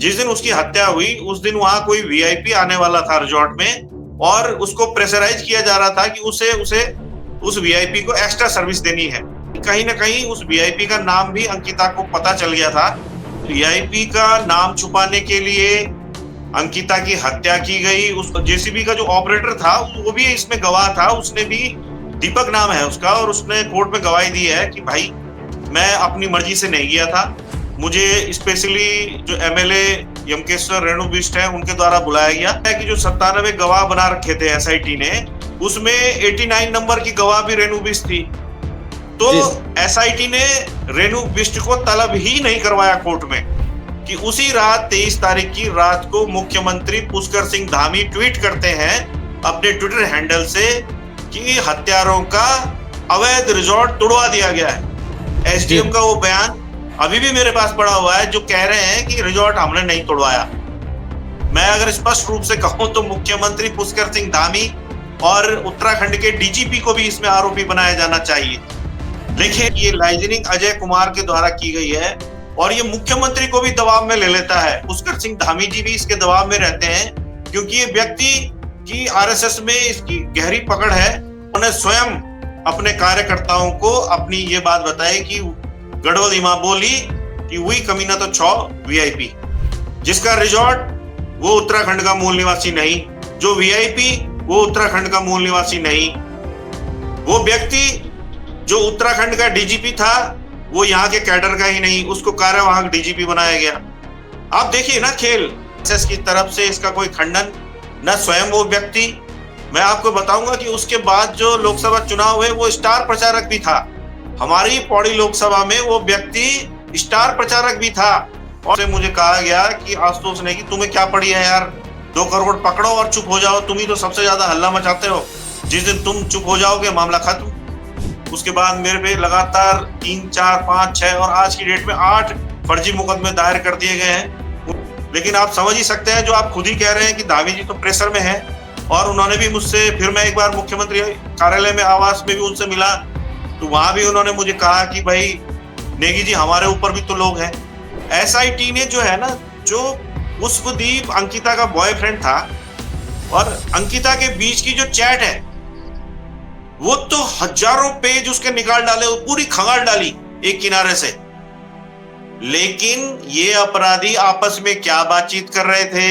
जिस दिन उसकी हत्या हुई उस दिन वहां कोई वीआईपी आने वाला था रिजॉर्ट में और उसको प्रेशराइज किया जा रहा था कि उसे उस वीआईपी को एक्स्ट्रा सर्विस देनी है। कहीं ना कहीं उस वीआईपी का नाम भी अंकिता को पता चल गया था। वीआईपी का नाम छुपाने के लिए अंकिता की हत्या की गई। उस जेसीबी का जो ऑपरेटर था वो भी इसमें गवाह था, उसने भी, दीपक नाम है उसका, और उसने कोर्ट में गवाही दी है कि भाई मैं अपनी मर्जी से नहीं गया था, मुझे स्पेशली जो एमएलए यमकेश्वर रेणु बिष्ट है उनके द्वारा बुलाया गया है कि जो 97 गवाह बना रखे थे एसआईटी ने, उसमें 89 नंबर की गवाह भी रेणु बिष्ट थी। तो एसआईटी ने रेणु बिष्ट को तलब ही नहीं करवाया कोर्ट में कि उसी रात 23 तारीख की रात को मुख्यमंत्री पुष्कर सिंह धामी ट्वीट करते हैं अपने ट्विटर हैंडल से कि हत्यारों का अवैध रिजॉर्ट तोड़वा दिया गया है। एसडीएम का वो बयान अभी भी मेरे पास पड़ा हुआ है जो कह रहे हैं कि रिजॉर्ट हमने नहीं तोड़वाया। मैं अगर स्पष्ट रूप से कहूं तो मुख्यमंत्री पुष्कर सिंह धामी और उत्तराखंड के डीजीपी को भी इसमें आरोपी बनाया जाना चाहिए। देखिए, ये लाइजनिंग अजय कुमार के द्वारा की गई है और ये मुख्यमंत्री को भी दबाव में ले लेता है। पुष्कर सिंह धामी जी भी इसके दबाव में रहते हैं क्योंकि ये व्यक्ति की आरएसएस में इसकी गहरी पकड़ है। उन्हें स्वयं अपने कार्यकर्ताओं को अपनी ये बात बताई कि गढ़वाल मां बोली कि वही कमीना तो 6 वीआईपी, जिसका रिजॉर्ट वो उत्तराखंड का मूल निवासी नहीं, जो वीआईपी वो उत्तराखंड का मूल निवासी नहीं, वो व्यक्ति जो उत्तराखंड का डीजीपी था वो यहाँ के कैडर का ही नहीं, उसको कार्यवाहक डीजीपी बनाया गया। आप देखिए ना खेल, एसएस की तरफ से इसका कोई खंडन न स्वयं वो व्यक्ति। मैं आपको बताऊंगा कि उसके बाद जो लोकसभा चुनाव हुए वो स्टार प्रचारक भी था। हमारी पौड़ी लोकसभा में वो व्यक्ति स्टार प्रचारक भी था और मुझे कहा गया कि आशुतोष ने कि तुम्हें क्या पड़ी है यार, 2 करोड़ पकड़ो और चुप हो जाओ, तुम ही तो सबसे ज्यादा हल्ला मचाते हो, जिस दिन तुम चुप हो जाओगे मामला खत्म। उसके बाद मेरे पे लगातार 3, 4, 5, 6 और आज की डेट में 8 फर्जी मुकदमे दायर कर दिए गए हैं। लेकिन आप समझ ही सकते हैं, जो आप खुद ही कह रहे हैं कि धामी जी तो प्रेशर में है और उन्होंने भी मुझसे, फिर मैं एक बार मुख्यमंत्री कार्यालय में आवास में भी उनसे मिला तो वहां भी उन्होंने मुझे कहा कि भाई नेगी जी हमारे ऊपर भी तो लोग हैं। एसआईटी ने जो है ना, जो पुष्पदीप अंकिता का बॉयफ्रेंड था और अंकिता के बीच की जो चैट है वो तो हजारों पेज उसके निकाल डाले, वो पूरी खंगाल डाली एक किनारे से। लेकिन ये अपराधी आपस में क्या बातचीत कर रहे थे,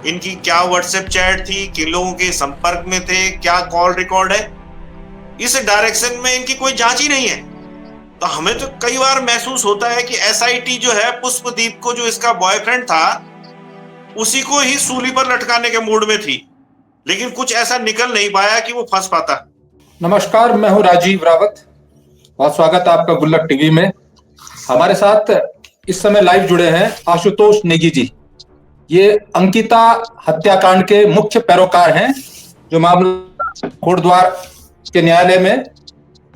इनकी क्या व्हाट्सएप चैट थी, किन लोगों के संपर्क में थे, क्या कॉल रिकॉर्ड है, इस डायरेक्शन में इनकी कोई जांच ही नहीं है। तो हमें तो कई बार महसूस होता है कि एसआईटी जो है पुष्पदीप को, जो इसका बॉयफ्रेंड था, उसी को ही सूली पर लटकाने के मूड में थी, लेकिन कुछ ऐसा निकल नहीं पाया कि वो फंस पाता। नमस्कार, मैं हूं राजीव रावत, बहुत स्वागत है आपका गुल्लक टीवी में। हमारे साथ इस समय लाइव जुड़े हैं आशुतोष नेगी जी। ये अंकिता हत्याकांड के मुख्य पैरोकार हैं, जो मामला कोटद्वार के न्यायालय में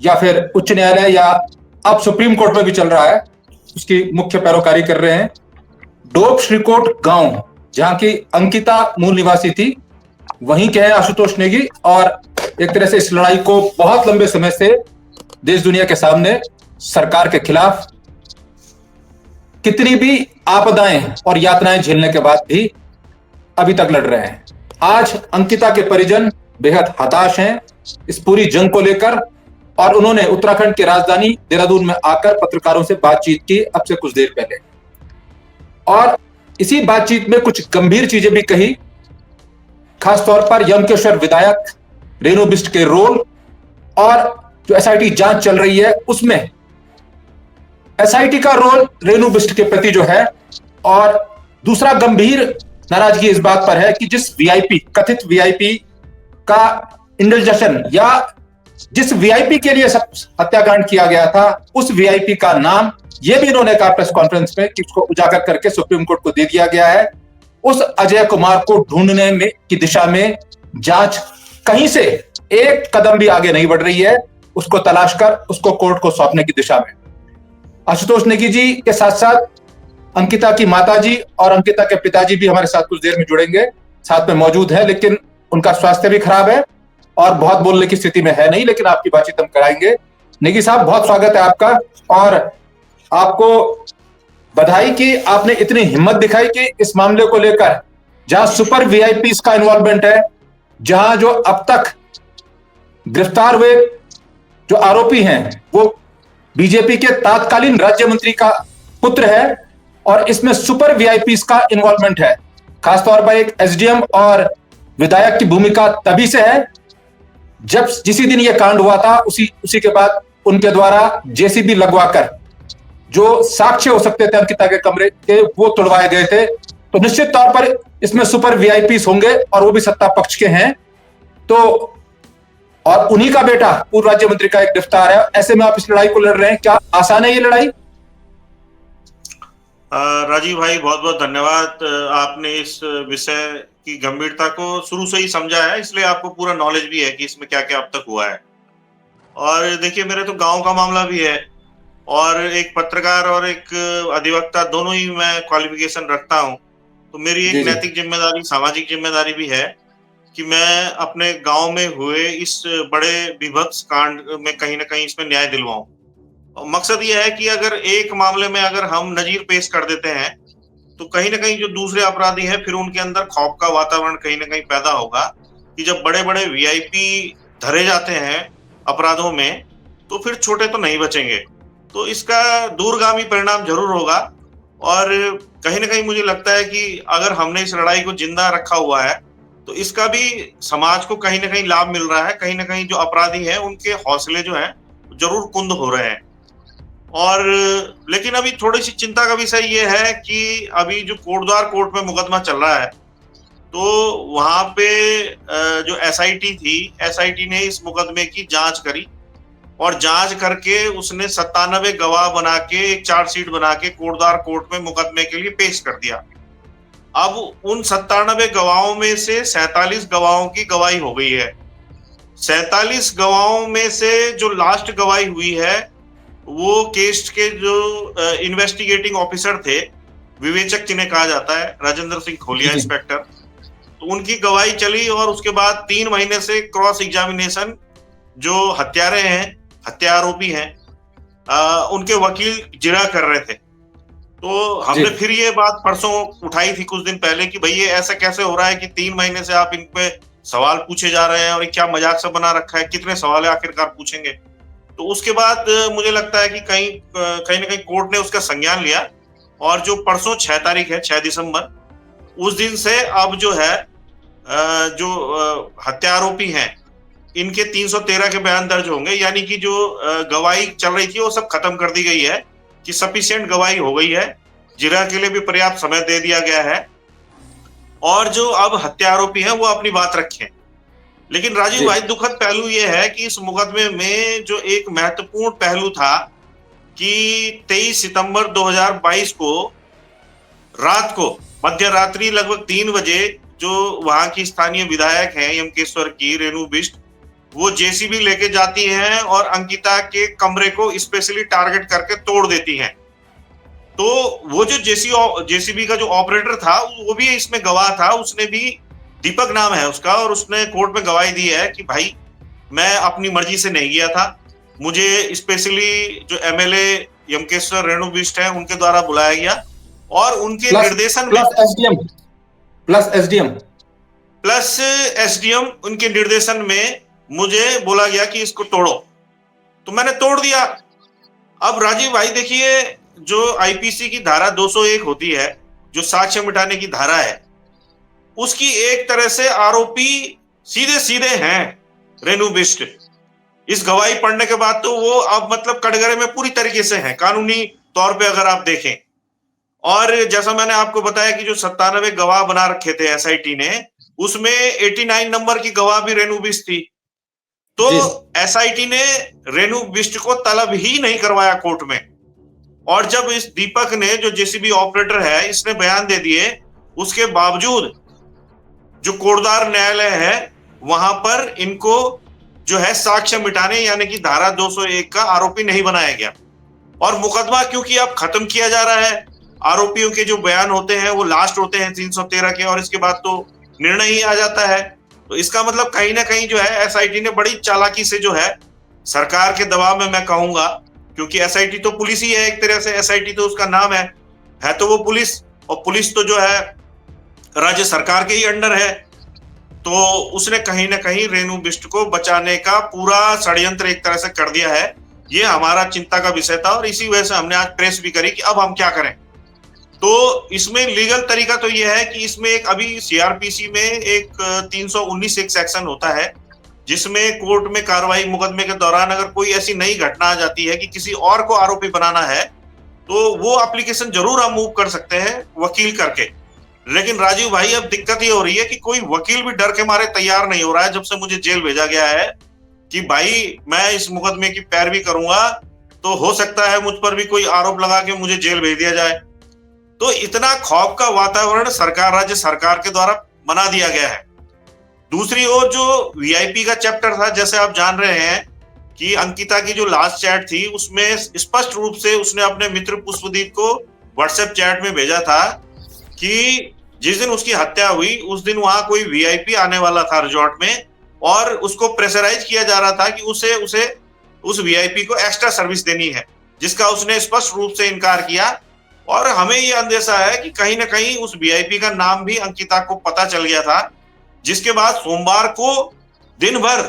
या फिर उच्च न्यायालय या अब सुप्रीम कोर्ट में भी चल रहा है, उसकी मुख्य पैरोकारी कर रहे हैं। डोब श्रीकोट गांव, जहां की अंकिता मूल निवासी थी, वहीं के हैं आशुतोष नेगी और एक तरह से इस लड़ाई को बहुत लंबे समय से देश दुनिया के सामने सरकार के खिलाफ कितनी भी आपदाएं और यातनाएं झेलने के बाद भी अभी तक लड़ रहे हैं। आज अंकिता के परिजन बेहद हताश हैं इस पूरी जंग को लेकर और उन्होंने उत्तराखंड की राजधानी देहरादून में आकर पत्रकारों से बातचीत की अब से कुछ देर पहले, और इसी बातचीत में कुछ गंभीर चीजें भी कही, खासतौर पर यमकेश्वर विधायक रेणु बिष्ट के रोल और जो एसआईटी जांच चल रही है उसमें एसआईटी का रोल रेणु बिष्ट के प्रति जो है। और दूसरा गंभीर नाराजगी इस बात पर है कि जिस वीआईपी, कथित वीआईपी का इंडल्जेशन या जिस वीआईपी के लिए सब हत्याकांड किया गया था, उस वीआईपी का नाम ये भी इन्होंने कहा प्रेस कॉन्फ्रेंस में कि उसको उजागर करके सुप्रीम कोर्ट को दे दिया गया है। उस अजय कुमार को ढूंढने में की दिशा में जांच कहीं से एक कदम भी आगे नहीं बढ़ रही है, उसको तलाश कर उसको कोर्ट को सौंपने की दिशा में। आशुतोष नेगी जी के साथ साथ अंकिता की माताजी और अंकिता के पिताजी भी हमारे साथ कुछ देर में जुड़ेंगे, साथ में मौजूद है, लेकिन उनका स्वास्थ्य भी खराब है और बहुत बोलने की स्थिति में है नहीं, लेकिन आपकी बातचीत हम कराएंगे। नेगी साहब, बहुत स्वागत है आपका। और आपको बधाई कि आपने इतनी हिम्मत दिखाई कि इस मामले को लेकर जहां सुपर वीआईपीस का इन्वॉल्वमेंट है, जहां जो अब तक गिरफ्तार हुए जो आरोपी हैं वो बीजेपी के तत्कालीन राज्य मंत्री का पुत्र है, और इसमें सुपर वीआईपीस का इन्वॉल्वमेंट है। खासतौर पर एक एसडीएम और विधायक की भूमिका तभी से है जब जिसी दिन यह कांड हुआ था उसी के बाद उनके द्वारा जेसीबी लगवाकर जो साक्ष्य हो सकते थे अंकिता के कमरे के वो तोड़वाए गए थे। तो निश्चित तौर पर इसमें सुपर वीआईपीस होंगे और वो भी सत्ता पक्ष के हैं। तो और उन्हीं का बेटा पूर्व राज्य मंत्री का एक गिरफ्तार है। ऐसे में आप इस लड़ाई को लड़ रहे हैं, क्या आसान है ये लड़ाई? राजीव भाई, बहुत बहुत धन्यवाद। आपने इस विषय की गंभीरता को शुरू से ही समझा है, इसलिए आपको पूरा नॉलेज भी है कि इसमें क्या क्या अब तक हुआ है। और देखिए, मेरे तो गांव का मामला भी है और एक पत्रकार और एक अधिवक्ता दोनों ही मैं क्वालिफिकेशन रखता हूं। तो मेरी एक नैतिक जिम्मेदारी, सामाजिक जिम्मेदारी भी है कि मैं अपने गांव में हुए इस बड़े विभत्स कांड में कहीं ना कहीं इसमें न्याय दिलवाऊं। और मकसद यह है कि अगर एक मामले में अगर हम नजीर पेश कर देते हैं तो कहीं ना कहीं जो दूसरे अपराधी हैं फिर उनके अंदर खौफ का वातावरण कहीं ना कहीं पैदा होगा कि जब बड़े बड़े वीआईपी धरे जाते हैं अपराधों में तो फिर छोटे तो नहीं बचेंगे। तो इसका दूरगामी परिणाम जरूर होगा। और कहीं ना कहीं मुझे लगता है कि अगर हमने इस लड़ाई को जिंदा रखा हुआ है तो इसका भी समाज को कहीं ना कहीं लाभ मिल रहा है। कहीं ना कहीं जो अपराधी हैं उनके हौसले जो है जरूर कुंद हो रहे हैं। और लेकिन अभी थोड़ी सी चिंता का विषय ये है कि अभी जो कोटद्वार कोर्ट में मुकदमा चल रहा है तो वहां पे जो एसआईटी थी, एसआईटी ने इस मुकदमे की जांच करी और जांच करके उसने 97 गवाह बना के एक चार्जशीट बना के कोटद्वार कोर्ट में मुकदमे के लिए पेश कर दिया। अब उन 97 गवाहों में से 47 गवाहों की गवाही हो गई है। 47 गवाहों में से जो लास्ट गवाही हुई है वो केस के जो इन्वेस्टिगेटिंग ऑफिसर थे, विवेचक जिन्हें कहा जाता है, राजेंद्र सिंह खोलिया इंस्पेक्टर, तो उनकी गवाही चली और उसके बाद 3 महीने से क्रॉस एग्जामिनेशन जो हत्यारे हैं, हत्या आरोपी हैं, उनके वकील जिरा कर रहे थे। तो हमने फिर ये बात परसों उठाई थी कुछ दिन पहले कि भाई ये ऐसा कैसे हो रहा है कि 3 महीने से आप इन पे सवाल पूछे जा रहे हैं और ये क्या मजाक सा बना रखा है, कितने सवाल आखिरकार पूछेंगे। तो उसके बाद मुझे लगता है कि कहीं ना कहीं कोर्ट ने उसका संज्ञान लिया और जो परसों 6 तारीख है, 6 दिसंबर, उस दिन से अब जो है जो हत्या आरोपी हैं इनके 313 के बयान दर्ज होंगे। यानी कि जो गवाही चल रही थी वो सब खत्म कर दी गई है कि सफिशिएंट गवाही हो गई है, जिरा के लिए भी पर्याप्त समय दे दिया गया है और जो अब हत्या आरोपी हैं वो अपनी बात रखें। लेकिन राजीव भाई, दुखद पहलू ये है कि इस मुकदमे में जो एक महत्वपूर्ण पहलू था कि 23 सितंबर 2022 को रात को मध्य रात्रि लगभग 3 बजे जो वहां की स्थानीय विधायक हैं यमकेश्वर की, रेणु बिष्ट, वो जेसीबी लेके जाती हैं और अंकिता के कमरे को स्पेशली टारगेट करके तोड़ देती हैं। तो वो जो जेसीबी का जो ऑपरेटर था वो भी इसमें गवाह था, उसने भी, दीपक नाम है उसका, और उसने कोर्ट में गवाही दी है कि भाई मैं अपनी मर्जी से नहीं गया था, मुझे स्पेशली जो एमएलए यमकेश्वर रेणु बिष्ट है उनके द्वारा बुलाया गया और उनके निर्देशन प्लस एसडीएम उनके निर्देशन में मुझे बोला गया कि इसको तोड़ो, तो मैंने तोड़ दिया। अब राजीव भाई देखिए, जो आईपीसी की धारा 201 होती है, जो साक्ष्य मिटाने की धारा है, उसकी एक तरह से आरोपी सीधे सीधे हैं रेणु बिष्ट। इस गवाही पढ़ने के बाद तो वो अब मतलब कटघरे में पूरी तरीके से हैं कानूनी तौर पे अगर आप देखें। और जैसा मैंने आपको बताया कि जो 97 गवाह बना रखे थे एसआईटी ने, उसमें 89 नंबर की गवाह भी रेणु बिष्ट थी। तो एसआईटी ने रेणु बिष्ट को तलब ही नहीं करवाया कोर्ट में। और जब इस दीपक ने, जो जेसीबी ऑपरेटर है, इसने बयान दे दिए, उसके बावजूद जो कोटद्वार न्यायालय है वहां पर इनको जो है साक्ष्य मिटाने यानी कि धारा 201 का आरोपी नहीं बनाया गया। और मुकदमा क्योंकि अब खत्म किया जा रहा है, आरोपियों के जो बयान होते हैं वो लास्ट होते हैं 313 के, और इसके बाद तो निर्णय ही आ जाता है। तो इसका मतलब कहीं ना कहीं जो है एसआईटी ने बड़ी चालाकी से जो है सरकार के दबाव में, मैं कहूंगा, क्योंकि एसआईटी तो पुलिस ही है एक तरह से, एसआईटी तो उसका नाम है, है तो वो पुलिस, और पुलिस तो जो है राज्य सरकार के ही अंडर है। तो उसने कहीं ना कहीं रेणु बिष्ट को बचाने का पूरा षड्यंत्र एक तरह से कर दिया है। ये हमारा चिंता का विषय था और इसी वजह से हमने आज प्रेस भी करी कि अब हम क्या करें। तो इसमें लीगल तरीका तो यह है कि इसमें एक अभी सीआरपीसी में एक 319 एक सेक्शन होता है, जिसमें कोर्ट में कार्रवाई मुकदमे के दौरान अगर कोई ऐसी नई घटना आ जाती है कि किसी और को आरोपी बनाना है, तो वो एप्लीकेशन जरूर हम मूव कर सकते हैं वकील करके। लेकिन राजीव भाई, अब दिक्कत ये हो रही है कि कोई वकील भी डर के मारे तैयार नहीं हो रहा है जब से मुझे जेल भेजा गया है कि भाई मैं इस मुकदमे की पैरवी करूंगा तो हो सकता है मुझ पर भी कोई आरोप लगा के मुझे जेल भेज दिया जाए। तो इतना खौफ का वातावरण सरकार, राज्य सरकार के द्वारा बना दिया गया है। दूसरी ओर जो वीआईपी का चैप्टर था, जैसे आप जान रहे हैं कि अंकिता की जो लास्ट चैट थी उसमें स्पष्ट रूप से उसने अपने मित्र पुष्पदीप को व्हाट्सएप चैट में भेजा था कि जिस दिन उसकी हत्या हुई उस दिन वहां कोई वीआईपी आने वाला था रिजॉर्ट में, और उसको प्रेशराइज किया जा रहा था कि उसे उस वीआईपी को एक्स्ट्रा सर्विस देनी है, जिसका उसने स्पष्ट रूप से इनकार किया। और हमें यह अंदेशा है कि कहीं ना कहीं उस वीआईपी का नाम भी अंकिता को पता चल गया था, जिसके बाद सोमवार को दिन भर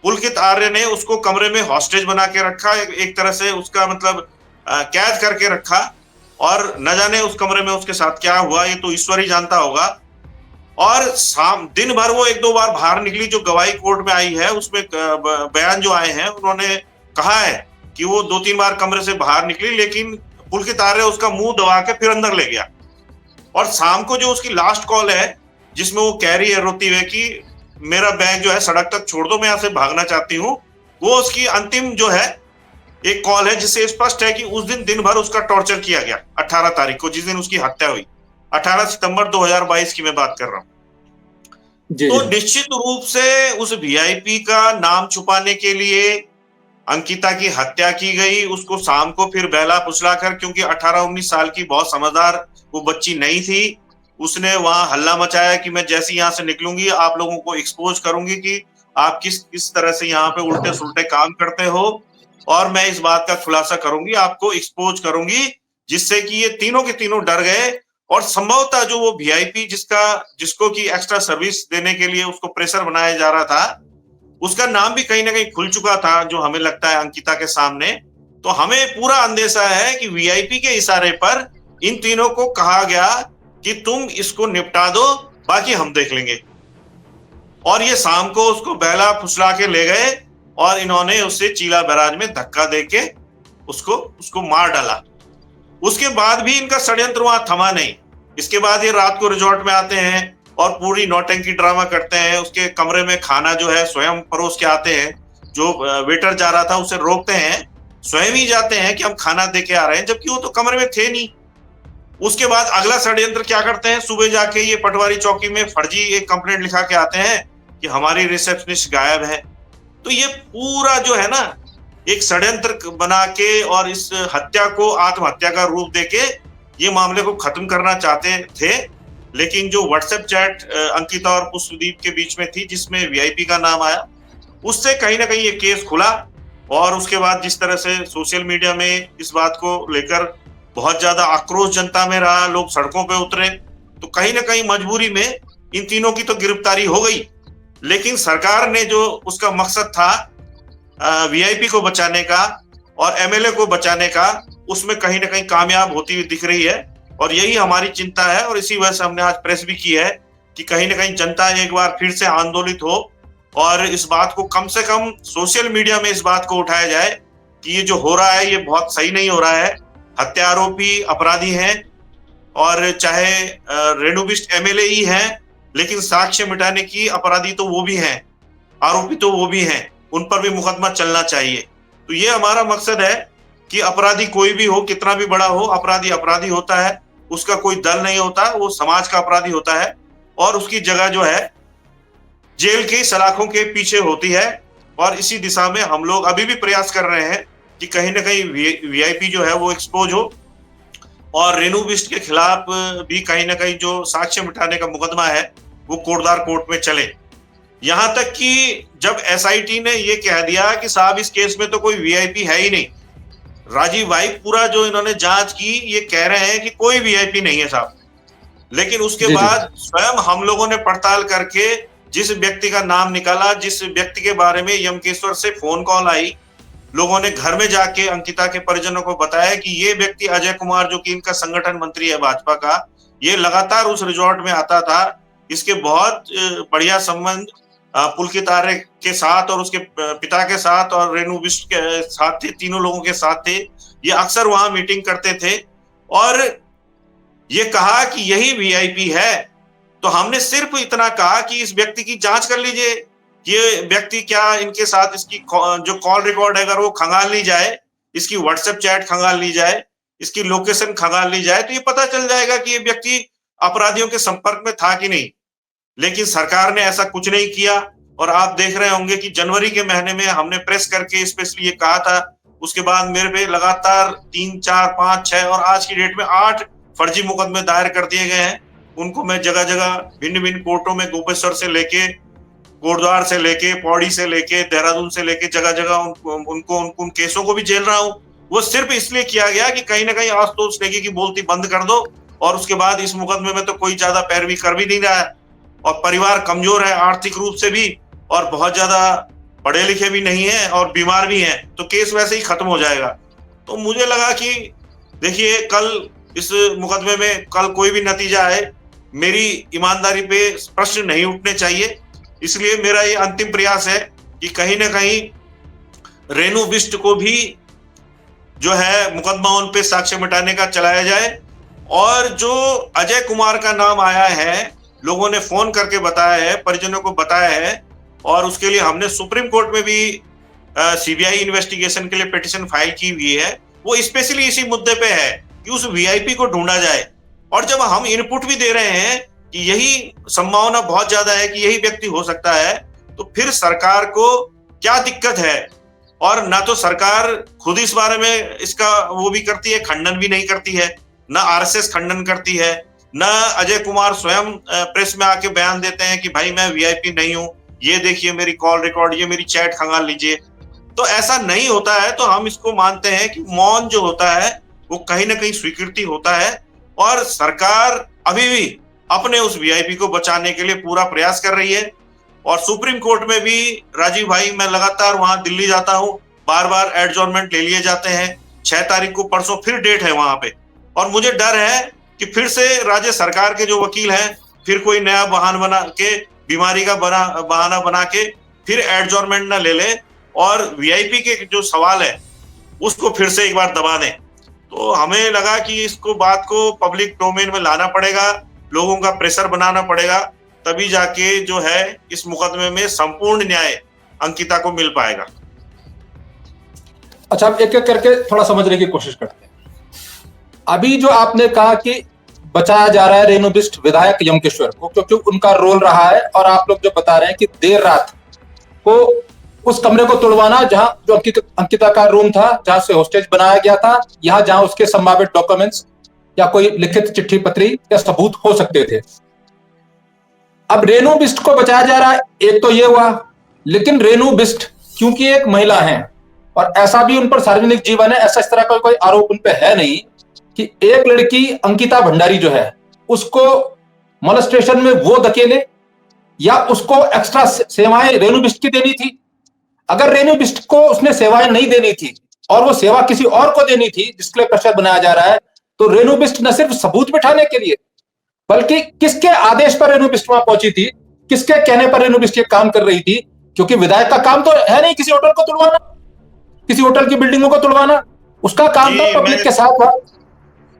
पुलकित आर्य ने उसको कमरे में हॉस्टेज बना के रखा, एक तरह से उसका मतलब कैद करके रखा, और न जाने उस कमरे में उसके साथ क्या हुआ ये तो ईश्वर ही जानता होगा। और शाम दिन भर वो एक दो बार बाहर निकली, जो गवाही कोर्ट में आई है उसमें बयान जो आए हैं उन्होंने कहा है कि वो 2-3 बार कमरे से बाहर निकली, लेकिन पुलकित आर्य उसका मुंह दबा के फिर अंदर ले गया। और शाम को जो उसकी लास्ट कॉल है जिसमें वो कह रही है रोती हुए कि मेरा बैग जो है सड़क तक छोड़ दो, मैं यहाँ से भागना चाहती हूँ, वो उसकी अंतिम जो है एक कॉल है, जिससे स्पष्ट है कि उस दिन भर उसका टॉर्चर किया गया। 18 तारीख को जिस दिन उसकी हत्या हुई, 18 सितंबर 2022 की मैं बात कर रहा हूँ। तो निश्चित रूप से उस वीआईपी का नाम छुपाने के लिए अंकिता की हत्या की गई, उसको शाम को फिर बहला फुसला कर, क्योंकि 18-19 साल की बहुत समझदार वो बच्ची नहीं थी, उसने वहां हल्ला मचाया कि मैं जैसे यहां से निकलूंगी आप लोगों को एक्सपोज करूंगी कि आप किस तरह से यहाँ पे उल्टे सुलटे काम करते हो, और मैं इस बात का खुलासा करूंगी, आपको एक्सपोज करूंगी, जिससे कि ये तीनों के तीनों डर गए। और संभवतः जो वो वीआईपी जिसको की एक्स्ट्रा सर्विस देने के लिए उसको प्रेशर बनाया जा रहा था, उसका नाम भी कहीं ना कहीं खुल चुका था, जो हमें लगता है अंकिता के सामने। तो हमें पूरा अंदेशा है कि वीआईपी के इशारे पर इन तीनों को कहा गया कि तुम इसको निपटा दो, बाकी हम देख लेंगे। और ये शाम को उसको बहला फुसला के ले गए और इन्होंने उसे चीला बैराज में धक्का देके उसको मार डाला। उसके बाद भी इनका षड्यंत्र वहां थमा नहीं। इसके बाद ये रात को रिजॉर्ट में आते हैं और पूरी नौटंकी ड्रामा करते हैं। उसके कमरे में खाना जो है स्वयं परोस के आते हैं, जो वेटर जा रहा था उसे रोकते हैं, स्वयं ही जाते हैं कि हम खाना दे के आ रहे हैं, जबकि वो तो कमरे में थे नहीं। उसके बाद अगला षड्यंत्र क्या करते हैं, सुबह जाके ये पटवारी चौकी में फर्जी एक कंप्लेंट लिखा के आते हैं कि हमारी रिसेप्शनिस्ट गायब है। तो ये पूरा जो है ना एक षड्यंत्र बना के और इस हत्या को आत्महत्या का रूप देके ये मामले को खत्म करना चाहते थे। लेकिन जो व्हाट्सएप चैट अंकिता और पुष्पदीप के बीच में थी, जिसमें वीआईपी का नाम आया, उससे कहीं ना कहीं ये केस खुला। और उसके बाद जिस तरह से सोशल मीडिया में इस बात को लेकर बहुत ज्यादा आक्रोश जनता में रहा, लोग सड़कों पे उतरे, तो कहीं ना कहीं मजबूरी में इन तीनों की तो गिरफ्तारी हो गई। लेकिन सरकार ने जो उसका मकसद था वीआईपी को बचाने का और एमएलए को बचाने का, उसमें कहीं ना कहीं कामयाब होती हुई दिख रही है। और यही हमारी चिंता है, और इसी वजह से हमने आज प्रेस भी की है कि कहीं ना कहीं जनता एक बार फिर से आंदोलित हो और इस बात को कम से कम सोशल मीडिया में इस बात को उठाया जाए कि ये जो हो रहा है ये बहुत सही नहीं हो रहा है। हत्या आरोपी अपराधी हैं, और चाहे रेणु बिष्ट एमएलए ही हैं, लेकिन साक्ष्य मिटाने की अपराधी तो वो भी हैं, आरोपी तो वो भी हैं, उन पर भी मुकदमा चलना चाहिए। तो ये हमारा मकसद है कि अपराधी कोई भी हो, कितना भी बड़ा हो, अपराधी अपराधी होता है, उसका कोई दल नहीं होता, वो समाज का अपराधी होता है, और उसकी जगह जो है जेल की सलाखों के पीछे होती है। और इसी दिशा में हम लोग अभी भी प्रयास कर रहे हैं कि कहीं ना कहीं वीआईपी जो है वो एक्सपोज हो, और रेणु बिष्ट के खिलाफ भी कहीं ना कहीं जो साक्ष्य मिटाने का मुकदमा है वो कोटद्वार कोर्ट में चले। यहां तक कि जब एसआईटी ने ये कह दिया कि साहब इस केस में तो कोई वीआईपी है ही नहीं, राजीव भाई पूरा जो इन्होंने जांच की, ये कह रहे हैं कि कोई वीआईपी नहीं है साहब। लेकिन उसके जी, जी। बाद स्वयं हम लोगों ने पड़ताल करके जिस व्यक्ति का नाम निकाला, जिस व्यक्ति के बारे में यमकेश्वर से फोन कॉल आई, लोगों ने घर में जाके अंकिता के परिजनों को बताया कि ये व्यक्ति अजय कुमार, जो कि इनका संगठन मंत्री है भाजपा का, ये लगातार उस रिजॉर्ट में आता था। इसके बहुत बढ़िया संबंध पुलकित आर्य के साथ और उसके पिता के साथ और रेणु बिष्ट के साथ थे, तीनों लोगों के साथ थे। ये अक्सर वहां मीटिंग करते थे और ये कहा कि यही वीआईपी है। तो हमने सिर्फ इतना कहा कि इस व्यक्ति की जांच कर लीजिए, ये व्यक्ति क्या इनके साथ, इसकी जो कॉल रिकॉर्ड है अगर वो खंगाल ली जाए, इसकी व्हाट्सएप चैट खंगाल ली जाए, इसकी लोकेशन खंगाल ली जाए, तो ये पता चल जाएगा कि ये व्यक्ति अपराधियों के संपर्क में था कि नहीं। लेकिन सरकार ने ऐसा कुछ नहीं किया। और आप देख रहे होंगे कि जनवरी के महीने में हमने प्रेस करके स्पेशली ये कहा था, उसके बाद मेरे पे लगातार 3, 4, 5, 6 और आज की डेट में 8 फर्जी मुकदमे दायर कर दिए गए हैं। उनको मैं जगह जगह भिन्न भिन्न कोर्टों में, गोपेश्वर से लेके, कोटद्वार से लेके, पौड़ी से लेके, देहरादून से लेके, जगह जगह उन केसों को भी झेल रहा हूँ। वो सिर्फ इसलिए किया गया कि कहीं ना कहीं आशुतोष नेगी की बोलती बंद कर दो। और उसके बाद इस मुकदमे में तो कोई ज्यादा पैरवी कर भी नहीं रहा है और परिवार कमजोर है आर्थिक रूप से भी और बहुत ज्यादा पढ़े लिखे भी नहीं है और बीमार भी हैं, तो केस वैसे ही खत्म हो जाएगा। तो मुझे लगा कि देखिए, कल इस मुकदमे में कल कोई भी नतीजा आए, मेरी ईमानदारी पे प्रश्न नहीं उठने चाहिए। इसलिए मेरा ये अंतिम प्रयास है कि कहीं ना कहीं रेणु बिष्ट को भी जो है मुकदमा उन पे साक्ष्य मिटाने का चलाया जाए। और जो अजय कुमार का नाम आया है, लोगों ने फोन करके बताया है, परिजनों को बताया है, और उसके लिए हमने सुप्रीम कोर्ट में भी सीबीआई इन्वेस्टिगेशन के लिए पिटीशन फाइल की हुई है। वो स्पेशली इसी मुद्दे पे है कि उस वीआईपी को ढूंढा जाए। और जब हम इनपुट भी दे रहे हैं कि यही संभावना बहुत ज्यादा है कि यही व्यक्ति हो सकता है, तो फिर सरकार को क्या दिक्कत है? और ना तो सरकार खुद इस बारे में इसका वो भी करती है, खंडन भी नहीं करती है, ना आरएसएस खंडन करती है, ना अजय कुमार स्वयं प्रेस में आके बयान देते हैं कि भाई मैं वीआईपी नहीं हूं, ये देखिए मेरी कॉल रिकॉर्ड, ये मेरी चैट खंगाल लीजिए। तो ऐसा नहीं होता है। तो हम इसको मानते हैं कि मौन जो होता है वो कहीं ना कहीं स्वीकृति होता है और सरकार अभी भी अपने उस वीआईपी को बचाने के लिए पूरा प्रयास कर रही है। और सुप्रीम कोर्ट में भी राजीव भाई, मैं लगातार वहां दिल्ली जाता हूं, बार बार एडजॉर्नमेंट ले लिए जाते हैं। 6 तारीख को परसों फिर डेट है वहां पे, और मुझे डर है कि फिर से राज्य सरकार के जो वकील हैं फिर कोई नया बहाना बना के, बीमारी का बहाना बना के फिर एडजॉर्नमेंट ना ले ले और वीआईपी के जो सवाल है उसको फिर से एक बार दबा दें। तो हमें लगा कि इसको बात को पब्लिक डोमेन में लाना पड़ेगा, लोगों का प्रेशर बनाना पड़ेगा, तभी जाके जो है इस मुकदमे में संपूर्ण न्याय अंकिता को मिल पाएगा। अच्छा, अब एक एक करके थोड़ा समझने की कोशिश करते हैं। अभी जो आपने कहा कि बचाया जा रहा है रेणु बिष्ट विधायक यमकेश्वर को, क्योंकि उनका रोल रहा है, और आप लोग जो बता रहे हैं कि देर रात को उस कमरे को तोड़वाना जहां जो अंकिता का रूम था, जहां से होस्टेज बनाया गया था, यहां जहां उसके संभावित डॉक्यूमेंट्स या कोई लिखित चिट्ठी पत्री या सबूत हो सकते थे। अब रेणु बिष्ट को बचाया जा रहा है, एक तो ये हुआ। लेकिन रेणु बिष्ट क्योंकि एक महिला है और ऐसा भी उन पर सार्वजनिक जीवन है, ऐसा इस तरह का कोई आरोप उन पर है नहीं कि एक लड़की अंकिता भंडारी जो है उसको मोलेस्टेशन में वो धकेले या उसको एक्स्ट्रा सेवाएं रेणु बिष्ट की देनी थी। अगर रेणु बिष्ट को उसने सेवाएं नहीं देनी थी और वो सेवा किसी और को देनी थी जिसके लिए प्रेशर बनाया जा रहा है, तो रेणु बिष्ट न सिर्फ सबूत बिठाने के लिए, बल्कि किसके आदेश पर रेणु बिष्ट वहां पहुंची थी, किसके कहने पर रेणु बिष्ट ये काम कर रही थी? क्योंकि विधायक का काम तो है नहीं किसी होटल को तोड़वाना, किसी होटल की बिल्डिंगों को तोड़वाना, उसका काम था पब्लिक के साथ।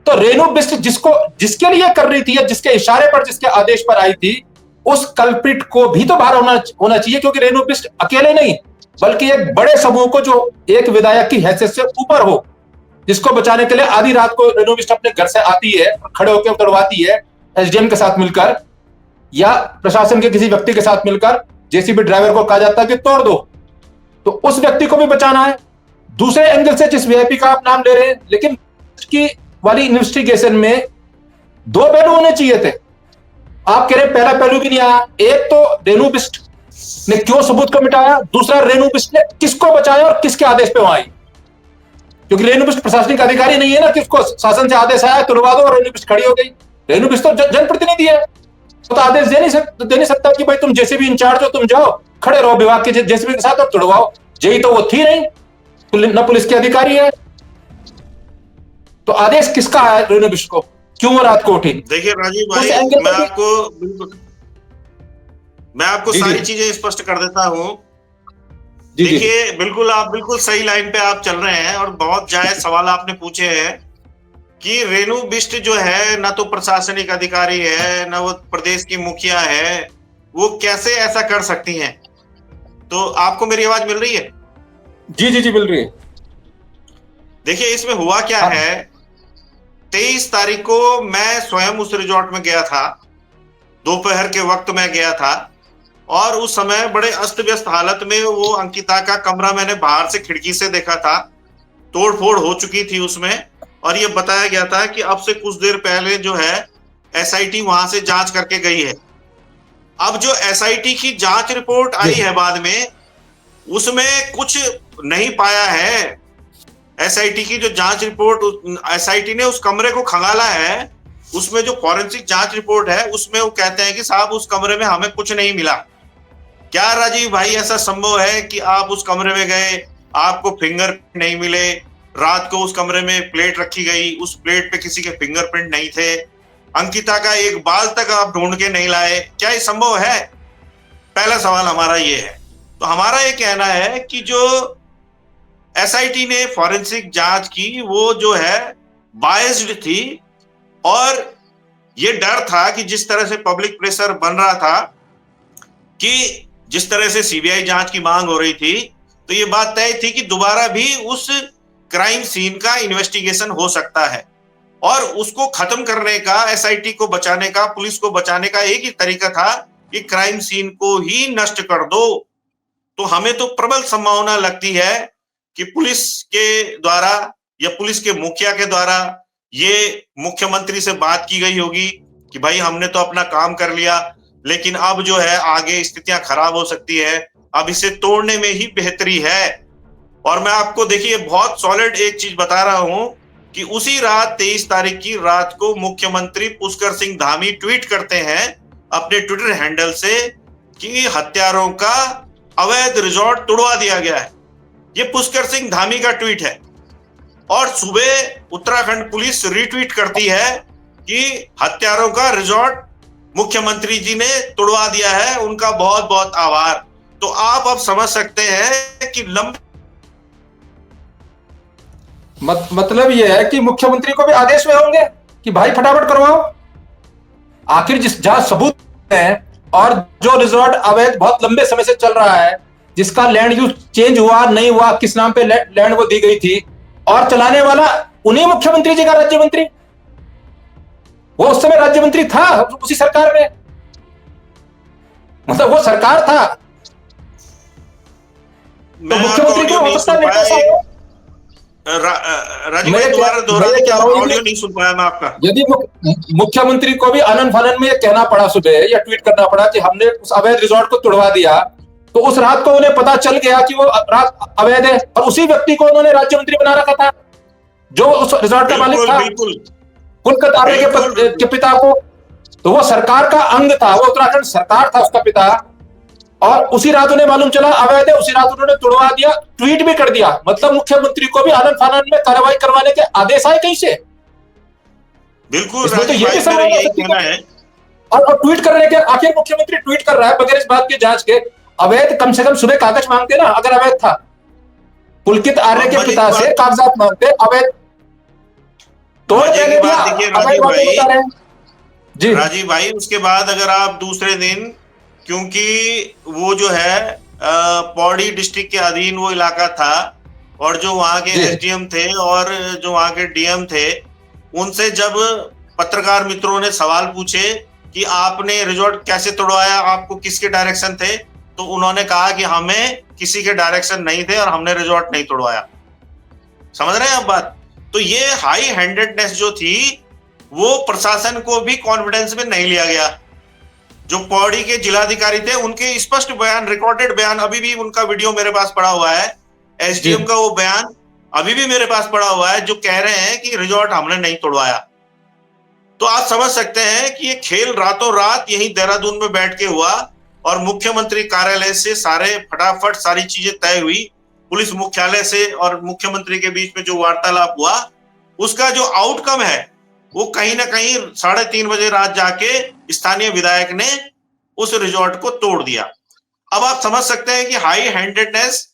तो रेणु बिष्ट जिसके लिए कर रही थी या जिसके इशारे पर, जिसके आदेश पर आई थी, उस कल्प्रिट को भी तो बाहर होना चाहिए। क्योंकि रेणु बिष्ट अकेले नहीं, बल्कि एक बड़े समूह को जो एक विधायक की हैसियत से ऊपर हो, जिसको बचाने के लिए आधी रात को रेणु बिष्ट अपने घर से आती है, खड़े होकर उतरवाती है एसडीएम के साथ मिलकर या प्रशासन के किसी व्यक्ति के साथ मिलकर। जेसीबी ड्राइवर को कहा जाता है कि तोड़ दो, तो उस व्यक्ति को भी बचाना है। दूसरे एंगल से जिस वीआईपी का आप नाम ले रहे हैं, लेकिन की वाली इन्वेस्टिगेशन में 2 पहलू होने चाहिए थे। आप कह रहे पहला पहलू भी नहीं आया। एक तो रेणु बिष्ट ने क्यों सबूत को मिटाया, दूसरा रेणु बिष्ट ने किसको बचाया और किसके आदेश पे वहां आई। क्योंकि रेणु बिष्ट प्रशासनिक अधिकारी नहीं है ना कि उसको शासन से आदेश आया तुड़वा दो और रेणु बिष्ट खड़ी हो गई। रेणु बिष्ट तो जनप्रतिनिधि है, तो आदेश दे नहीं सकता कि भाई तुम जेसीबी इंचार्ज हो, तुम जाओ खड़े रहो विभाग के जेसीबी के साथ और तुड़वाओ। जेई तो वो थी नहीं, न पुलिस के अधिकारी है, तो आदेश किसका है रेणु बिष्ट को, क्यों वो रात को उठी? देखिए राजीव भाई, मैं आपको सारी चीजें स्पष्ट कर देता हूं। देखिए बिल्कुल, आप बिल्कुल सही लाइन पे आप चल रहे हैं और बहुत जायज सवाल आपने पूछे हैं कि रेणु बिष्ट जो है ना तो प्रशासनिक अधिकारी है, ना वो प्रदेश की मुखिया है, वो कैसे ऐसा कर सकती हैं? तो आपको मेरी आवाज मिल रही है? जी जी जी मिल रही है। देखिए इसमें हुआ क्या है, 23 तारीख को मैं स्वयं उस रिजॉर्ट में गया था, दोपहर के वक्त में गया था, और उस समय बड़े अस्त व्यस्त हालत में वो अंकिता का कमरा मैंने बाहर से खिड़की से देखा था, तोड़फोड़ हो चुकी थी उसमें, और ये बताया गया था कि अब से कुछ देर पहले जो है एसआईटी वहां से जांच करके गई है। अब जो एसआईटी की जांच रिपोर्ट आई है बाद में, उसमें कुछ नहीं पाया है। एसआईटी की जो जांच रिपोर्ट, एसआईटी ने उस कमरे को खंगाला है, उसमें जो फॉरेंसिक जांच रिपोर्ट है उसमें वो कहते हैं कि साहब उस कमरे में हमें कुछ नहीं मिला। क्या राजीव भाई ऐसा संभव है कि आप उस कमरे में गए, आपको फिंगर नहीं मिले? रात को उस कमरे में प्लेट रखी गई, उस प्लेट पे किसी के फिंगरप्रिंट नहीं थे, अंकिता का एक बाल तक आप ढूंढ के नहीं लाए, क्या ये संभव है? पहला सवाल हमारा ये है। तो हमारा ये कहना है कि जो एसआईटी ने फॉरेंसिक जांच की वो जो है बायस्ड थी, और ये डर था कि जिस तरह से पब्लिक प्रेशर बन रहा था, कि जिस तरह से सीबीआई जांच की मांग हो रही थी, तो ये बात तय थी कि दोबारा भी उस क्राइम सीन का इन्वेस्टिगेशन हो सकता है, और उसको खत्म करने का, एसआईटी को बचाने का, पुलिस को बचाने का एक ही तरीका था कि क्राइम सीन को ही नष्ट कर दो। तो हमें तो प्रबल संभावना लगती है कि पुलिस के द्वारा या पुलिस के मुखिया के द्वारा ये मुख्यमंत्री से बात की गई होगी कि भाई हमने तो अपना काम कर लिया, लेकिन अब जो है आगे स्थितियां खराब हो सकती है, अब इसे तोड़ने में ही बेहतरी है। और मैं आपको देखिए बहुत सॉलिड एक चीज बता रहा हूं कि उसी रात 23 तारीख की रात को मुख्यमंत्री पुष्कर सिंह धामी ट्वीट करते हैं अपने ट्विटर हैंडल से कि हत्यारों का अवैध रिजॉर्ट तोड़वा दिया गया है। ये पुष्कर सिंह धामी का ट्वीट है, और सुबह उत्तराखंड पुलिस रीट्वीट करती है कि हत्यारों का रिजॉर्ट मुख्यमंत्री जी ने तोड़वा दिया है, उनका बहुत बहुत आभार। तो आप अब समझ सकते हैं कि मतलब यह है कि मुख्यमंत्री को भी आदेश में होंगे कि भाई फटाफट करवाओ। आखिर जहां सबूत है और जो रिजॉर्ट अवैध बहुत लंबे समय से चल रहा है, जिसका लैंड यूज चेंज हुआ नहीं हुआ, किस नाम पे लैंड वो दी गई थी, और चलाने वाला उन्हीं मुख्यमंत्री जी का राज्य मंत्री, वो उस समय राज्य मंत्री था उसी सरकार में, मतलब वो सरकार था, तो मुख्यमंत्री को हो सकता है। राजीव भाई दोबारा क्या ऑडियो नहीं सुन पाया मैं आपका। यदि मुख्यमंत्री को भी आनन फानन में कहना पड़ा सुबह या ट्वीट करना पड़ा कि हमने उस अवैध रिजॉर्ट को तोड़वा दिया, तो उस रात को उन्हें पता चल गया कि वो रात अवैध है, और उसी व्यक्ति को उन्होंने राज्य मंत्री बना रखा था जो उस रिजॉर्ट का मालिक था, पुलकित आर्य के पिता को। तो वो सरकार का अंग था, वो उत्तराखंड सरकार था उसका पिता, और उसी रात उन्हें मालूम चला अवैध है, उसी रात उन्होंने तोड़वा दिया, ट्वीट भी कर दिया। मतलब मुख्यमंत्री को भी आनन फानन में कार्रवाई करवाने के आदेश आए कहीं से? बिल्कुल, तो ये भी समझना है। और ट्वीट करने के, आखिर मुख्यमंत्री ट्वीट कर रहा है बगैर इस बात की जांच के, अवैध कम से कम सुबह कागज मांगते ना, अगर अवैध था, पुलकित आर्य के पिता से कागजात मांगते, अवैध तोड़ देने दिया। जी राजीव भाई, उसके बाद अगर आप दूसरे दिन, क्योंकि वो जो है पौड़ी डिस्ट्रिक्ट के अधीन वो इलाका था, और जो वहां के एसडीएम थे और जो वहां के डीएम थे, उनसे जब पत्रकार मित्रों ने सवाल पूछे कि आपने रिजॉर्ट कैसे तोड़वाया, आपको किसके डायरेक्शन थे, तो उन्होंने कहा कि हमें किसी के डायरेक्शन नहीं थे और हमने रिजॉर्ट नहीं तोड़वाया। समझ रहे हैं आप बात? तो ये हाई हैंडेडनेस जो थी, वो प्रशासन को भी कॉन्फिडेंस में नहीं लिया गया। जो पौड़ी के जिलाधिकारी थे, उनके स्पष्ट बयान, रिकॉर्डेड बयान, अभी भी उनका वीडियो मेरे पास पड़ा हुआ है, एसडीएम का वो बयान अभी भी मेरे पास पड़ा हुआ है जो कह रहे हैं कि रिजॉर्ट हमने नहीं तोड़वाया। तो आप समझ सकते हैं कि ये खेल रातों रात यहीं देहरादून में बैठ के हुआ और मुख्यमंत्री कार्यालय से सारे फटाफट सारी चीजें तय हुई। पुलिस मुख्यालय से और मुख्यमंत्री के बीच में जो वार्तालाप हुआ उसका जो आउटकम है वो कहीं ना कहीं 3:30 बजे रात जाके स्थानीय विधायक ने उस रिजॉर्ट को तोड़ दिया। अब आप समझ सकते हैं कि हाई हैंडेडनेस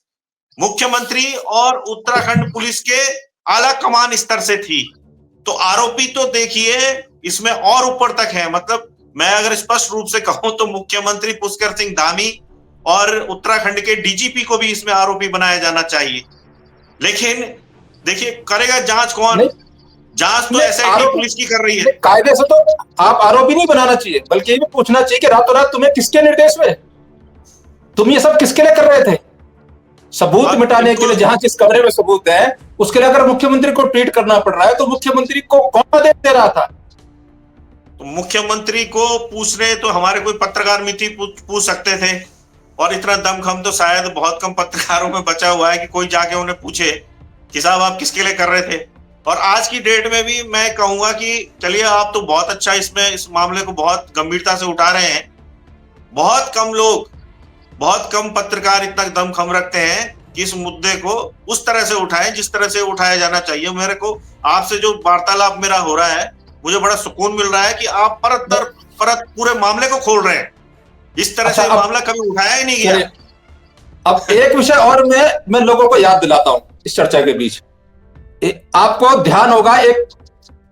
मुख्यमंत्री और उत्तराखंड पुलिस के आला कमान स्तर से थी। तो आरोपी तो देखिए इसमें और ऊपर तक है। मतलब मैं अगर स्पष्ट रूप से कहूं तो मुख्यमंत्री पुष्कर सिंह धामी और उत्तराखंड के डीजीपी को भी इसमें आरोपी बनाया जाना चाहिए। लेकिन देखिए करेगा जांच कौन? जांच तो एसआईटी पुलिस की कर रही है। कायदे से तो आप आरोपी नहीं बनाना चाहिए, बल्कि ये भी पूछना चाहिए कि रातों रात तुम्हें किसके निर्देश में, तुम ये सब किसके लिए कर रहे थे? सबूत मिटाने के लिए, जहां जिस कमरे में सबूत है उसके लिए अगर मुख्यमंत्री को ट्वीट करना पड़ रहा है तो मुख्यमंत्री को कौन आदेश दे रहा था? तो मुख्यमंत्री को पूछने तो हमारे कोई पत्रकार मित्र पूछ सकते थे, और इतना दमखम तो शायद बहुत कम पत्रकारों में बचा हुआ है कि कोई जाके उन्हें पूछे कि साहब आप किसके लिए कर रहे थे। और आज की डेट में भी मैं कहूंगा कि चलिए आप तो बहुत अच्छा इसमें इस मामले को बहुत गंभीरता से उठा रहे हैं। बहुत कम लोग, बहुत कम पत्रकार इतना दमखम रखते हैं कि इस मुद्दे को उस तरह से उठाएं जिस तरह से उठाया जाना चाहिए। मेरे को आपसे जो वार्तालाप मेरा हो रहा है मुझे बड़ा सुकून मिल रहा है कि आप परत दर परत पूरे मामले को खोल रहे हैं। इस तरह से मामला कभी उठाया ही नहीं गया। अब एक विषय और मैं लोगों को याद दिलाता हूं इस चर्चा के बीच। आपको ध्यान होगा एक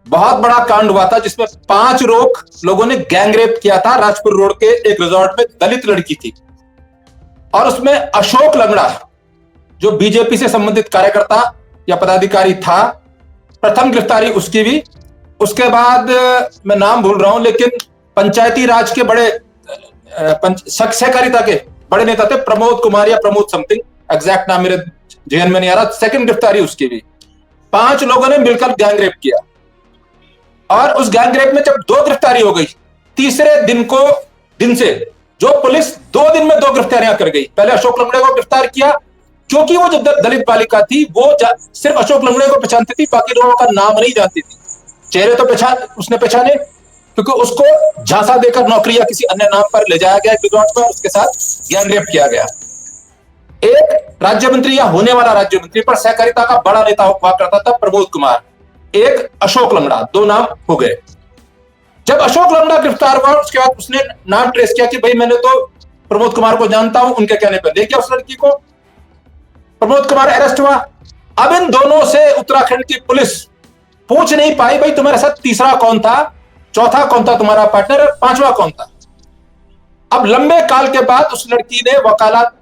बहुत बड़ा कांड हुआ था जिसमें 5 लोगों ने गैंगरेप किया था राजपुर रोड के एक रिजॉर्ट में। दलित लड़की थी और उसमें अशोक लंगड़ा जो बीजेपी से संबंधित कार्यकर्ता या पदाधिकारी था, प्रथम गिरफ्तारी उसकी भी। उसके बाद मैं नाम भूल रहा हूं लेकिन पंचायती राज के बड़े सहकारिता के बड़े नेता थे, प्रमोद कुमार या प्रमोद समथिंग, एग्जैक्ट नाम मेरे जेहन में नहीं आ रहा। सेकंड गिरफ्तारी उसकी भी। 5 लोगों ने मिलकर गैंगरेप किया और उस गैंगरेप में जब 2 गिरफ्तारी हो गई, तीसरे दिन से जो पुलिस 2 दिन में 2 गिरफ्तारियां कर गई। पहले अशोक लंगड़े को गिरफ्तार किया क्योंकि वो जब दलित बालिका थी वो सिर्फ अशोक लंगड़े को पहचानती थी, बाकी लोगों का नाम नहीं जानती थी। चेहरे तो उसने पहचाने क्योंकि उसको झांसा देकर नौकरी या किसी अन्य नाम पर ले जाया गया रिजॉर्ट में, उसके साथ गैंगरेप किया गया। एक राज्य मंत्री या होने वाला राज्य मंत्री पर सहकारिता का बड़ा नेता हुआ करता था प्रमोद कुमार, एक अशोक लंगड़ा, 2 नाम हो गए। जब अशोक लंगड़ा गिरफ्तार हुआ उसके बाद उसने नाम ट्रेस किया कि भाई मैंने तो प्रमोद कुमार को जानता हूं, उनके कहने पर ले गया उस लड़की को। प्रमोद कुमार अरेस्ट हुआ। अब इन दोनों से उत्तराखंड की पुलिस पूछ नहीं पाई भाई तुम्हारे साथ तीसरा कौन था, चौथा कौन था तुम्हारा पार्टनर, और 5वां कौन था। अब लंबे काल के बाद उस लड़की ने वकालत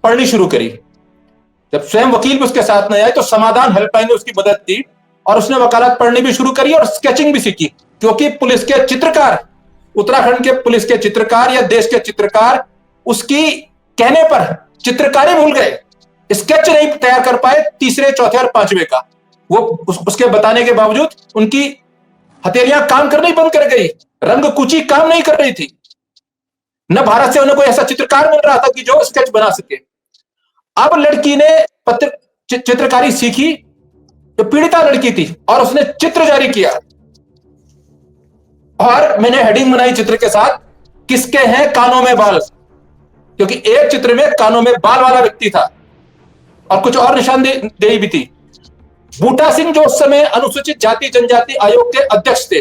पढ़नी शुरू करी। जब स्वयं वकील भी उसके साथ नहीं आए तो समाधान हेल्पलाइन ने उसकी मदद दी और उसने वकालत पढ़नी भी शुरू करी और स्केचिंग भी सीखी। क्योंकि पुलिस के चित्रकार, उत्तराखंड के पुलिस के चित्रकार या देश के चित्रकार उसकी कहने पर चित्रकारी भूल गए, स्केच नहीं तैयार कर पाए तीसरे, चौथे और 5वें का। वो उसके बताने के बावजूद उनकी हथेलियां काम करनी बंद कर गई, रंग कुची काम नहीं कर रही थी। न भारत से उन्हें कोई ऐसा चित्रकार मिल रहा था कि जो स्केच बना सके। अब लड़की ने चित्रकारी सीखी, जो पीड़िता लड़की थी, और उसने चित्र जारी किया और मैंने हेडिंग बनाई चित्र के साथ, किसके हैं कानों में बाल, क्योंकि एक चित्र में कानों में बाल वाला व्यक्ति था और कुछ और निशानदेही भी थी। बूटा सिंह जो उस समय अनुसूचित जाति जनजाति आयोग के अध्यक्ष थे,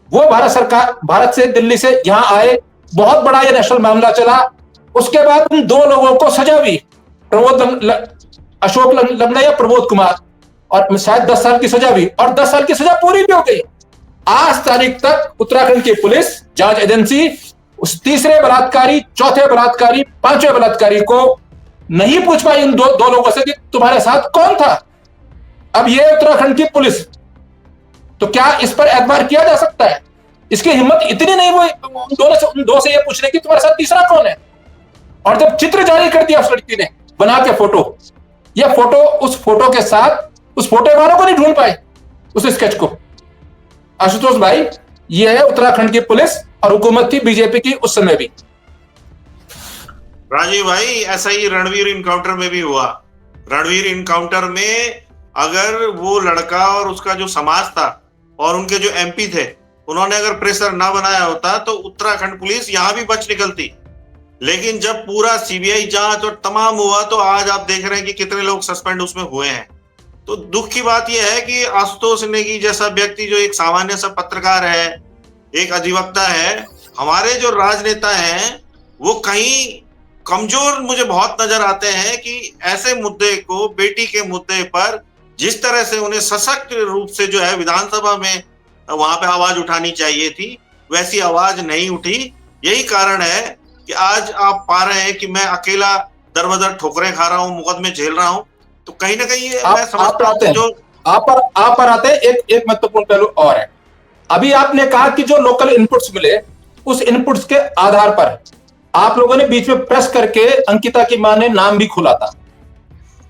वो भारत से दिल्ली से यहां आए। बहुत बड़ा यह नेशनल मामला चला। उसके बाद उन 2 लोगों को सजा हुई, अशोक लंगड़ा या प्रमोद कुमार, और शायद 10 साल की सजा हुई और 10 साल की सजा पूरी भी हो गई। आज तारीख तक उत्तराखंड की पुलिस जांच एजेंसी उस तीसरे बलात्कारी, चौथे बलात्कारी, 5वें बलात्कारी को नहीं पूछ पाई इन दो लोगों से कि तुम्हारे साथ कौन था। अब ये उत्तराखंड की पुलिस, तो क्या इस पर एतबार किया जा सकता है? इसकी हिम्मत इतनी नहीं हुई उन दो से ये पूछने की तुम्हारे साथ तीसरा कौन है। और जब चित्र जारी कर दिया उस लड़की ने बना के फोटो, ये फोटो उस फोटो के साथ उस फोटो वालों को नहीं ढूंढ पाए उस स्केच को। आशुतोष भाई, ये है उत्तराखंड की पुलिस और हुकूमत थी बीजेपी की उस समय भी। राजीव भाई, ऐसा ही रणवीर इनकाउंटर में भी हुआ। रणवीर इनकाउंटर में अगर वो लड़का और उसका जो समाज था और उनके जो एमपी थे, उन्होंने अगर प्रेशर ना बनाया होता तो उत्तराखंड पुलिस यहां भी बच निकलती। लेकिन जब पूरा सीबीआई जांच और तमाम हुआ तो आज आप देख रहे हैं कि कितने लोग सस्पेंड उसमें हुए हैं। तो दुख की बात यह है कि आशुतोष नेगी जैसा व्यक्ति जो एक सामान्य सा पत्रकार है, एक अधिवक्ता है, हमारे जो राजनेता हैं वो कहीं कमजोर मुझे बहुत नजर आते हैं कि ऐसे मुद्दे को, बेटी के मुद्दे पर जिस तरह से उन्हें सशक्त रूप से जो है विधानसभा में वहां पे आवाज उठानी चाहिए थी, वैसी आवाज नहीं उठी। यही कारण है कि आज आप पा रहे हैं कि मैं अकेला दर बदर ठोकरें खा रहा हूं, मुकदमे झेल रहा हूं। तो कहीं ना कहीं मैं समझता हूं जो आप पर आते हैं एक महत्वपूर्ण पहलू और है। अभी आपने कहा कि जो लोकल इनपुट्स मिले, उस इनपुट्स के आधार पर आप लोगों ने बीच में प्रेस करके अंकिता की मां ने नाम भी खुला था,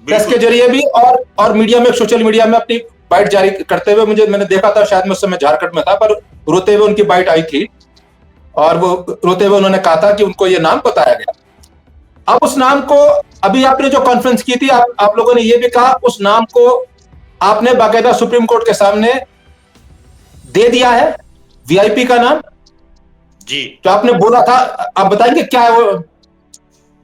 प्रेस के जरिए भी और मीडिया में, सोशल मीडिया में अपनी बाइट जारी करते हुए मैंने देखा था, शायद मैं उस समय झारखंड में था, पर रोते हुए उनकी बाइट आई थी और वो रोते हुए उन्होंने कहा था कि उनको ये नाम बताया गया। अब उस नाम को, अभी आपने जो कॉन्फ्रेंस की थी, आप लोगों ने ये भी कहा उस नाम को आपने बाकायदा सुप्रीम कोर्ट के सामने दे दिया है, वीआईपी का नाम जी जो आपने बोला था। आप बताएंगे क्या है वो?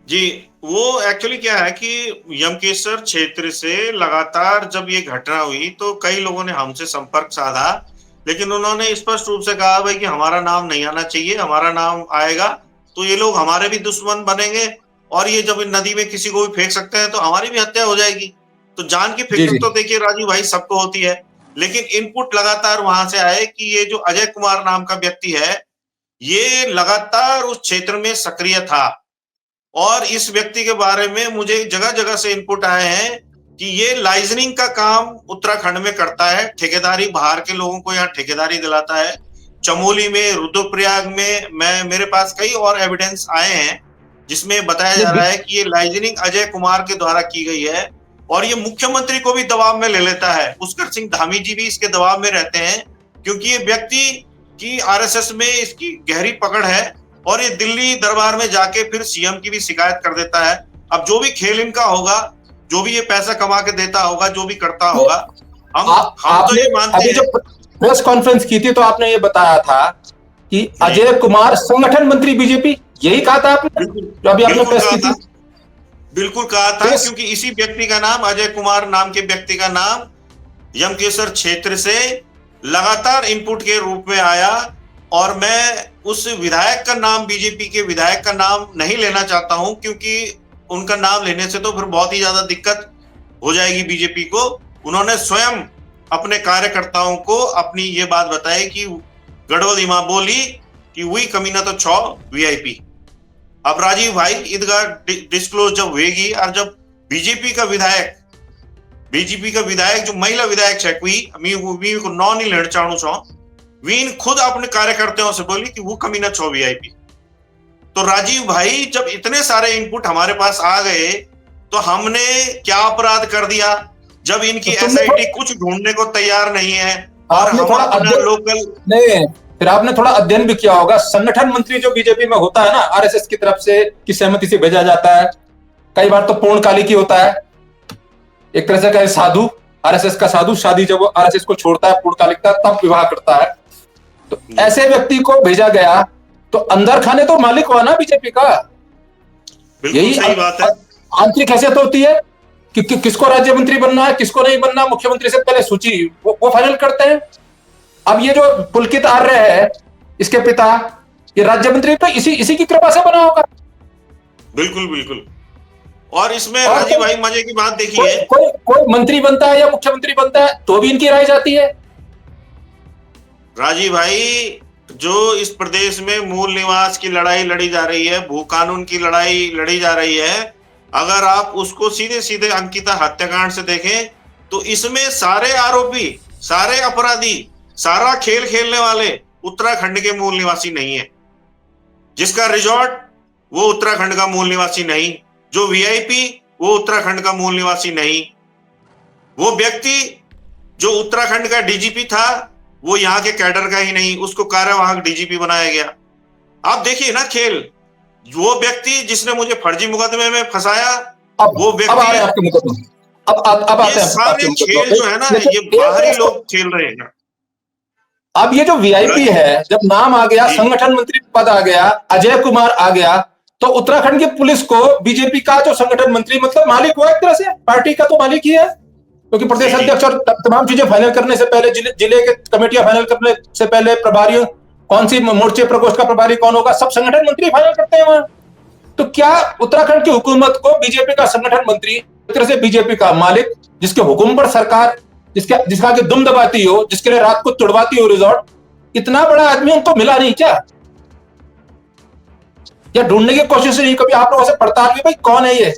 जी, वो एक्चुअली क्या है कि यमकेश्वर क्षेत्र से लगातार जब ये घटना हुई तो कई लोगों ने हमसे संपर्क साधा, लेकिन उन्होंने स्पष्ट रूप से कहा भाई कि हमारा नाम नहीं आना चाहिए, हमारा नाम आएगा तो ये लोग हमारे भी दुश्मन बनेंगे और ये जब नदी में किसी को भी फेंक सकते हैं तो हमारी भी हत्या हो जाएगी। तो जान की फिक्र तो देखिए राजू भाई सबको होती है, लेकिन इनपुट लगातार वहां से आए कि ये जो अजय कुमार नाम का व्यक्ति है ये लगातार उस क्षेत्र में सक्रिय था और इस व्यक्ति के बारे में मुझे जगह जगह से इनपुट आए हैं कि ये लाइजनिंग का काम उत्तराखंड में करता है, ठेकेदारी, बाहर के लोगों को यहाँ ठेकेदारी दिलाता है। चमोली में, रुद्रप्रयाग में मेरे पास कई और एविडेंस आए हैं जिसमें बताया जा रहा है कि ये लाइजनिंग अजय कुमार के द्वारा की गई है और ये मुख्यमंत्री को भी दबाव में ले लेता है। पुष्कर सिंह धामी जी भी इसके दबाव में रहते हैं क्योंकि ये व्यक्ति की आरएसएस में इसकी गहरी पकड़ है और ये दिल्ली दरबार में जाके फिर सीएम की भी शिकायत कर देता है। अब जो भी खेल इनका होगा, जो भी ये पैसा कमा के देता होगा, जो भी करता होगा, हम तो ये मानते हैं। जो प्रेस कॉन्फ्रेंस की थी तो आपने ये बताया था कि अजय कुमार संगठन मंत्री बीजेपी, यही कहा था आपने जो अभी आपने प्रेस की थी? बिल्कुल कहा था, क्योंकि इसी व्यक्ति का नाम, अजय कुमार नाम के व्यक्ति का नाम यमकेश्वर क्षेत्र से लगातार इनपुट के रूप में आया और मैं उस विधायक का नाम, बीजेपी के विधायक का नाम नहीं लेना चाहता हूं क्योंकि उनका नाम लेने से तो फिर बहुत ही ज्यादा दिक्कत हो जाएगी बीजेपी को। उन्होंने स्वयं अपने कार्यकर्ताओं को अपनी ये बात बताई कि गढ़वाली मां बोली कि वही कमीना तो 6 वीआईपी। अब राजीव भाई ईदगाह डिस्क्लोज जब होगी और जब बीजेपी का विधायक जो महिला विधायक है कोई को नौ नहीं लड़ चाणु छो, वीन खुद अपने कार्यकर्ताओं से बोली कि वो कमीना 6 वीआईपी। तो राजीव भाई जब इतने सारे इनपुट हमारे पास आ गए तो हमने क्या अपराध कर दिया जब इनकी एसआईटी कुछ ढूंढने को तैयार नहीं है और हम अपना लोकल नहीं। फिर आपने थोड़ा अध्ययन भी किया होगा, संगठन मंत्री जो बीजेपी में होता है ना, आरएसएस की तरफ से की सहमति से भेजा जाता है, कई बार तो पूर्णकालिक ही होता है, एक तरह से कहे साधु, आरएसएस का साधु, शादी जब वो आरएसएस को छोड़ता है पूर्णकालिकता तब विवाह करता है। तो ऐसे व्यक्ति को भेजा गया तो अंदर खाने तो मालिक हुआ ना बीजेपी का। यही सही बात है। आंतरिक हैसियत होती है कि किसको राज्य मंत्री बनना है, किसको नहीं बनना, मुख्यमंत्री से पहले सूची वो फाइनल करते हैं। अब ये जो पुलकित आर्य है, इसके पिता, ये राज्य मंत्री तो इसी की कृपा से बना होगा। बिल्कुल बिल्कुल। और इसमें राजीव भाई मजे की बात देखिए, कोई मंत्री बनता है या मुख्यमंत्री बनता है तो भी इनकी राय जाती है। राजीव भाई जो इस प्रदेश में मूल निवास की लड़ाई लड़ी जा रही है, भू कानून की लड़ाई लड़ी जा रही है, अगर आप उसको सीधे सीधे अंकिता हत्याकांड से देखें तो इसमें सारे आरोपी, सारे अपराधी, सारा खेल खेलने वाले उत्तराखंड के मूल निवासी नहीं है। जिसका रिजॉर्ट वो उत्तराखंड का मूल निवासी नहीं, जो वीआईपी वो उत्तराखंड का मूल निवासी नहीं, वो व्यक्ति जो उत्तराखंड का डीजीपी था वो यहाँ के कैडर का ही नहीं, उसको कार्यवाहक डीजीपी बनाया गया। आप देखिए ना खेल, वो व्यक्ति जिसने मुझे फर्जी मुकदमे में फंसाया, वो व्यक्ति अब आते ये हैं सारे आपके खेल जो है ना, ये बाहरी लोग खेल रहे हैं। अब ये जो वीआईपी है, जब नाम आ गया, जी संगठन मंत्री पद आ गया, अजय कुमार आ गया, तो उत्तराखंड की पुलिस को बीजेपी का जो संगठन मंत्री मतलब मालिक हुआ, एक तरह से पार्टी का तो मालिक ही है, क्योंकि प्रदेश जी जी अध्यक्ष और तमाम चीजें फाइनल करने से पहले, जिले के कमेटियां फाइनल करने से पहले, प्रभारियों कौन सी मोर्चे प्रकोष्ठ का प्रभारी कौन होगा, सब संगठन मंत्री फाइनल करते हैं वहां। तो क्या उत्तराखंड की हुकूमत को बीजेपी का संगठन मंत्री, एक तरह से बीजेपी का मालिक, जिसके हुक्म पर सरकार, जिसका कि दुम दबाती हो, जिसके लिए रात को तुड़वाती हो रिजॉर्ट, इतना बड़ा आदमी उनको मिला नहीं क्या? या ढूंढने की कोशिश नहीं कभी आप लोगों से पड़ताल की, भाई कौन है ये?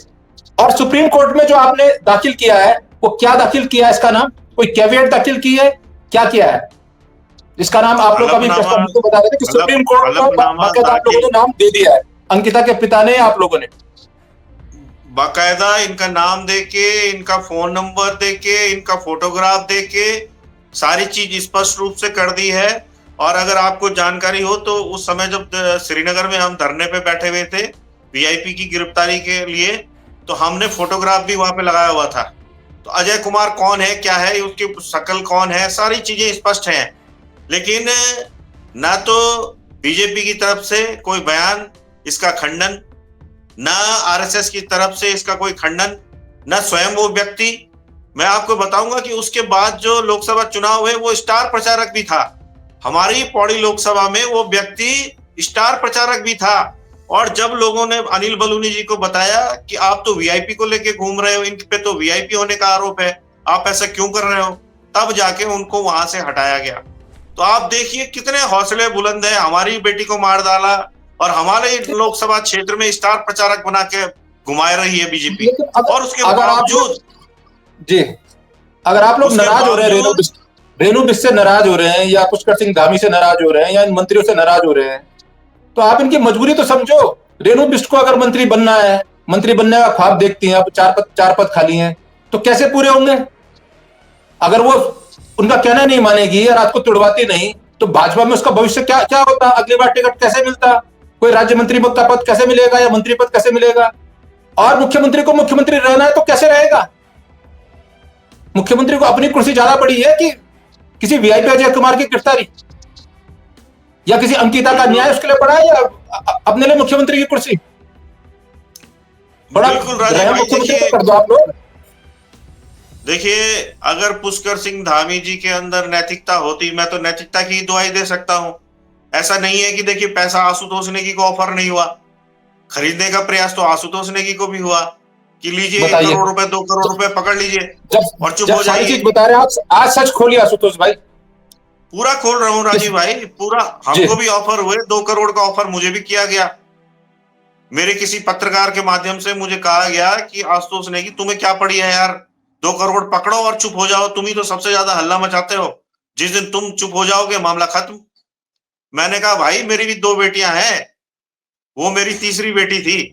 और सुप्रीम कोर्ट में जो आपने दाखिल किया है, वो क्या दाखिल किया है? इसका नाम कोई कैविएट दाखिल की है, क्या किया है? इसका नाम आप लोग कभी मुझको बता देते कि सुप्रीम कोर्ट को बाकायदा आप लोगों ने नाम दे दिया है, अंकिता के पिता ने, आप लोगों ने बाकायदा इनका नाम देके, इनका फोन नंबर देके, इनका फोटोग्राफ देके सारी चीज स्पष्ट रूप से कर दी है। और अगर आपको जानकारी हो तो उस समय जब श्रीनगर में हम धरने पे बैठे हुए थे वीआईपी की गिरफ्तारी के लिए, तो हमने फोटोग्राफ भी वहां पे लगाया हुआ था। तो अजय कुमार कौन है, क्या है, उसकी शक्ल कौन है, सारी चीजें स्पष्ट हैं। लेकिन ना तो बीजेपी की तरफ से कोई बयान इसका खंडन, ना आरएसएस की तरफ से इसका कोई खंडन, ना स्वयं वो व्यक्ति। मैं आपको बताऊंगा कि उसके बाद जो लोकसभा चुनाव हुए वो स्टार प्रचारक भी था। हमारी पौड़ी लोकसभा में वो व्यक्ति स्टार प्रचारक भी था। और जब लोगों ने अनिल बलूनी जी को बताया कि आप तो वीआईपी को लेके घूम रहे हो, इन पे तो वीआईपी होने का आरोप है, आप ऐसा क्यों कर रहे हो, तब जाके उनको वहां से हटाया गया। तो आप देखिए कितने हौसले बुलंद है। हमारी बेटी को मार डाला और हमारे लोकसभा क्षेत्र में स्टार प्रचारक बना के घुमा रही है बीजेपी। और उसके बावजूद जी, अगर आप लोग नाराज हो रहे हैं, रेणु बिस्ट से नाराज हो रहे हैं, या पुष्कर सिंह धामी से नाराज हो रहे हैं, या इन मंत्रियों से नाराज हो रहे हैं, तो आप इनकी मजबूरी तो समझो। रेणु बिस्ट को अगर मंत्री बनना है, मंत्री बनने का ख्वाब देखती हैं, अब चार पद खाली हैं, तो कैसे पूरे होंगे? अगर वो उनका कहना नहीं मानेगी या रात को तुड़वाती नहीं, तो भाजपा में उसका भविष्य क्या क्या होता? अगली बार टिकट कैसे मिलता? कोई राज्य मंत्री का पद कैसे मिलेगा, या मंत्री पद कैसे मिलेगा? और मुख्यमंत्री को मुख्यमंत्री रहना है तो कैसे रहेगा? मुख्यमंत्री को अपनी कुर्सी ज्यादा बड़ी है कि किसी वीआईपी अजय कुमार की गिरफ्तारी, या किसी अंकिता का न्याय उसके लिए बड़ा है, या अपने लिए मुख्यमंत्री की कुर्सी बड़ा? मुख्यमंत्री कर दो आप लोग। देखिए, अगर पुष्कर सिंह धामी जी के अंदर नैतिकता होती, मैं तो नैतिकता की दुआई दे सकता हूं। ऐसा नहीं है कि देखिए पैसा आशुतोष नेगी को ऑफर नहीं हुआ, खरीदने का प्रयास तो आशुतोष नेगी को भी हुआ कि लीजिए 1 करोड़ रुपए 2 करोड़ रुपए पकड़ लीजिए और चुप हो जाइए। चीज बता रहे हैं आप, आज सच खोलिए आशुतोष भाई। पूरा खोल रहा हूँ राजीव भाई, पूरा। हमको भी ऑफर हुए, 2 करोड़ का ऑफर मुझे भी किया गया। मेरे किसी पत्रकार के माध्यम से मुझे कहा गया कि आशुतोष नेगी तुम्हें क्या पड़ी है यार, 2 करोड़ पकड़ो और चुप हो जाओ, तुम ही तो सबसे ज्यादा हल्ला मचाते हो, जिस दिन तुम चुप हो जाओगे मामला खत्म। मैंने कहा भाई मेरी भी 2 बेटियां हैं, वो मेरी तीसरी बेटी थी,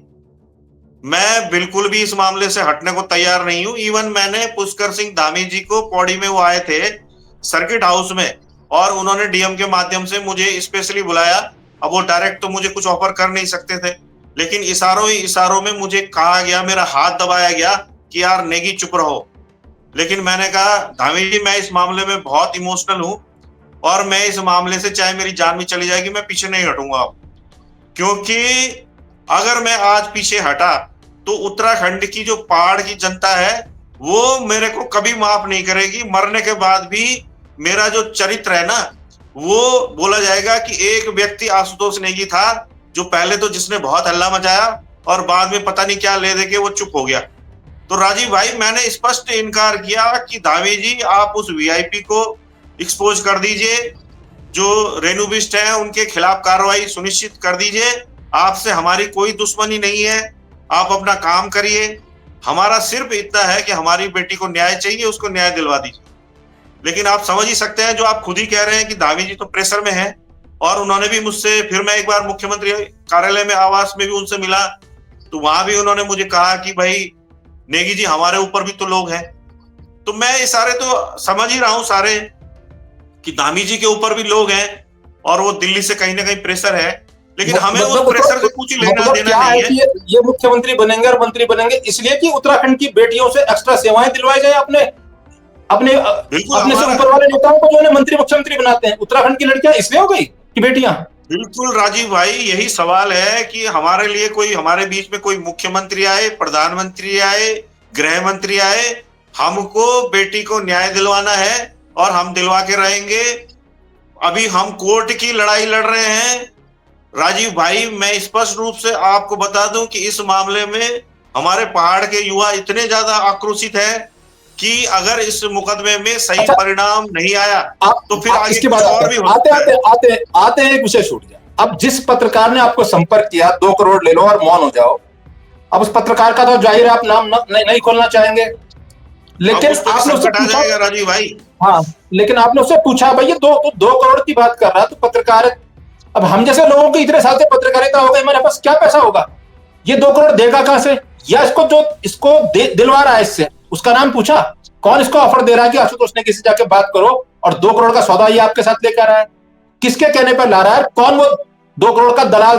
मैं बिल्कुल भी इस मामले से हटने को तैयार नहीं हूं। इवन मैंने पुष्कर सिंह धामी जी को, पौड़ी में वो आए थे सर्किट हाउस में, और उन्होंने डीएम के माध्यम से मुझे स्पेशली बुलाया। अब वो डायरेक्ट तो मुझे कुछ ऑफर कर नहीं सकते थे, लेकिन इशारों ही इशारों में मुझे कहा गया, मेरा हाथ दबाया गया कि यार नेगी चुप रहो। लेकिन मैंने कहा धामी जी मैं इस मामले में बहुत इमोशनल हूं, और मैं इस मामले से चाहे मेरी जान भी चली जाएगी मैं पीछे नहीं हटूंगा अब। क्योंकि अगर मैं आज पीछे हटा तो उत्तराखंड की जो पहाड़ की जनता है वो मेरे को कभी माफ नहीं करेगी। मरने के बाद भी मेरा जो चरित्र है ना, वो बोला जाएगा कि एक व्यक्ति आशुतोष नेगी था जो पहले तो जिसने बहुत हल्ला मचाया और बाद में पता नहीं क्या ले दे के वो चुप हो गया। तो राजीव भाई मैंने स्पष्ट इनकार किया कि धामी जी आप उस वीआईपी को एक्सपोज कर दीजिए, जो रेणु बिस्ट है उनके खिलाफ कार्रवाई सुनिश्चित कर दीजिए। आपसे हमारी कोई दुश्मनी नहीं है, आप अपना काम करिए। हमारा सिर्फ इतना है कि हमारी बेटी को न्याय चाहिए, उसको न्याय दिलवा दीजिए। लेकिन आप समझ ही सकते हैं, जो आप खुद ही कह रहे हैं कि धामी जी तो प्रेशर में है, और उन्होंने भी मुझसे, फिर मैं एक बार मुख्यमंत्री कार्यालय में आवास में भी उनसे मिला, तो वहां भी उन्होंने मुझे कहा कि भाई नेगी जी हमारे ऊपर भी तो लोग हैं। तो मैं इशारे तो समझ ही रहा हूं सारे कि धामी जी के ऊपर भी लोग हैं और वो दिल्ली से कहीं ना कहीं प्रेशर है। लेकिन हमें उस मतलब प्रेशर से कुछ लेना मतलब देना क्या नहीं है कि ये मुख्यमंत्री बनेंगे और मंत्री बनेंगे इसलिए कि उत्तराखंड की बेटियों से एक्स्ट्रा सेवाएं दिलवाई जाए अपने अपने बिल्कुल अपने से हमारा, ऊपर वाले नेताओं को जो उन्हें मंत्री मुख्यमंत्री बनाते हैं। उत्तराखंड की लड़कियां इसलिए हो गई कि बेटियां। बिल्कुल राजीव भाई, यही सवाल है कि हमारे लिए कोई, हमारे बीच में कोई मुख्यमंत्री आए, प्रधानमंत्री आए, गृह मंत्री आए, हमको बेटी को न्याय दिलवाना है और हम दिलवा के रहेंगे। अभी हम कोर्ट की लड़ाई लड़ रहे हैं राजीव भाई। मैं स्पष्ट रूप से आपको बता दूं कि इस मामले में हमारे पहाड़ के युवा इतने ज्यादा आक्रोशित है कि अगर इस मुकदमे में सही अच्छा, परिणाम नहीं आया तो फिर आप आगे इसके कुछ बाद और भी हो आते सकता आते है। आते आते एक विषय छूट गया। अब जिस पत्रकार ने आपको संपर्क किया 2 करोड़ ले लो और मौन हो जाओ। अब उस पत्रकार का तो जाहिर है आप नाम नहीं खोलना चाहेंगे, अब लेकिन उस पर भी आपने उससे संकट आ पूछा। जाएगा राजीव भाई। हाँ, लेकिन आपने उससे पूछा भाई ये 2 करोड़ की बात कर रहा तो पत्रकार। अब हम जैसे लोगों की इतने साल से पत्रकारिता हो गई, हमारे पास क्या पैसा होगा? ये 2 करोड़ देगा कहां से? या इसको जो इसको दिलवा रहा है इससे उसका नाम पूछा? कौन इसको ऑफर दे रहा है कि आशुतोष नेगी से जाके बात करो और 2 करोड़ का सौदा ये आपके साथ लेकर आ रहा है? किसके कहने पर ला रहा है? कौन वो 2 करोड़ का दलाल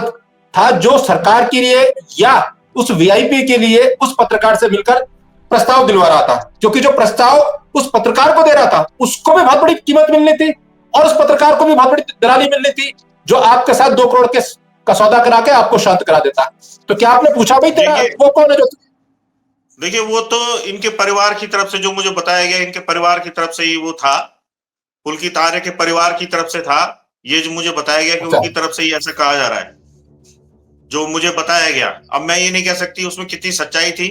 था जो सरकार के लिए या उस वीआईपी के लिए उस पत्रकार से मिलकर प्रस्ताव दिलवा रहा था? क्योंकि जो प्रस्ताव उस पत्रकार को दे रहा था उसको भी बहुत बड़ी कीमत मिलनी थी और उस पत्रकार को भी बहुत बड़ी दलाली मिलनी थी जो आपके साथ 2 करोड़ के का सौदा करा के आपको शांत करा देता। तो क्या आपने पूछा भाई तेरा देखिए वो कौन है जो? देखिए, वो तो इनके परिवार की तरफ से जो मुझे बताया गया, इनके परिवार की तरफ से ही वो था, पुलकित आर्य के परिवार की तरफ से था। ये जो मुझे बताया गया कि अच्छा, उनकी तरफ से ही ऐसा कहा जा रहा है, जो मुझे बताया गया। अब मैं ये नहीं कह सकती उसमें कितनी सच्चाई थी,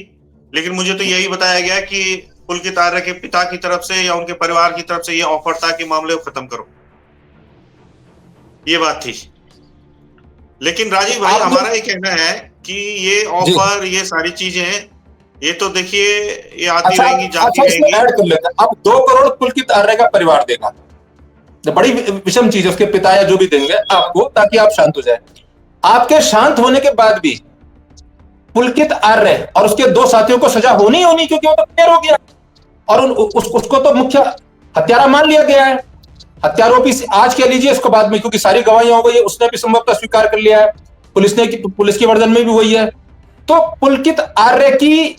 लेकिन मुझे तो यही बताया गया कि पुलकित आर्य के पिता की तरफ से या उनके परिवार की तरफ से ये ऑफर था कि मामले को खत्म करो, ये बात थी। लेकिन राजीव भाई, आप हमारा ये कहना है कि ये जी, ऑफर, ये सारी चीजें, ये तो देखिए, ये आती अच्छा रहेंगी, अच्छा जाती इसमें रहेंगी। ऐड कर लेते हैं। अब 2 करोड़ पुलकित आर्य का परिवार देगा, तो बड़ी विषम चीज है। उसके पिता या जो भी देंगे आपको ताकि आप शांत हो जाए। आपके शांत होने के बाद भी पुलकित आर्य और उसके 2 साथियों को सजा होनी ही होनी, क्योंकि वो तो क्लियर हो गया और उसको तो मुख्य हत्यारा मान लिया गया है। हत्यारोपी आज कह लीजिए, इसको बाद में, क्योंकि सारी गवाहियां हो गई है, उसने भी संभवतः स्वीकार कर लिया है। पुलिस की वर्जन में भी वही है। तो पुलकित आर्य की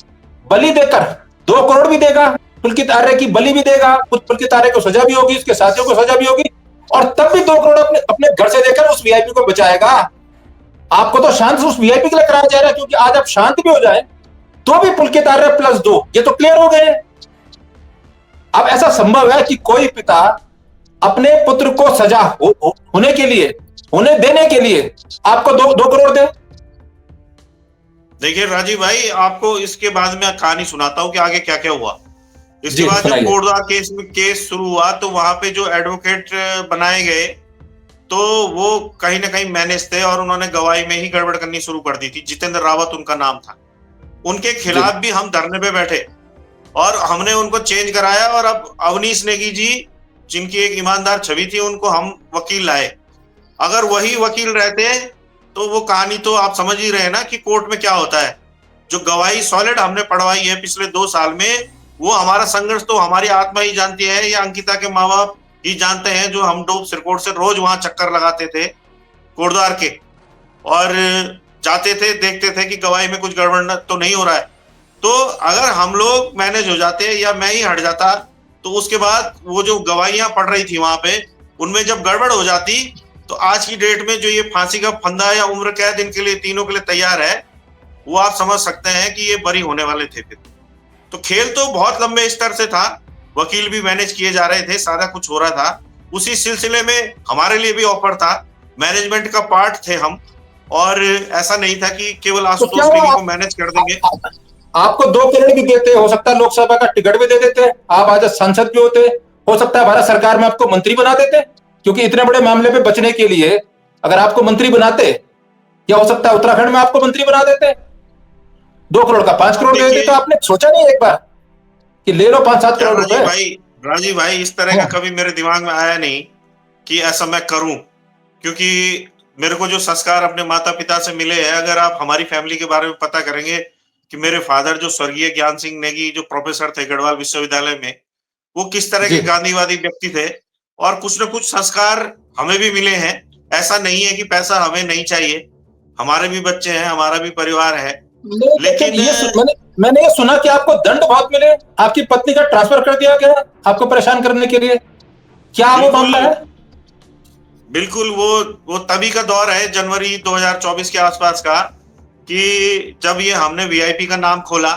बलि देकर 2 करोड़ भी देगा, पुलकित आर्य की बलि भी देगा, पुलकित आर्य को सजा भी होगी, उसके साथियों को सजा भी होगी, और तब भी 2 करोड़ अपने अपने घर से देकर उस वीआईपी को बचाएगा। आपको तो शांत उस वीआईपी के लिए कराया जा रहा है, क्योंकि आज आप शांत भी हो जाए तो भी पुलकित आर्य +2 ये तो क्लियर हो गए। अब ऐसा संभव है कि कोई पिता अपने पुत्र को सजा होने के लिए, होने देने के लिए आपको 2 करोड़ दे? देखिए राजीव भाई, आपको इसके बाद में कहानी सुनाता हूँ कि आगे क्या क्या हुआ। इसके जी, बाद जब सुनाइए। कोटद्वार केस में केस शुरू हुआ तो वहां पे जो एडवोकेट बनाए गए, तो वो कहीं ना कहीं मैनेज थे और उन्होंने गवाही में ही गड़बड़ करनी शुरू कर दी थी। जितेंद्र रावत उनका नाम था। उनके जी, खिलाफ भी हम धरने पे बैठे और हमने उनको चेंज कराया, और अब अवनीश नेगी जी, जिनकी एक ईमानदार छवि थी, उनको हम वकील लाए। अगर वही वकील रहते तो वो कहानी तो आप समझ ही रहे ना कि कोर्ट में क्या होता है। जो गवाही सॉलिड हमने पढ़वाई है पिछले 2 साल में, वो हमारा संघर्ष तो हमारी आत्मा ही जानती है, या अंकिता के माँ बाप ही जानते हैं, जो हम डोप सिरकोट से रोज वहां चक्कर लगाते थे कोटद्वार के, और जाते थे, देखते थे कि गवाही में कुछ गड़बड़ तो नहीं हो रहा है। तो अगर हम लोग मैनेज हो जाते या मैं ही हट जाता, तो उसके बाद वो जो गवाहियां पड़ रही थी वहां पे, उनमें जब गड़बड़ हो जाती, तो आज की डेट में जो ये फांसी का फंदा या उम्र कैद इनके लिए, तीनों के लिए तैयार है, वो आप समझ सकते हैं कि ये बरी होने वाले थे फिर। तो खेल तो बहुत लंबे स्तर से था, वकील भी मैनेज किए जा रहे थे, सारा कुछ हो रहा था। उसी सिलसिले में हमारे लिए भी ऑफर था, मैनेजमेंट का पार्ट थे हम, और ऐसा नहीं था कि केवल तो क्या आशुतोष नेगी को मैनेज कर देंगे। आपको 2 करोड़ भी देते, हो सकता है लोकसभा का टिकट भी दे देते, आप आज सांसद भी होते, हो सकता है भारत सरकार में आपको मंत्री बना देते, क्योंकि इतने बड़े मामले पे बचने के लिए अगर आपको मंत्री बनाते, या हो सकता है उत्तराखंड में आपको मंत्री बना देते। 2 करोड़ का 5 करोड़ दे देते, तो देखिए, आपने सोचा नहीं एक बार कि ले लो 5-7 यार करोड़ रुपए? राजीव भाई, इस तरह का कभी मेरे दिमाग में आया नहीं कि ऐसा मैं करूं, क्योंकि मेरे को जो संस्कार अपने माता पिता से मिले हैं, अगर आप हमारी फैमिली के बारे में पता करेंगे कि मेरे फादर जो स्वर्गीय ज्ञान सिंह नेगी जो प्रोफेसर थे गढ़वाल विश्वविद्यालय में, वो किस तरह जी, के गांधीवादी व्यक्ति थे, और कुछ न कुछ संस्कार हमें भी मिले हैं। ऐसा नहीं है कि पैसा हमें नहीं चाहिए, हमारे भी बच्चे हैं, हमारा भी परिवार है। लेकिन मैंने ये सुना कि आपको दंड बहुत मिले, आपकी पत्नी का ट्रांसफर कर दिया गया आपको परेशान करने के लिए, क्या वो मामला है? बिल्कुल, वो तभी का दौर है, जनवरी 2024 के आसपास का, कि जब ये हमने वीआईपी का नाम खोला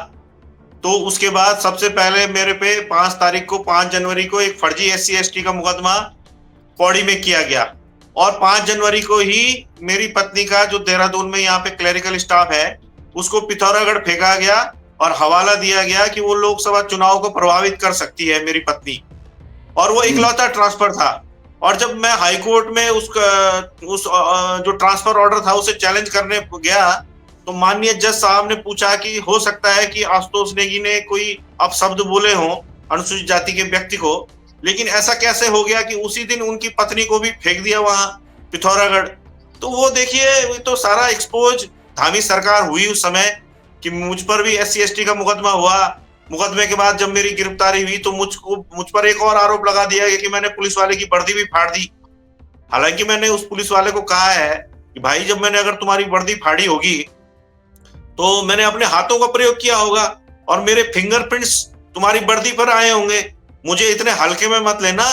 तो उसके बाद सबसे पहले मेरे पे 5 जनवरी को एक फर्जी SC/ST का मुकदमा पौड़ी में किया गया, और 5 जनवरी को ही मेरी पत्नी का, जो देहरादून में यहाँ पे क्लेरिकल स्टाफ है, उसको पिथौरागढ़ फेंका गया और हवाला दिया गया कि वो लोकसभा चुनाव को प्रभावित कर सकती है मेरी पत्नी, और वो इकलौता ट्रांसफर था। और जब मैं हाई कोर्ट में उस जो ट्रांसफर ऑर्डर था उसे चैलेंज करने गया, तो माननीय जज साहब ने पूछा कि हो सकता है कि आशुतोष नेगी ने कोई अपशब्द बोले हों अनुसूचित जाति के व्यक्ति को, लेकिन ऐसा कैसे हो गया कि उसी दिन उनकी पत्नी को भी फेंक दिया वहां पिथौरागढ़। तो वो देखिए, वो तो सारा एक्सपोज, धामी सरकार हुई उस समय कि मुझ पर भी SC/ST का मुकदमा हुआ। मुकदमे के बाद जब मेरी गिरफ्तारी हुई तो मुझ पर एक और आरोप लगा दिया गया कि मैंने पुलिस वाले की वर्दी भी फाड़ दी। हालांकि मैंने उस पुलिस वाले को कहा है कि भाई, जब मैंने अगर तुम्हारी वर्दी फाड़ी होगी तो मैंने अपने हाथों का प्रयोग किया होगा और मेरे फिंगरप्रिंट्स तुम्हारी वर्दी पर आए होंगे, मुझे इतने हल्के में मत लेना,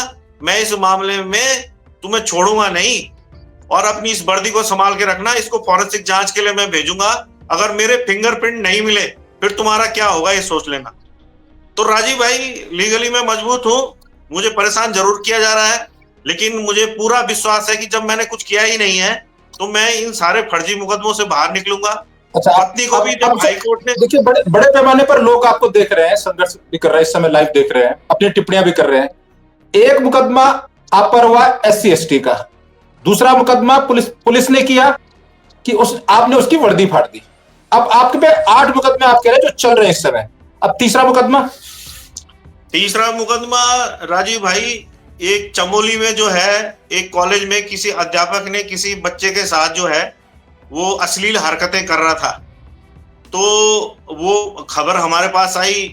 मैं इस मामले में तुम्हें छोड़ूंगा नहीं, और अपनी इस वर्दी को संभाल के रखना, इसको फॉरेंसिक जांच के लिए मैं भेजूंगा, अगर मेरे फिंगरप्रिंट नहीं मिले फिर तुम्हारा क्या होगा ये सोच लेना। तो राजीव भाई, लीगली मैं मजबूत हूं, मुझे परेशान जरूर किया जा रहा है, लेकिन मुझे पूरा विश्वास है कि जब मैंने कुछ किया ही नहीं है तो मैं इन सारे फर्जी मुकदमों से बाहर निकलूंगा। अच्छा, पत्नी को भी जब हाईकोर्ट ने, देखिए, बड़े पैमाने पर लोग आपको देख रहे हैं, संघर्ष भी कर रहे हैं, इस समय लाइव देख रहे हैं, अपनी टिप्पणियां भी कर रहे हैं। एक मुकदमा आप पर हुआ SC/ST का, दूसरा मुकदमा पुलिस ने किया कि आपने उसकी वर्दी फाड़ दी। अब आपके पे 8 मुकदमे आप कह रहे हैं जो चल रहे हैं इस समय। अब तीसरा मुकदमा राजीव भाई, एक चमोली में जो है, एक कॉलेज में किसी अध्यापक ने किसी बच्चे के साथ जो है वो अश्लील हरकतें कर रहा था, तो वो खबर हमारे पास आई,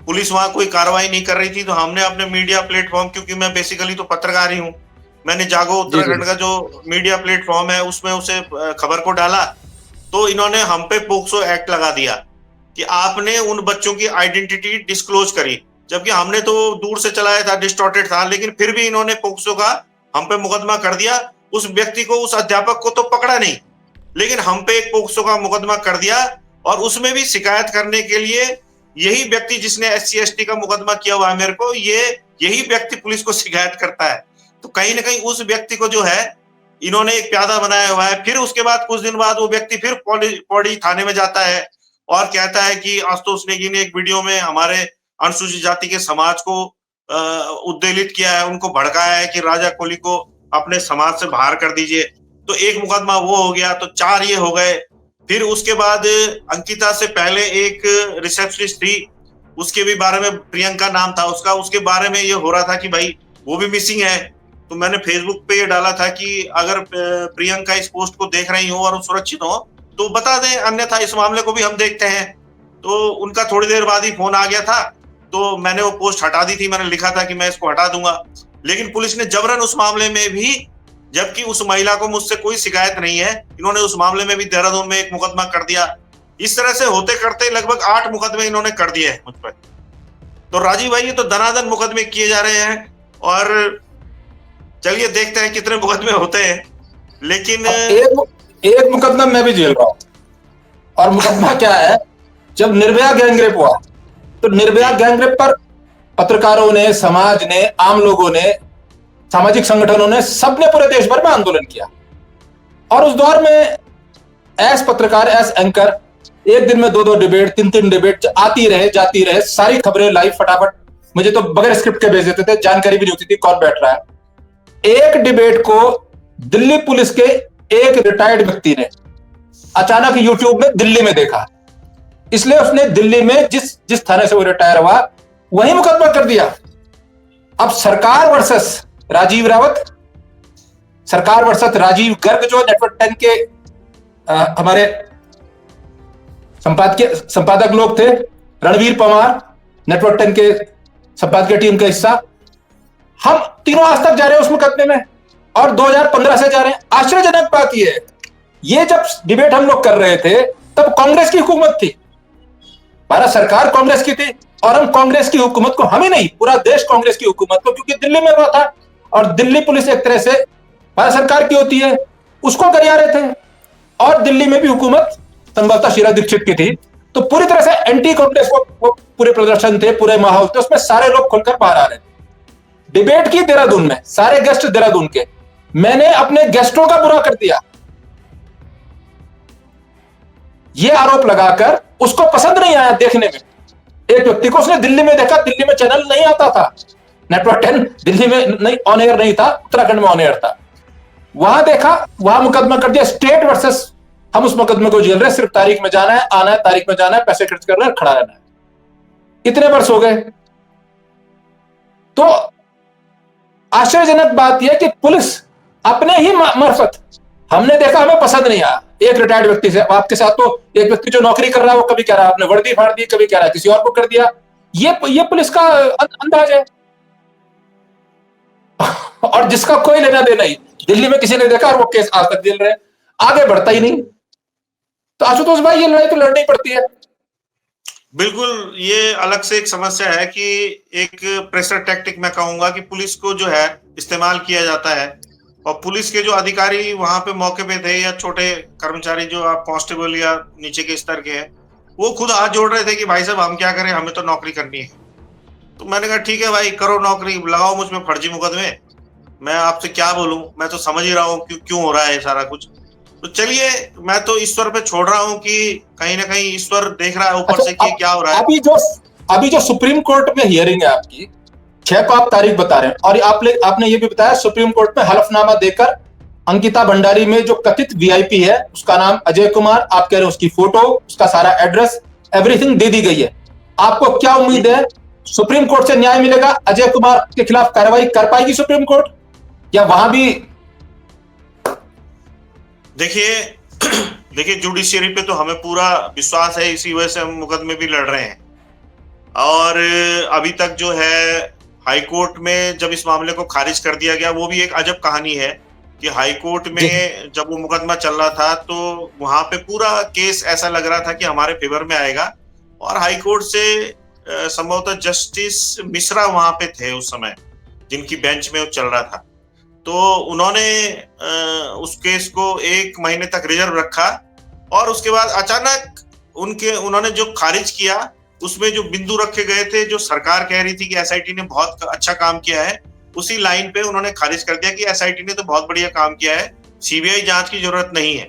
पुलिस वहां कोई कार्रवाई नहीं कर रही थी, तो हमने अपने मीडिया प्लेटफॉर्म, क्योंकि मैं बेसिकली तो पत्रकार ही हूँ, मैंने जागो उत्तराखंड का जो मीडिया प्लेटफॉर्म है उसमें उसे खबर को डाला, तो इन्होंने हम पे पोक्सो एक्ट लगा दिया कि आपने उन बच्चों की आइडेंटिटी डिस्क्लोज करी, जबकि हमने तो दूर से चलाया था, डिस्टॉर्टेड था, लेकिन फिर भी इन्होंने पोक्सो का हम पे मुकदमा कर दिया। उस व्यक्ति को, उस अध्यापक को तो पकड़ा नहीं, लेकिन हम पे एक पोक्सो का मुकदमा कर दिया, और उसमें भी शिकायत करने के लिए यही व्यक्ति जिसने SC/ST का मुकदमा किया हुआ है मेरे को, यही व्यक्ति पुलिस को शिकायत करता है। तो कहीं ना कहीं उस व्यक्ति को जो है इन्होंने एक प्यादा बनाया हुआ है। फिर उसके बाद कुछ दिन बाद वो व्यक्ति फिर पौड़ी थाने में जाता है और कहता है कि आशुतोष नेगी ने एक वीडियो में हमारे अनुसूचित जाति के समाज को उद्वेलित किया है, उनको भड़काया है कि राजा कोली को अपने समाज से बाहर कर दीजिए। तो एक मुकदमा वो हो गया, तो 4 ये हो गए। फिर उसके बाद अंकिता से पहले एक रिसेप्शनिस्ट थी, उसके भी बारे में, प्रियंका नाम था उसका, उसके बारे में ये हो रहा था कि भाई वो भी मिसिंग है। तो मैंने फेसबुक पे ये डाला था कि अगर प्रियंका इस पोस्ट को देख रही हो और सुरक्षित हो तो बता दें, अन्यथा इस मामले को भी हम देखते हैं। तो उनका थोड़ी देर बाद ही फोन आ गया था, तो मैंने वो पोस्ट हटा दी थी, मैंने लिखा था कि मैं इसको हटा दूंगा, लेकिन पुलिस ने जबरन उस मामले में भी, जबकि उस महिला को मुझसे कोई शिकायत नहीं है, इन्होंने उस मामले में भी देहरादून में एक मुकदमा कर दिया। इस तरह से होते करते लगभग 8 मुकदमे इन्होंने कर दिए हैं मुझ पर। तो राजीव भाई, ये तो दनादन मुकदमे किए जा रहे हैं, और चलिए देखते हैं कितने मुकदमे होते हैं। लेकिन एक मुकदमा मैं भी झेल रहा हूं, और मुकदमा क्या है, जब निर्भया गैंगरेप हुआ तो निर्भया गैंगरेप पर पत्रकारों ने, समाज ने, आम लोगों ने, सामाजिक संगठनों ने, सबने पूरे देश भर में आंदोलन किया, और उस दौर में एस पत्रकार, एस एंकर, एक दिन में 2-2 डिबेट, 3-3 डिबेट आती रहे, जाती रहे, सारी खबरें लाइव फटाफट, मुझे तो बगैर स्क्रिप्ट के भेज देते थे, जानकारी भी नहीं होती थी कौन बैठ रहा है। एक डिबेट को दिल्ली पुलिस के एक रिटायर्ड व्यक्ति ने अचानक यूट्यूब में दिल्ली में देखा, इसलिए उसने दिल्ली में जिस थाने से वो रिटायर हुआ वही मुकदमा कर दिया। अब सरकार वर्सेस राजीव रावत, सरकार वर्सेस राजीव गर्ग, जो नेटवर्क 10 के हमारे संपादक लोग थे, रणवीर पवार, नेटवर्क 10 के संपादकीय टीम का हिस्सा, हम तीनों आज तक जा रहे हैं उस मुकदमे में, और 2015 से जा रहे हैं। आश्चर्यजनक बात यह है, ये जब डिबेट हम लोग कर रहे थे तब कांग्रेस की हुकूमत थी, भारत सरकार कांग्रेस की थी, और हम कांग्रेस की हुकूमत को, हमें नहीं पूरा देश कांग्रेस की हुकूमत को, क्योंकि दिल्ली में हुआ था और दिल्ली पुलिस एक तरह से भारत सरकार की होती है, उसको गरिया रहे थे। और दिल्ली में भी हुकूमत संभवतः शीला दीक्षित की थी, तो पूरी तरह से एंटी कांग्रेस वो पूरे प्रदर्शन थे, पूरे माहौल थे, उसमें सारे लोग खुलकर बाहर आ रहे थे। डिबेट की देहरादून में, सारे गेस्ट देहरादून के, मैंने अपने गेस्टों का बुरा कर दिया ये आरोप लगाकर, उसको पसंद नहीं आया देखने में। एक व्यक्ति को उसने दिल्ली में देखा, दिल्ली में चैनल नहीं आता था, नेटवर्क 10 दिल्ली में नहीं, ऑन एयर नहीं था, उत्तराखंड में ऑन एयर था, वहां देखा, वहां मुकदमा कर दिया, स्टेट वर्सेस, हम उस मुकदमे को झेल रहे, सिर्फ तारीख में जाना है, आना है, तारीख में जाना है, पैसे खर्च करना है, खड़ा रहना है। इतने वर्ष हो गए। तो आश्चर्यजनक बात यह कि पुलिस अपने ही मार्फत, हमने देखा, हमें पसंद नहीं आया। एक रिटायर्ड व्यक्ति से, आपके साथ तो एक व्यक्ति जो नौकरी कर रहा है, वो कभी कह रहा है आपने वर्दी फाड़ दी, कभी कह रहा है किसी और को कर दिया। ये पुलिस का अंदाज है। और जिसका कोई लेना देना ही, दिल्ली में किसी ने देखा और वो केस आज तक झेल रहे हैं, आगे बढ़ता ही नहीं। तो आशुतोष भाई, ये लड़ाई तो लड़नी पड़ती है। बिल्कुल, ये अलग से एक समस्या है कि एक प्रेशर टैक्टिक मैं कहूंगा कि पुलिस को जो है इस्तेमाल किया जाता है, और पुलिस के जो अधिकारी वहां पे मौके पे थे, या छोटे कर्मचारी जो आप कांस्टेबल या नीचे के स्तर के हैं, वो खुद हाथ जोड़ रहे थे कि भाई साहब हम क्या करें, हमें तो नौकरी करनी है। तो मैंने कहा ठीक है भाई, करो नौकरी, लगाओ मुझ में फर्जी मुकदमे, मैं आपसे क्या बोलूं, मैं तो समझ ही रहा हूँ क्यों हो रहा है सारा कुछ। तो चलिए, मैं तो ईश्वर पे छोड़ रहा हूँ कि कहीं ना कहीं ईश्वर देख रहा है ऊपर से कि क्या हो रहा है। अभी जो सुप्रीम कोर्ट में हियरिंग है आपकी, 6 को आप तारीख बता रहे हैं, और आपने ये भी बताया सुप्रीम कोर्ट में हलफनामा देकर अंकिता भंडारी में जो कथित वीआईपी है, उसका नाम अजय कुमार, आप कह रहे हैं उसकी फोटो, उसका सारा एड्रेस, एवरीथिंग दे दी गई है। आपको क्या उम्मीद है, सुप्रीम कोर्ट से न्याय मिलेगा? अजय कुमार के खिलाफ कार्रवाई कर पाएगी सुप्रीम कोर्ट, या वहां भी? देखिए जुडिशियरी पे तो हमें पूरा विश्वास है, इसी वजह से हम मुकदमे भी लड़ रहे हैं। और अभी तक जो है हाई कोर्ट में जब इस मामले को खारिज कर दिया गया, वो भी एक अजब कहानी है कि हाई कोर्ट में जब वो मुकदमा चल रहा था तो वहां पे पूरा केस ऐसा लग रहा था कि हमारे फेवर में आएगा, और हाई कोर्ट से संभवतः जस्टिस मिश्रा वहां पे थे उस समय, जिनकी बेंच में वो चल रहा था। तो उन्होंने उस केस को 1 महीने तक रिजर्व रखा, और उसके बाद अचानक उन्होंने जो खारिज किया, उसमें जो बिंदु रखे गए थे, जो सरकार कह रही थी कि एसआईटी ने बहुत अच्छा काम किया है, उसी लाइन पे उन्होंने खारिज कर दिया कि एसआईटी ने तो बहुत बढ़िया काम किया है, सीबीआई जांच की जरूरत नहीं है।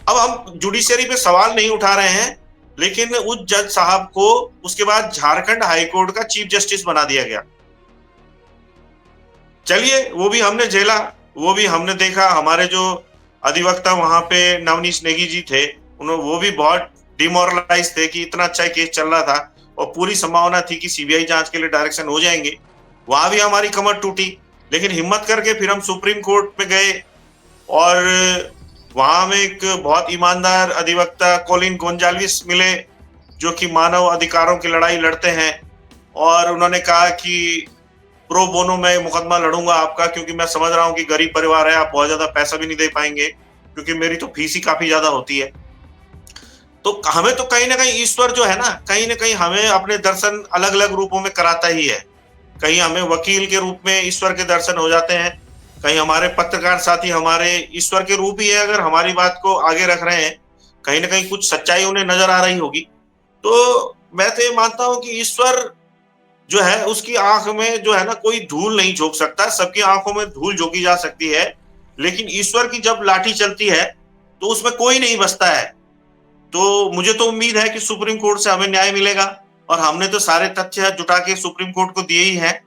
अब हम जुडिशियरी पे सवाल नहीं उठा रहे हैं, लेकिन उस जज साहब को उसके बाद झारखंड हाईकोर्ट का चीफ जस्टिस बना दिया गया। चलिए, वो भी हमने झेला, वो भी हमने देखा। हमारे जो अधिवक्ता वहां पे नवनीश नेगी जी थे, वो भी बहुत डिमोरलाइज थे कि इतना अच्छा केस चल रहा था और पूरी संभावना थी कि सीबीआई जांच के लिए डायरेक्शन हो जाएंगे। वहां भी हमारी कमर टूटी, लेकिन हिम्मत करके फिर हम सुप्रीम कोर्ट में गए, और वहां में एक बहुत ईमानदार अधिवक्ता कोलिन गोंजाल्विस मिले, जो कि मानव अधिकारों की लड़ाई लड़ते हैं, और उन्होंने कहा कि प्रो बोनो मैं मुकदमा लड़ूंगा आपका, क्योंकि मैं समझ रहा हूं कि गरीब परिवार है, आप बहुत ज्यादा पैसा भी नहीं दे पाएंगे, क्योंकि मेरी तो फीस ही काफी ज्यादा होती है। तो हमें तो कहीं ना कहीं ईश्वर जो है ना कहीं हमें अपने दर्शन अलग अलग रूपों में कराता ही है। कहीं हमें वकील के रूप में ईश्वर के दर्शन हो जाते हैं, कहीं हमारे पत्रकार साथी हमारे ईश्वर के रूप ही है, अगर हमारी बात को आगे रख रहे हैं, कहीं ना कहीं कुछ सच्चाई उन्हें नजर आ रही होगी। तो मैं तो ये मानता हूं कि ईश्वर जो है, उसकी आंख में जो है ना कोई धूल नहीं झोंक सकता। सबकी आंखों में धूल झोंकी जा सकती है, लेकिन ईश्वर की जब लाठी चलती है तो उसमें कोई नहीं बचता है। तो मुझे तो उम्मीद है कि सुप्रीम कोर्ट से हमें न्याय मिलेगा, और हमने तो सारे तथ्य जुटा के सुप्रीम कोर्ट को दिए ही हैं,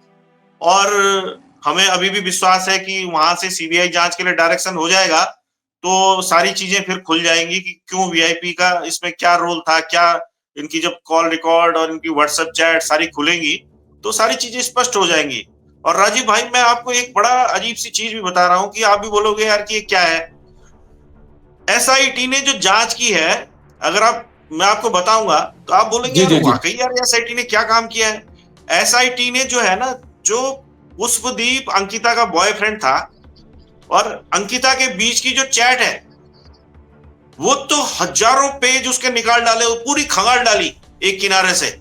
और हमें अभी भी विश्वास है कि वहां से सीबीआई जांच के लिए डायरेक्शन हो जाएगा, तो सारी चीजें फिर खुल जाएंगी कि क्यों वीआईपी का इसमें क्या रोल था, क्या इनकी जब कॉल रिकॉर्ड और इनकी व्हाट्सएप चैट सारी खुलेंगी तो सारी चीजें स्पष्ट हो जाएंगी। और राजीव भाई, मैं आपको एक बड़ा अजीब सी चीज भी बता रहा हूं कि आप भी बोलोगे यार कि ये क्या है। एसआईटी ने जो जांच की है, अगर मैं आपको बताऊंगा तो आप बोलेंगे वाकई यार एसआईटी ने क्या काम किया है। एसआईटी ने जो है ना, जो पुष्पदीप अंकिता का बॉयफ्रेंड था, और अंकिता के बीच की जो चैट है वो तो हजारों पेज उसके निकाल डाले, वो पूरी खंगाल डाली एक किनारे से।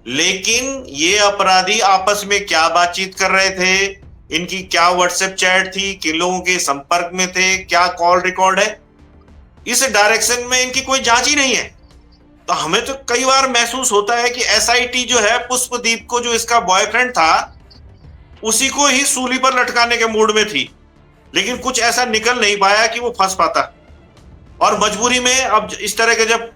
लेकिन ये अपराधी आपस में क्या बातचीत कर रहे थे, इनकी क्या व्हाट्सएप चैट थी, किन लोगों के संपर्क में थे, क्या कॉल रिकॉर्ड है, इस डायरेक्शन में इनकी कोई जांच ही नहीं है। तो हमें तो कई बार महसूस होता है कि एसआईटी जो है पुष्पदीप को, जो इसका बॉयफ्रेंड था, उसी को ही सूली पर लटकाने के मूड में थी, लेकिन कुछ ऐसा निकल नहीं पाया कि वो फंस पाता। और मजबूरी में अब इस तरह के जब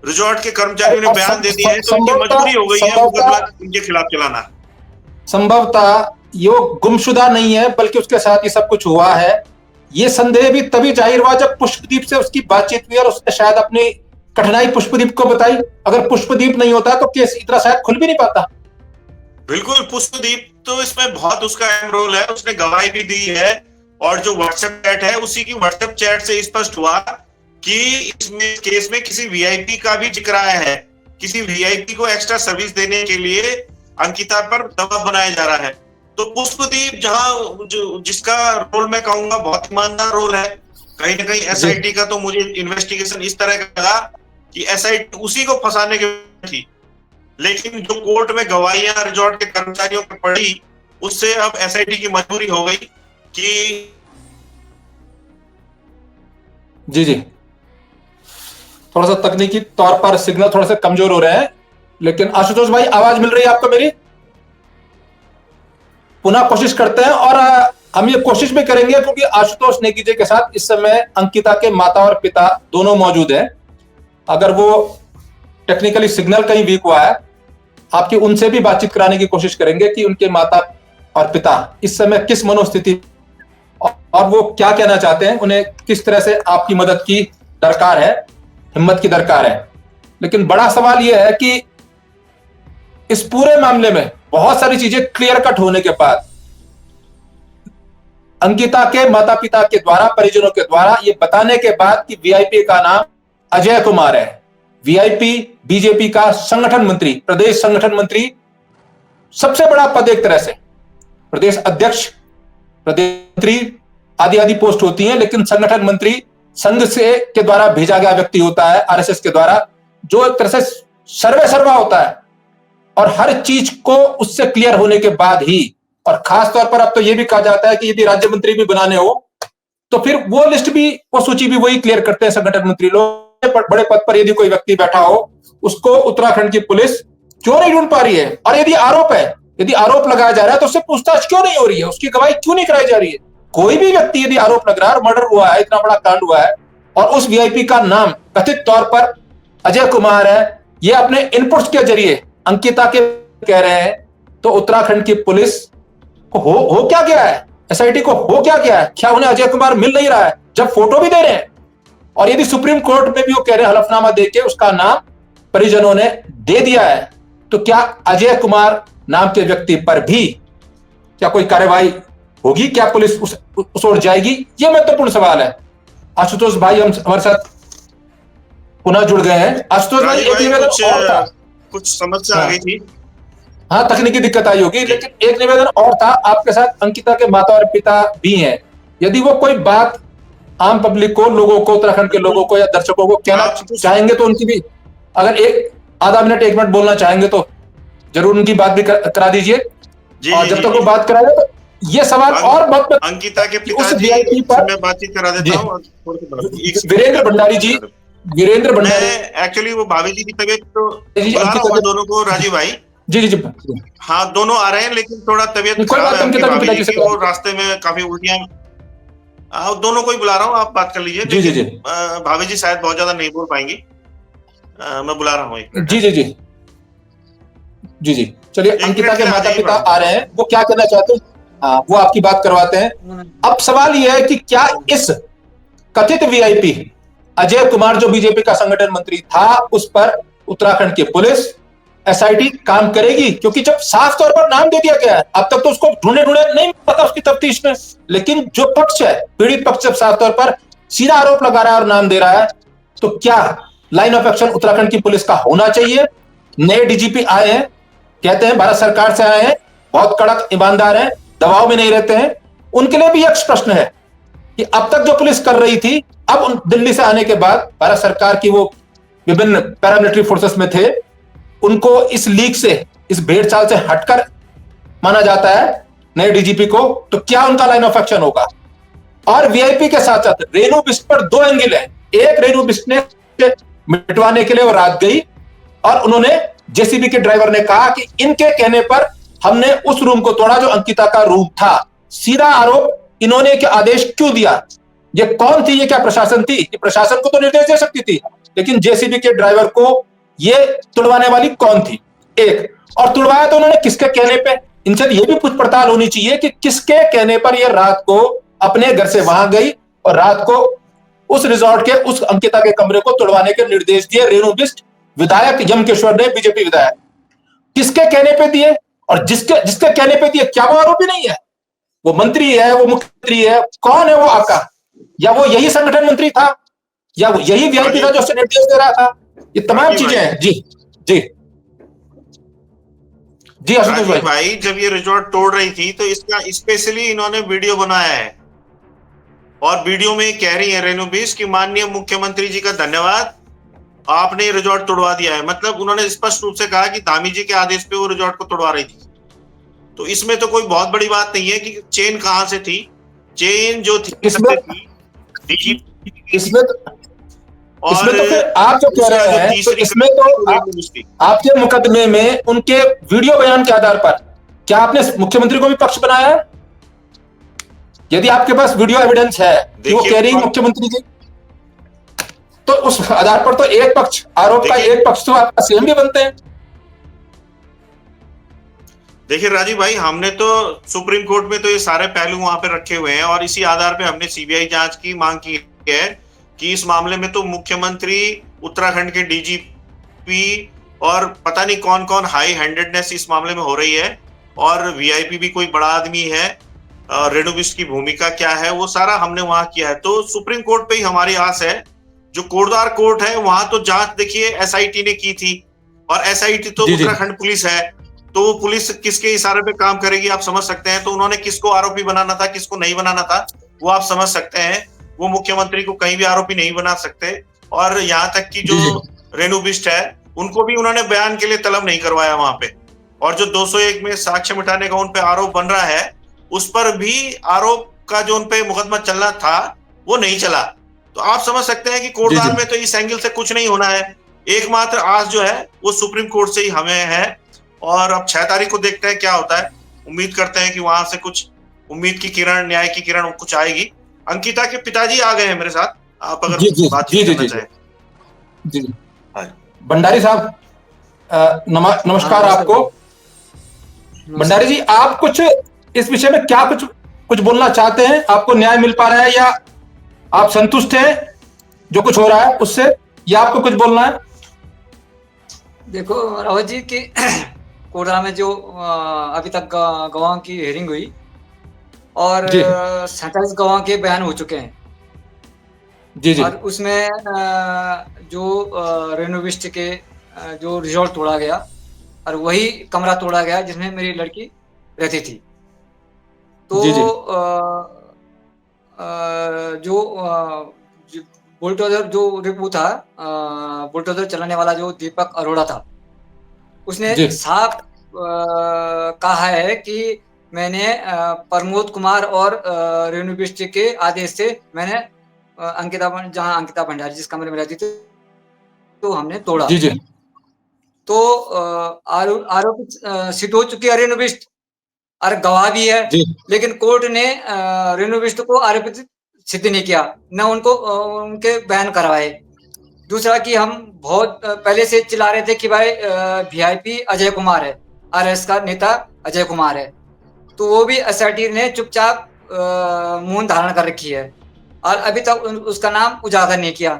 रिजॉर्ट के कर्मचारियों ने बयान दे दिए हैं तो उनकी मजबूरी हो गई है मुकदमा इनके खिलाफ चलाना। संभवतः ये गुमशुदा नहीं है, बल्कि उसके साथ ही सब कुछ हुआ है। ये संदेह भी तभी जाहिर हुआ जब पुष्पदीप से उसकी बातचीत हुई और उसने शायद अपनी कठिनाई पुष्पदीप को बताई। अगर पुष्पदीप नहीं होता तो केस इतना शायद खुल भी नहीं पाता। बिल्कुल, पुष्पदीप तो इसमें बहुत उसका अहम रोल है, उसने गवाही भी दी है। और जो व्हाट्सएप चैट है, उसी की व्हाट्सएप चैट से स्पष्ट हुआ कि इसमें केस में किसी वीआईपी का भी जिक्र आया है। किसी वीआईपी को एक्स्ट्रा सर्विस देने के लिए अंकिता पर दबाव बनाया जा रहा है। तो पुष्पदीप जिसका रोल मैं कहूंगा बहुत ईमानदार रोल है, कहीं ना कहीं एसआईटी का तो मुझे इन्वेस्टिगेशन इस तरह का लगा कि एसआईटी उसी को फंसाने की थी। लेकिन जो कोर्ट में गवाहियां रिजॉर्ट के कर्मचारियों पर पड़ी, उससे अब एसआईटी की मजबूरी हो गई कि जी थोड़ा सा तकनीकी तौर पर सिग्नल थोड़ा सा कमजोर हो रहे हैं, लेकिन आशुतोष भाई आवाज मिल रही है आपको मेरी? पुनः कोशिश करते हैं और हम ये कोशिश भी करेंगे क्योंकि आशुतोष नेगी जी के साथ इस समय अंकिता के माता और पिता दोनों मौजूद हैं। अगर वो टेक्निकली सिग्नल कहीं वीक हुआ है, आपकी उनसे भी बातचीत कराने की कोशिश करेंगे कि उनके माता और पिता इस समय किस मनोस्थिति और वो क्या कहना चाहते हैं, उन्हें किस तरह से आपकी मदद की दरकार है, हिम्मत की दरकार है। लेकिन बड़ा सवाल यह है कि इस पूरे मामले में बहुत सारी चीजें क्लियर कट होने के बाद अंकिता के माता पिता के द्वारा, परिजनों के द्वारा ये बताने के बाद कि वीआईपी का नाम अजय कुमार है, वीआईपी बीजेपी का संगठन मंत्री, प्रदेश संगठन मंत्री, सबसे बड़ा पद एक तरह से, प्रदेश अध्यक्ष, प्रदेश मंत्री आदि आदि पोस्ट होती हैं, लेकिन संगठन मंत्री संघ से के द्वारा भेजा गया व्यक्ति होता है, आरएसएस के द्वारा, जो एक तरह से सर्वे सर्वा होता है और हर चीज को उससे क्लियर होने के बाद ही, और खास तौर पर अब तो यह भी कहा जाता है कि यदि राज्य मंत्री भी बनाने हो तो फिर वो लिस्ट भी, वो सूची भी वही क्लियर करते हैं संगठन मंत्री लोग। बड़े पद पर यदि कोई व्यक्ति बैठा हो, उसको उत्तराखंड की पुलिस क्यों नहीं ढूंढ पा रही है? और यदि आरोप है, यदि आरोप लगाया जा रहा है तो उससे पूछताछ क्यों नहीं हो रही है? उसकी गवाही क्यों नहीं कराई जा रही है? कोई भी व्यक्ति यदि आरोप लग रहा है और मर्डर हुआ है, इतना बड़ा कांड हुआ है और उस वीआईपी का नाम कथित तौर पर अजय कुमार है, ये अपने इनपुट्स के जरिए अंकिता के कह रहे हैं, तो उत्तराखंड की पुलिस को हो क्या गया है? एसआईटी को हो क्या गया है? क्या उन्हें अजय कुमार मिल नहीं रहा है जब फोटो भी दे रहे हैं? और यदि सुप्रीम कोर्ट में भी वो कह रहे हैं हलफनामा देके उसका नाम परिजनों ने दे दिया है, तो क्या अजय कुमार नाम के व्यक्ति पर भी क्या कोई कार्रवाई होगी? क्या पुलिस उस ओर जाएगी? ये महत्वपूर्ण सवाल है। आशुतोष भाई हम हमारे साथ पुनः जुड़ गए हैं। आशुतोष भाई, एक निवेदन और था, कुछ समस्या आ गई थी। हाँ, तकनीकी दिक्कत आई होगी, लेकिन एक निवेदन और था। आपके साथ अंकिता के माता और पिता भी हैं। यदि वो कोई बात आम पब्लिक को, लोगों को, उत्तराखंड के लोगों को या दर्शकों को कहना चाहेंगे तो उनकी भी, अगर एक आधा मिनट, एक मिनट बोलना चाहेंगे तो जरूर उनकी बात भी करा दीजिए। और जब तक वो बात कराएगा तो ये सवाल और बहुत अंकिता के पिताजी पर मैं बातचीत करा देता हूँ। वीरेंद्र भंडारी जी, वीरेंद्र भंडारी, एक्चुअली वो भाभी जी की तबीयत तो बुला दोनों को, राजीव भाई जी हाँ, दोनों आ रहे हैं, लेकिन थोड़ा तबीयत खराब है उनकी भाभी जी की, वो रास्ते में काफी उल्टियां, दोनों को ही बुला रहा हूँ, आप बात कर लीजिए। जी भाभी जी शायद बहुत ज्यादा नहीं बोल पाएंगी, मैं बुला रहा हूँ। जी चलिए, अंकिता के माता पिता आ रहे हैं, वो क्या कहना चाहते हैं वो आपकी बात करवाते हैं। अब सवाल यह है कि क्या इस कथित वीआईपी अजय कुमार, जो बीजेपी का संगठन मंत्री था, उस पर उत्तराखंड की पुलिस, एसआईटी काम करेगी? क्योंकि जब साफ तौर पर नाम दे दिया गया है, अब तक तो उसको ढूंढे नहीं पता उसकी तफ्तीश में, लेकिन जो पक्ष है, पीड़ित पक्ष जब साफ तौर पर सीधा आरोप लगा रहा है और नाम दे रहा है, तो क्या लाइन ऑफ एक्शन उत्तराखंड की पुलिस का होना चाहिए? नए डीजीपी आए हैं, कहते हैं भारत सरकार से आए हैं, बहुत कड़क ईमानदार हैं, दबाव में नहीं रहते हैं, उनके लिए भी एक प्रश्न है कि अब तक जो पुलिस कर रही थी, अब दिल्ली से आने के बाद भारत सरकार की वो विभिन्न पैरामिलिट्री फोर्सेस में थे, उनको इस लीक से, इस भेड़चाल से हटकर माना जाता है नए डीजीपी को, तो क्या उनका लाइन ऑफ एक्शन होगा? और वीआईपी के साथ साथ रेणु बिष्ट पर दो एंगल है। एक, रेणु बिष्ट ने मिटवाने के लिए वो रात गई और उन्होंने, जेसीबी के ड्राइवर ने कहा कि इनके कहने पर हमने उस रूम को तोड़ा जो अंकिता का रूम था। सीधा आरोप, इन्होंने क्या आदेश क्यों दिया? ये कौन थी? ये क्या प्रशासन थी? ये प्रशासन को तो निर्देश दे सकती थी, लेकिन जेसीबी के ड्राइवर को ये तुड़वाने वाली कौन थी? एक, और तुड़वाया तो उन्होंने किसके कहने पे? इनसे ये भी पूछ पड़ताल होनी चाहिए कि किसके कहने पर ये रात को अपने घर से वहां गई और रात को उस रिजॉर्ट के, उस अंकिता के कमरे को तोड़वाने के निर्देश दिए रेणु बिष्ट, विधायक यमकेश्वर ने, बीजेपी विधायक। किसके कहने पे दिए? और जिसके जिसके कहने पे दिए, क्या वो आरोपी नहीं है? वो मंत्री है, वो मुख्यमंत्री है, कौन है वो आका? या वो यही संगठन मंत्री था, या वो यही वीआईपी था जो उसे निर्देश दे रहा था? ये तमाम चीजें हैं। जी जी जी आशुतोष भाई, जब ये रिजॉर्ट तोड़ रही थी तो इसका स्पेशली इन्होंने वीडियो बनाया है और वीडियो में कह रही है रेणु बिष्ट कि माननीय मुख्यमंत्री जी का धन्यवाद, आपने ये रिजॉर्ट तोड़वा दिया है। मतलब उन्होंने स्पष्ट रूप से कहा कि धामी जी के आदेश पे वो रिजॉर्ट को तोड़वा रही थी। तो इसमें तो कोई बहुत बड़ी बात नहीं है कि चेन कहां से थी। चेन जो थी इसमें तो फिर आप जो कह रहे हैं, तो इसमें तो आपके मुकदमे में उनके वीडियो बयान के आधार पर क्या आपने मुख्यमंत्री को भी पक्ष बनाया है? यदि आपके पास वीडियो एविडेंस है कि वो कह रही मुख्यमंत्री जी, तो उस आधार पर तो एक पक्ष, आरोप का एक पक्ष तो आपका सीएम भी बनते हैं। देखिए राजीव भाई, हमने तो सुप्रीम कोर्ट में तो ये सारे पहलू वहां पे रखे हुए हैं और इसी आधार पे हमने सीबीआई जांच की मांग की है कि इस मामले में तो मुख्यमंत्री, उत्तराखंड के डीजीपी और पता नहीं कौन कौन हाई हैंडेडनेस इस मामले में हो रही है और वीआईपी भी कोई बड़ा आदमी है। रेणु बिष्ट की भूमिका क्या है, वो सारा हमने वहां किया है। तो सुप्रीम कोर्ट पे ही हमारी आस है। जो कोटद्वार कोर्ट है वहां तो जांच देखिए एसआईटी ने की थी और एसआईटी तो उत्तराखंड पुलिस है, तो वो पुलिस किसके इशारे पे काम करेगी आप समझ सकते हैं। तो उन्होंने किसको आरोपी बनाना था, किसको नहीं बनाना था, वो आप समझ सकते हैं। वो मुख्यमंत्री को कहीं भी आरोपी नहीं बना सकते। और यहाँ तक कि जो रेणु बिष्ट है उनको भी उन्होंने बयान के लिए तलब नहीं करवाया वहां पे। और जो 201 में साक्ष्य मिटाने का उन पे आरोप बन रहा है, उस पर भी आरोप का जो उन पे मुकदमा चलना था वो नहीं चला। तो आप समझ सकते हैं कि कोटद्वार में तो इस एंगल से कुछ नहीं होना है। एकमात्र आस जो है वो सुप्रीम कोर्ट से ही हमें है और अब 6 तारीख को देखते हैं क्या होता है। उम्मीद करते हैं कि वहां से कुछ उम्मीद की किरण, न्याय की किरण कुछ आएगी। अंकिता के पिताजी आ गए हैं मेरे साथ, आप अगर बातचीत करना चाहें। जी भंडारी साहब, नमस्कार आपको। भंडारी जी, आप कुछ इस विषय में क्या कुछ बोलना चाहते हैं? आपको न्याय मिल पा रहा है या आप संतुष्ट हैं जो कुछ हो रहा है उससे, या आपको कुछ बोलना है? देखो रावत जी की कोटा में जो अभी तक गवाह की हेयरिंग हुई और 27 गवाह के बयान हो चुके हैं। जी। और उसमें जो रेणु बिष्ट के जो रिजॉर्ट तोड़ा गया और वही कमरा तोड़ा गया जिसमें मेरी लड़की रहती थी। तो जो बुलडोजर जो रिपू था, बुलडोजर चलाने वाला जो दीपक अरोड़ा था, उसने साफ कहा है कि मैंने प्रमोद कुमार और रेणु बिष्ट के आदेश से मैंने जहां अंकिता भंडारी जिस कमरे में रहती थी तो हमने तोड़ा। तो आरोपित सिद्ध हो चुकी है रेणु बिष्ट और गवाह भी है, लेकिन कोर्ट ने रेणु बिष्ट को आरोपित सिद्ध नहीं किया, न उनको उनके बयान करवाए। दूसरा कि हम बहुत पहले से चिल्ला रहे थे कि भाई वीआईपी अजय कुमार है, आरएस का नेता अजय कुमार है, तो वो भी एसआईटी ने चुपचाप मौन धारण कर रखी है और अभी तक उसका नाम उजागर नहीं किया।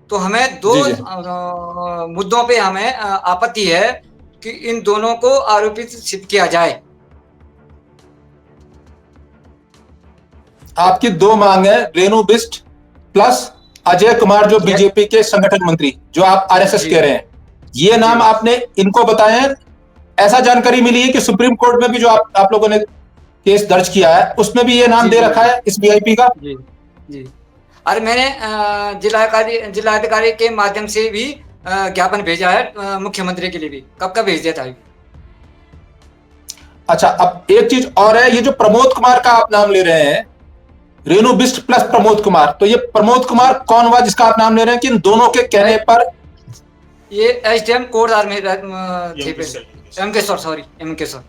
तो हमें दो मुद्दों पे हमें आपत्ति है कि इन दोनों को आरोपित सिद्ध किया जाए। आपकी दो मांग है, रेणु बिष्ट प्लस अजय कुमार जो बीजेपी के संगठन मंत्री, जो आप आरएसएस कह रहे हैं, ये नाम आपने इनको बताए हैं। ऐसा जानकारी मिली है कि सुप्रीम कोर्ट में भी जो आप लोगों ने केस दर्ज किया है, उसमें भी ये नाम दे रखा है इस वीआईपी का। जी जी। अरे मैंने जिलाधिकारी के माध्यम से भी ज्ञापन भेजा है मुख्यमंत्री के लिए भी, कब का भेज दिया था। अच्छा, अब एक चीज और है, ये जो प्रमोद कुमार का आप नाम ले रहे हैं, रेणु बिष्ट प्लस प्रमोद कुमार, तो ये प्रमोद कुमार कौन हुआ जिसका आप नाम ले रहे हैं कि इन दोनों के कहने पर? ये एसडीएम कोटद्वार में थे, यमकेश्वर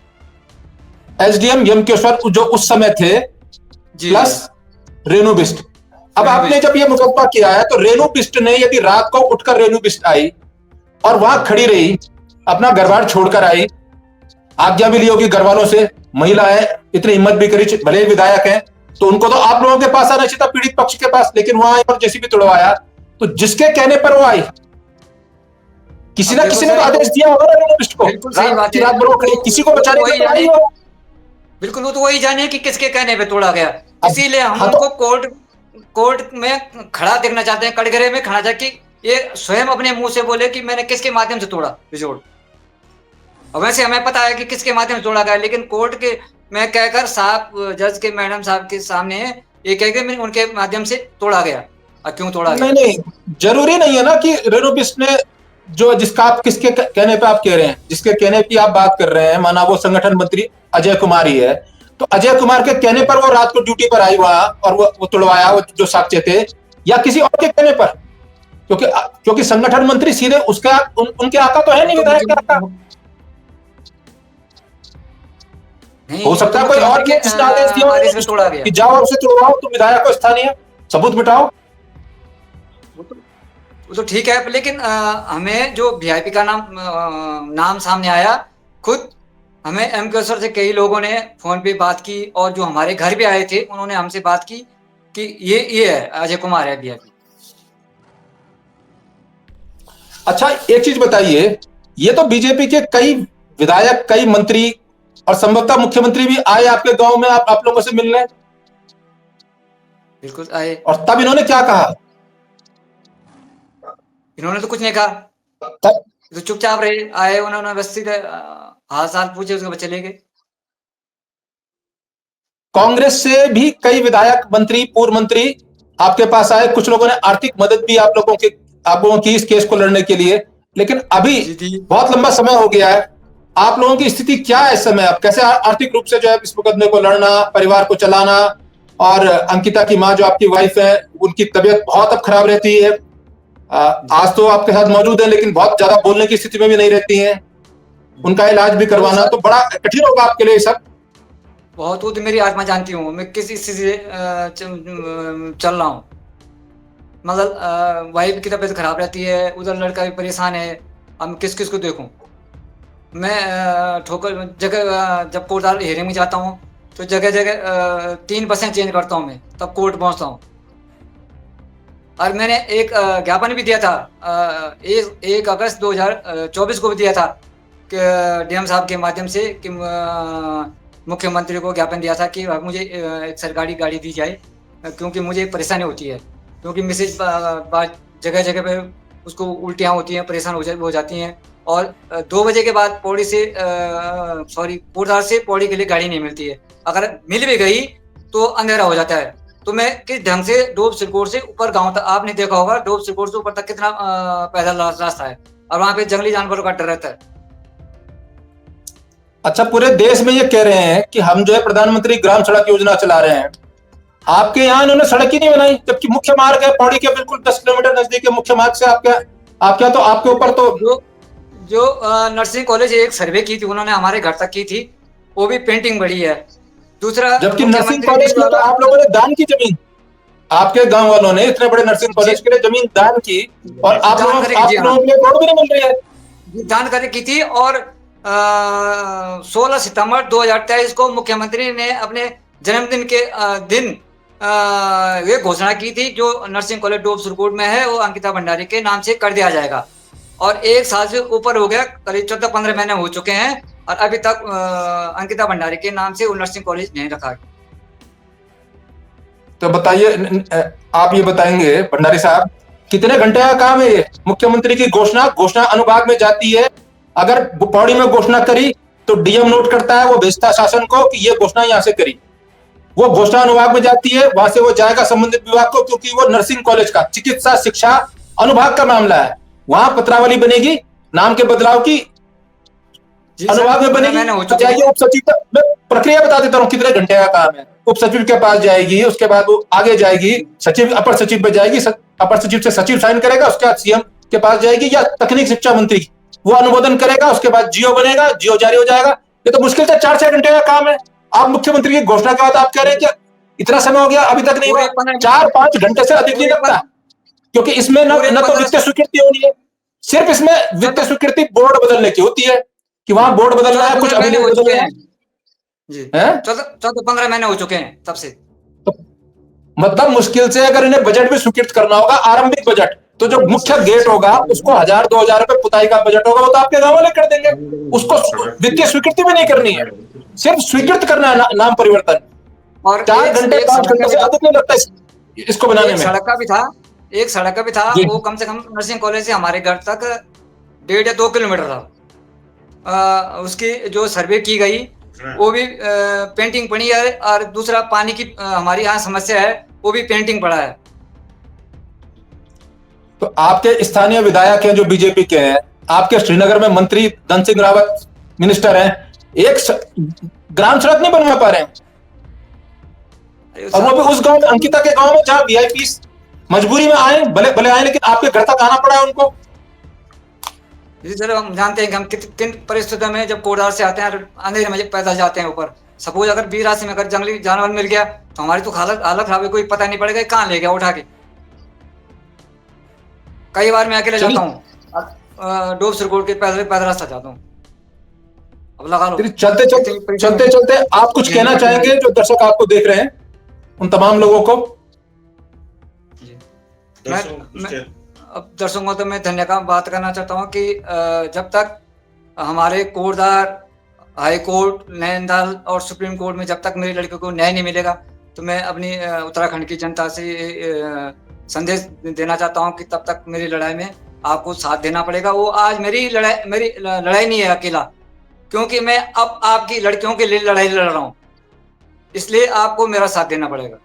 एसडीएम यमकेश्वर जो उस समय थे, प्लस रेणु बिष्ट। अब आपने जब ये मुकदमा किया है तो रेणु बिष्ट ने यदि रात को उठकर रेणु बिष्ट आई और वहां खड़ी रही, अपना घरबार छोड़कर आई, आज्ञा भी ली होगी घर वालों से, महिला है, इतनी हिम्मत भी करी, भले ही विधायक है, तो उनको तो आप लोगों के पास आना चाहिए था, पीड़ित पक्ष के पास, लेकिन वहां आई और जेसीबी तोड़वाया। तो जिसके कहने पर वो आई, किसी ना किसी ने आदेश दिया होगा रेणु बिष्ट को, रात भर खड़ी, किसी को बचाने के लिए आई हो। बिल्कुल, वो तो वही जाने कि किसके कहने पे तोड़ा गया, इसीलिए हम उनको कोर्ट में खड़ा देखना चाहते हैं, कटघरे में खड़ा जाके ये स्वयं अपने मुंह से बोले कि मैंने किसके माध्यम से तोड़ा रिजोर्ट। और वैसे हमें पता है कि किसके माध्यम से तोड़ा गया, लेकिन कोर्ट के में कहकर साहब, जज के मैडम साहब के सामने ये कह के उनके माध्यम से तोड़ा गया। और क्यों तोड़ा गया? नहीं, जरूरी नहीं है ना कि रेणु बिष्ट ने, जो जिसका आप किसके कहने पे आप कह रहे हैं, जिसके कहने की आप बात कर रहे हैं, माना वो संगठन मंत्री अजय कुमार ही है, तो अजय कुमार के कहने पर वो रात को ड्यूटी पर आई वहां और वो तोड़वाया, वो जो साक्ष्य थे, या किसी और के कहने पर? क्योंकि संगठन मंत्री सीधे उसका उनके आका तो है नहीं, विधायक के आका हो सकता है कोई और के जिसने आदेश दिया कि जाओ उसे तोड़वाओ, तो विधायक को स्थानीय सबूत मिटाओ। वो तो ठीक है, लेकिन हमें जो वीआईपी का नाम सामने आया, खुद हमें यमकेश्वर से कई लोगों ने फोन पे बात की, और जो हमारे घर भी आए थे उन्होंने हमसे बात की कि ये है अजय कुमार है वीआईपी। अच्छा, एक चीज बताइए, ये तो बीजेपी के कई विधायक, कई मंत्री और संभवतः मुख्यमंत्री भी आए आपके गांव में आप लोगों से मिलने। बिल्कुल आए। और तब इन्होंने क्या कहा? इन्होंने तो कुछ नहीं कहा, तो चुपचाप रहे। आए उन्होंने बस सीधे हाल साल पूछे, उसके बाद चले गए। कांग्रेस से भी कई विधायक, मंत्री, पूर्व मंत्री आपके पास आए, कुछ लोगों ने आर्थिक मदद भी आप लोगों की इस केस को लड़ने के लिए, लेकिन अभी बहुत लंबा समय हो गया है। आप लोगों की स्थिति क्या है इस समय? आप कैसे आर्थिक रूप से जो है इस मुकदमे को लड़ना, परिवार को चलाना? और अंकिता की माँ जो आपकी वाइफ है, उनकी तबीयत बहुत अब खराब रहती है, आज तो आपके साथ मौजूद है लेकिन बहुत ज्यादा बोलने की स्थिति में भी नहीं रहती हैं, उनका इलाज भी करवाना तो बड़ा कठिन होगा आपके लिए सब। बहुत, वो तो मेरी आत्मा जानती हूँ मैं किस स्थिति से चल रहा हूँ। मतलब वाइफ की तबीयत खराब रहती है, उधर लड़का भी परेशान है, अब किस किस को देखूं मैं। ठोकर जगह जब कोर्ट हेयरिंग में जाता हूँ तो जगह जगह 3 बसें चेंज करता हूँ मैं, तब कोर्ट पहुँचता हूँ। और मैंने एक ज्ञापन भी दिया था 1 अगस्त 2024 को भी दिया था कि डीएम साहब के माध्यम से कि मुख्यमंत्री को ज्ञापन दिया था कि मुझे एक सरकारी गाड़ी दी जाए, क्योंकि मुझे परेशानी होती है, क्योंकि मिसेज जगह जगह पे उसको उल्टियाँ होती हैं, परेशान हो जाती हैं, और 2 बजे के बाद पौड़ी से कोटद्वार से पौड़ी के लिए गाड़ी नहीं मिलती है। अगर मिल भी गई तो अंधेरा हो जाता है। तो मैं किस ढंग से डोब सिरकोट से ऊपर गांव तक, आपने देखा होगा डोब सिरकोट से ऊपर तक कितना पैदल रास्ता है, और वहां पे जंगली जानवरों का डर रहता है। अच्छा, पूरे देश में ये कह रहे हैं कि हम जो है प्रधानमंत्री ग्राम सड़क योजना चला रहे हैं, आपके यहाँ इन्होंने सड़क ही नहीं बनाई, जबकि मुख्य मार्ग है पौड़ी के बिल्कुल 10 किलोमीटर नजदीक है मुख्य मार्ग से। आपके तो आपके ऊपर तो जो नर्सिंग कॉलेज एक सर्वे की थी उन्होंने, हमारे घर तक की थी, वो भी पेंटिंग बढ़ी है। दूसरा, जबकि नर्सिंग कॉलेज में तो आप लोगों ने दान की जमीन, आपके गांव वालों ने इतने बड़े नर्सिंग कॉलेज के लिए जमीन दान की, और आप लोगों के रोड भी नहीं मिल रही है। जानकारी की थी। और 16 सितंबर 2023 को मुख्यमंत्री ने अपने जन्मदिन के दिन ये घोषणा की थी, जो नर्सिंग कॉलेज डोब सिरकोट में है वो अंकिता भंडारी के नाम से कर दिया जाएगा। और 1 साल से ऊपर हो गया, करीब 14-15 महीने हो चुके हैं, और अभी तक अंकिता भंडारी के नाम से वो नर्सिंग कॉलेज नहीं रखा। तो बताइए, आप ये बताएंगे भंडारी साहब, कितने घंटे का काम है ये? मुख्यमंत्री की घोषणा अनुभाग में जाती है, अगर पौड़ी में घोषणा करी तो डीएम नोट करता है, वो भेजता है शासन को कि ये घोषणा यहां से करी, वो घोषणा अनुभाग में जाती है, वहां से वो जाएगा संबंधित विभाग को, क्योंकि वो नर्सिंग कॉलेज का चिकित्सा शिक्षा अनुभाग का मामला है, वहां पत्रावली बनेगी, नाम के बदलाव की अनुभाग में बनेगी, तो जाएगी उप सचिव तक। मैं प्रक्रिया बता देता हूँ कितने घंटे का काम है। उप सचिव के पास जाएगी, उसके बाद वो आगे जाएगी, सचिव अपर सचिव पे जाएगी, अपर सचिव से सचिव साइन करेगा, उसके बाद सीएम के पास जाएगी या तकनीक शिक्षा मंत्री, वो अनुमोदन करेगा, उसके बाद जियो बनेगा, जियो जारी हो जाएगा। ये तो मुश्किल से 4-6 घंटे का काम है। आप मुख्यमंत्री की घोषणा के बाद आप कह रहे हैं कि इतना समय हो गया अभी तक नहीं हुआ। 4-5 घंटे से अधिक नहीं लगता, क्योंकि इसमें न तो वित्तीय स्वीकृति होनी है, सिर्फ इसमें वित्तीय स्वीकृति बोर्ड बदलने की होती है कि वहां बोर्ड बदलना है, कुछ अभी नहीं बदल रहे हैं जी। 14-15 महीने हो चुके हैं तब से। तो मतलब मुश्किल से अगर इन्हें बजट भी स्वीकृत करना होगा, आरंभिक बजट, तो जो मुख्य गेट होगा उसको 1000-2000 रुपए पुताई का बजट होगा, वो तो आपके गांव वाले कर देंगे, उसको वित्तीय स्वीकृति भी नहीं करनी है, सिर्फ स्वीकृत करना है नाम परिवर्तन। और 4 घंटे 5 घंटे से अधिक नहीं लगता इसको बनाने में। सड़क का भी था, एक सड़क का भी था, वो कम से कम नर्सिंग कॉलेज से हमारे घर तक 1.5 या 2 किलोमीटर था। उसकी जो सर्वे की गई वो भी पेंटिंग पड़ी है, और दूसरा पानी की हमारी यहाँ समस्या है, वो भी पेंटिंग पड़ा है। तो आपके स्थानीय विधायक हैं जो बीजेपी के हैं, आपके श्रीनगर में मंत्री धन सिंह रावत मिनिस्टर हैं, एक ग्राम सड़क नहीं बनवा पा रहे हैं, और वो भी उस गांव में, अंकिता के गांव में, जहां वीआईपी मजबूरी में आए, भले भले आए, लेकिन आपके घर तक आना पड़ा है उनको। जी सर, हम जानते हैं कि हम किन परिस्थितियों में जब कोडार से आते हैं, अंधेरे में पैदल जाते हैं ऊपर। सपोज अगर बीच रास्ते में अगर जंगली जानवर मिल गया तो हमारी तो हालत खराब है, कोई पता नहीं पड़ेगा कहाँ ले गया उठा के। कई बार मैं अकेले जाता हूँ, डोब सिरकोट के पैदल रास्ता जाता हूँ। अब लगा लो, चलते आप कुछ कहना चाहेंगे जो दर्शक आपको देख रहे हैं, उन तमाम लोगों को? अब दर्शकों को तो मैं धन्यवाद बात करना चाहता हूँ कि जब तक हमारे कोटद्वार, हाई कोर्ट, नैनीताल और सुप्रीम कोर्ट में जब तक मेरी लड़की को न्याय नहीं मिलेगा, तो मैं अपनी उत्तराखंड की जनता से संदेश देना चाहता हूँ कि तब तक मेरी लड़ाई में आपको साथ देना पड़ेगा। वो आज मेरी लड़ाई नहीं है अकेला, क्योंकि मैं अब आपकी लड़कियों के लिए लड़ाई लड़ रहा हूँ, इसलिए आपको मेरा साथ देना पड़ेगा।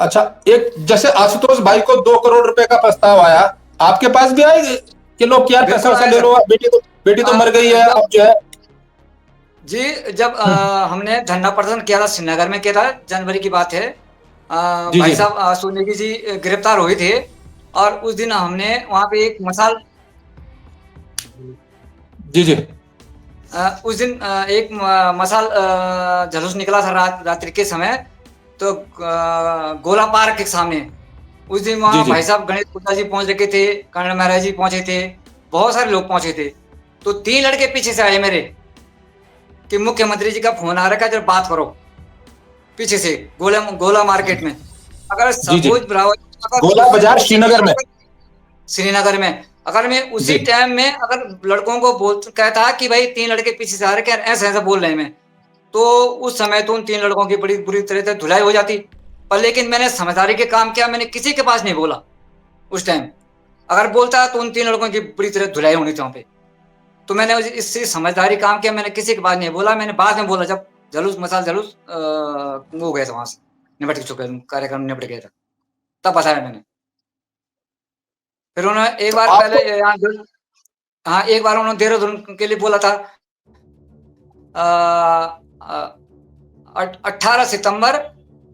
अच्छा, एक जैसे आशुतोष भाई को 2 करोड़ रुपए का प्रस्ताव आया, आपके पास भी आए कि लोग यार पैसा वैसा ले लो, बेटी तो मर गई है अब जो है? जी, जब हमने धरना प्रदर्शन किया था, श्रीनगर में किया था, जनवरी की बात है। भाई साहब सोनेगी जी गिरफ्तार हुए थे, और उस दिन हमने वहां पे एक मसाल उस दिन एक मसाल जुलूस निकला था रात्रि के समय, तो गोला पार्क के सामने। उस दिन वहाँ भाई साहब गणेश गुप्ता जी पहुंच रखे थे, कर्नल महाराज जी पहुंचे थे, बहुत सारे लोग पहुंचे थे। तो 3 लड़के पीछे से आए मेरे कि मुख्यमंत्री जी का फोन आ रखा है, जब बात करो, पीछे से गोला मार्केट में। अगर सपोज गोला बाजार श्रीनगर में अगर मैं उसी टाइम में अगर लड़कों को कहता कि भाई 3 लड़के पीछे से आ रखे हैं, ऐसा ऐसा बोल रहे हैं मैं, तो उस समय तो उन 3 लड़कों की बड़ी बुरी तरह से धुलाई हो जाती। पर लेकिन मैंने समझदारी के काम किया, मैंने किसी के पास नहीं बोला उस टाइम। अगर बोलता तो उन 3 लड़कों की बुरी तरह धुलाई होनी थी वहां पे। तो मैंने इससे समझदारी काम किया, मैंने किसी के पास नहीं बोला, मैंने बाद में बोला जब जुलूस हो गया था, वहां से निपट चुके, कार्यक्रम निपट गया था, तब बताया मैंने। फिर उन्होंने एक बार पहले एक बार उन्होंने देहरादून के लिए बोला था 18 सितंबर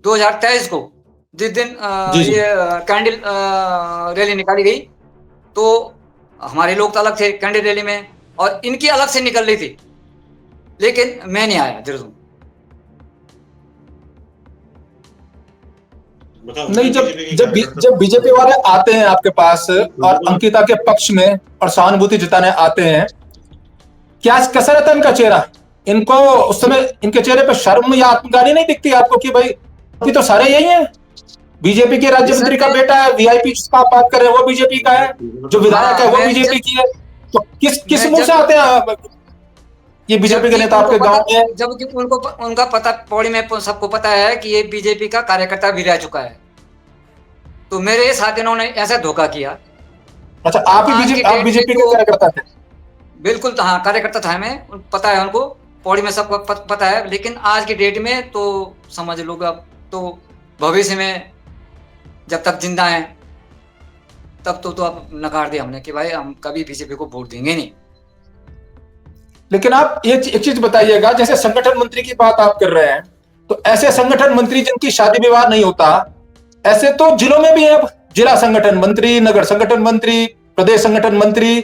2023 को, जिस दिन ये कैंडल रैली निकाली गई, तो हमारे लोग तो अलग थे कैंडल रैली में, और इनकी अलग से निकल रही थी, लेकिन मैं नहीं आया देहरादून। नहीं, जब बीजेपी वाले आते हैं आपके पास और अंकिता के पक्ष में और सहानुभूति जताने आते हैं, कैसा रहता है इनका चेहरा? इनको उस समय इनके चेहरे पे शर्म या आत्मग्लानि नहीं दिखती आपको कि भाई अभी तो सारे यही हैं, बीजेपी के राज्य मंत्री का बेटा है, वीआईपी जिसका आप बात कर रहे हैं वो बीजेपी का है, जो विधायक है वो बीजेपी की है, तो किस मुंह से आते हैं ये बीजेपी के नेता आपके गांव में? जबकि उनका पता, पौड़ी में सबको पता है कि ये बीजेपी का कार्यकर्ता भी रह चुका है, तो मेरे साथ इन्होंने ऐसा धोखा किया। अच्छा, आप बीजेपी के कार्यकर्ता थे? बिल्कुल हाँ, कार्यकर्ता था मैं, पता है उनको, पौड़ी में सबको पता है। लेकिन आज की डेट में तो समझ लो अब तो भविष्य में जब तक जिंदा हैं तब तो अब नकार दिया हमने कि भाई हम कभी बीजेपी को वोट देंगे नहीं। लेकिन आप एक चीज बताइएगा, जैसे संगठन मंत्री की बात आप कर रहे हैं, तो ऐसे संगठन मंत्री जिनकी शादी विवाह नहीं होता, ऐसे तो जिलों में भी है। अब जिला संगठन मंत्री, नगर संगठन मंत्री, प्रदेश संगठन मंत्री,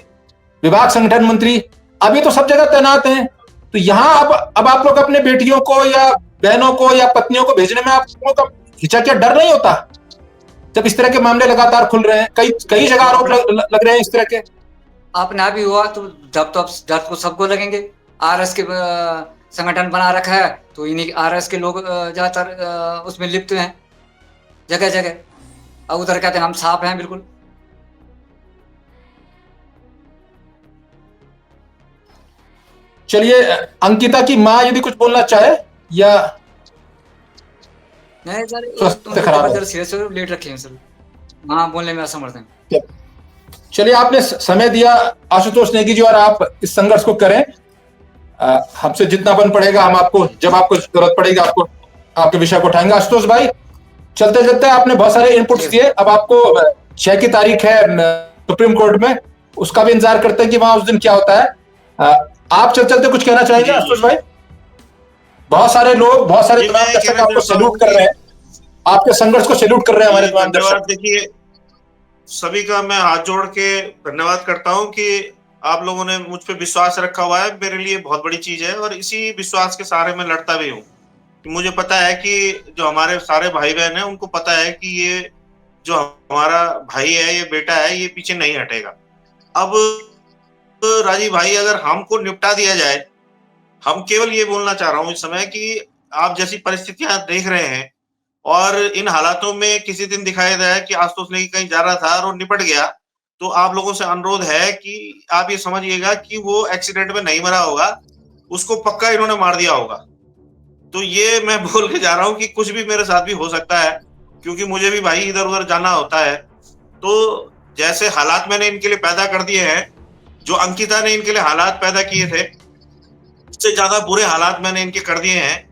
विभाग संगठन मंत्री, अभी तो सब जगह तैनात हैं। तो यहाँ अब आप लोग अपने बेटियों को या बहनों को या पत्नियों को भेजने में आप लोगों का हिचक या डर नहीं होता, जब इस तरह के मामले लगातार खुल रहे हैं? कई जगह आरोप लग रहे हैं इस तरह के। अपना भी हुआ तो डर तो सबको लगेंगे। आरएस के संगठन बना रखा है तो इन्हीं आरएस के लोग ज्यादातर उसमें लिप्त हैं जगह जगह, और उधर कहते हैं हम साफ हैं बिल्कुल। चलिए, अंकिता की माँ यदि कुछ बोलना चाहे या नहीं सर, स्वास्थ्य खराब है, सीरियस लेट रखे हैं सर, हाँ बोलने में असमर्थ हैं। चलिए, आपने समय दिया आशुतोष नेगी जी, और आप इस संघर्ष को करें। हमसे जितना बन पड़ेगा हम आपको, जब आपको जरूरत पड़ेगी, आपको आपके विषय को उठाएंगे। आशुतोष भाई, चलते चलते आपने बहुत सारे इनपुट्स दिए। अब आपको 6 की तारीख है सुप्रीम कोर्ट में, उसका भी इंतजार करते हैं कि वहां उस दिन क्या होता है। आप चलते चलते कुछ कहना चाहेंगे आशुतोष भाई? बहुत सारे लोग, बहुत सारे तमाम दर्शक आपको सैल्यूट कर रहे हैं, आपके संघर्ष को सैल्यूट कर रहे हैं हमारे तमाम दर्शक। देखिए, सभी का मैं हाथ जोड़ के धन्यवाद करता हूं कि आप लोगों ने मुझ पे विश्वास रखा हुआ है। मेरे लिए बहुत बड़ी चीज है, और इसी विश्वास के सहारे मैं लड़ता भी हूँ। मुझे पता है कि जो हमारे सारे भाई बहन हैं उनको पता है कि ये जो हमारा भाई है, ये बेटा है, ये पीछे नहीं हटेगा। अब राजीव भाई, अगर हमको निपटा दिया जाए, हम केवल ये बोलना चाह रहा हूँ इस समय कि आप जैसी परिस्थितियां देख रहे हैं, और इन हालातों में किसी दिन दिखाई दिया कि आशुतोष नेगी कहीं जा रहा था और वो निपट गया, तो आप लोगों से अनुरोध है कि आप ये समझिएगा कि वो एक्सीडेंट में नहीं मरा होगा, उसको पक्का इन्होंने मार दिया होगा। तो ये मैं बोल के जा रहा हूँ कि कुछ भी मेरे साथ भी हो सकता है, क्योंकि मुझे भी भाई इधर उधर जाना होता है। तो जैसे हालात मैंने इनके लिए पैदा कर दिए हैं, जो अंकिता ने इनके लिए हालात पैदा किए थे, उससे ज्यादा बुरे हालात मैंने इनके कर दिए हैं।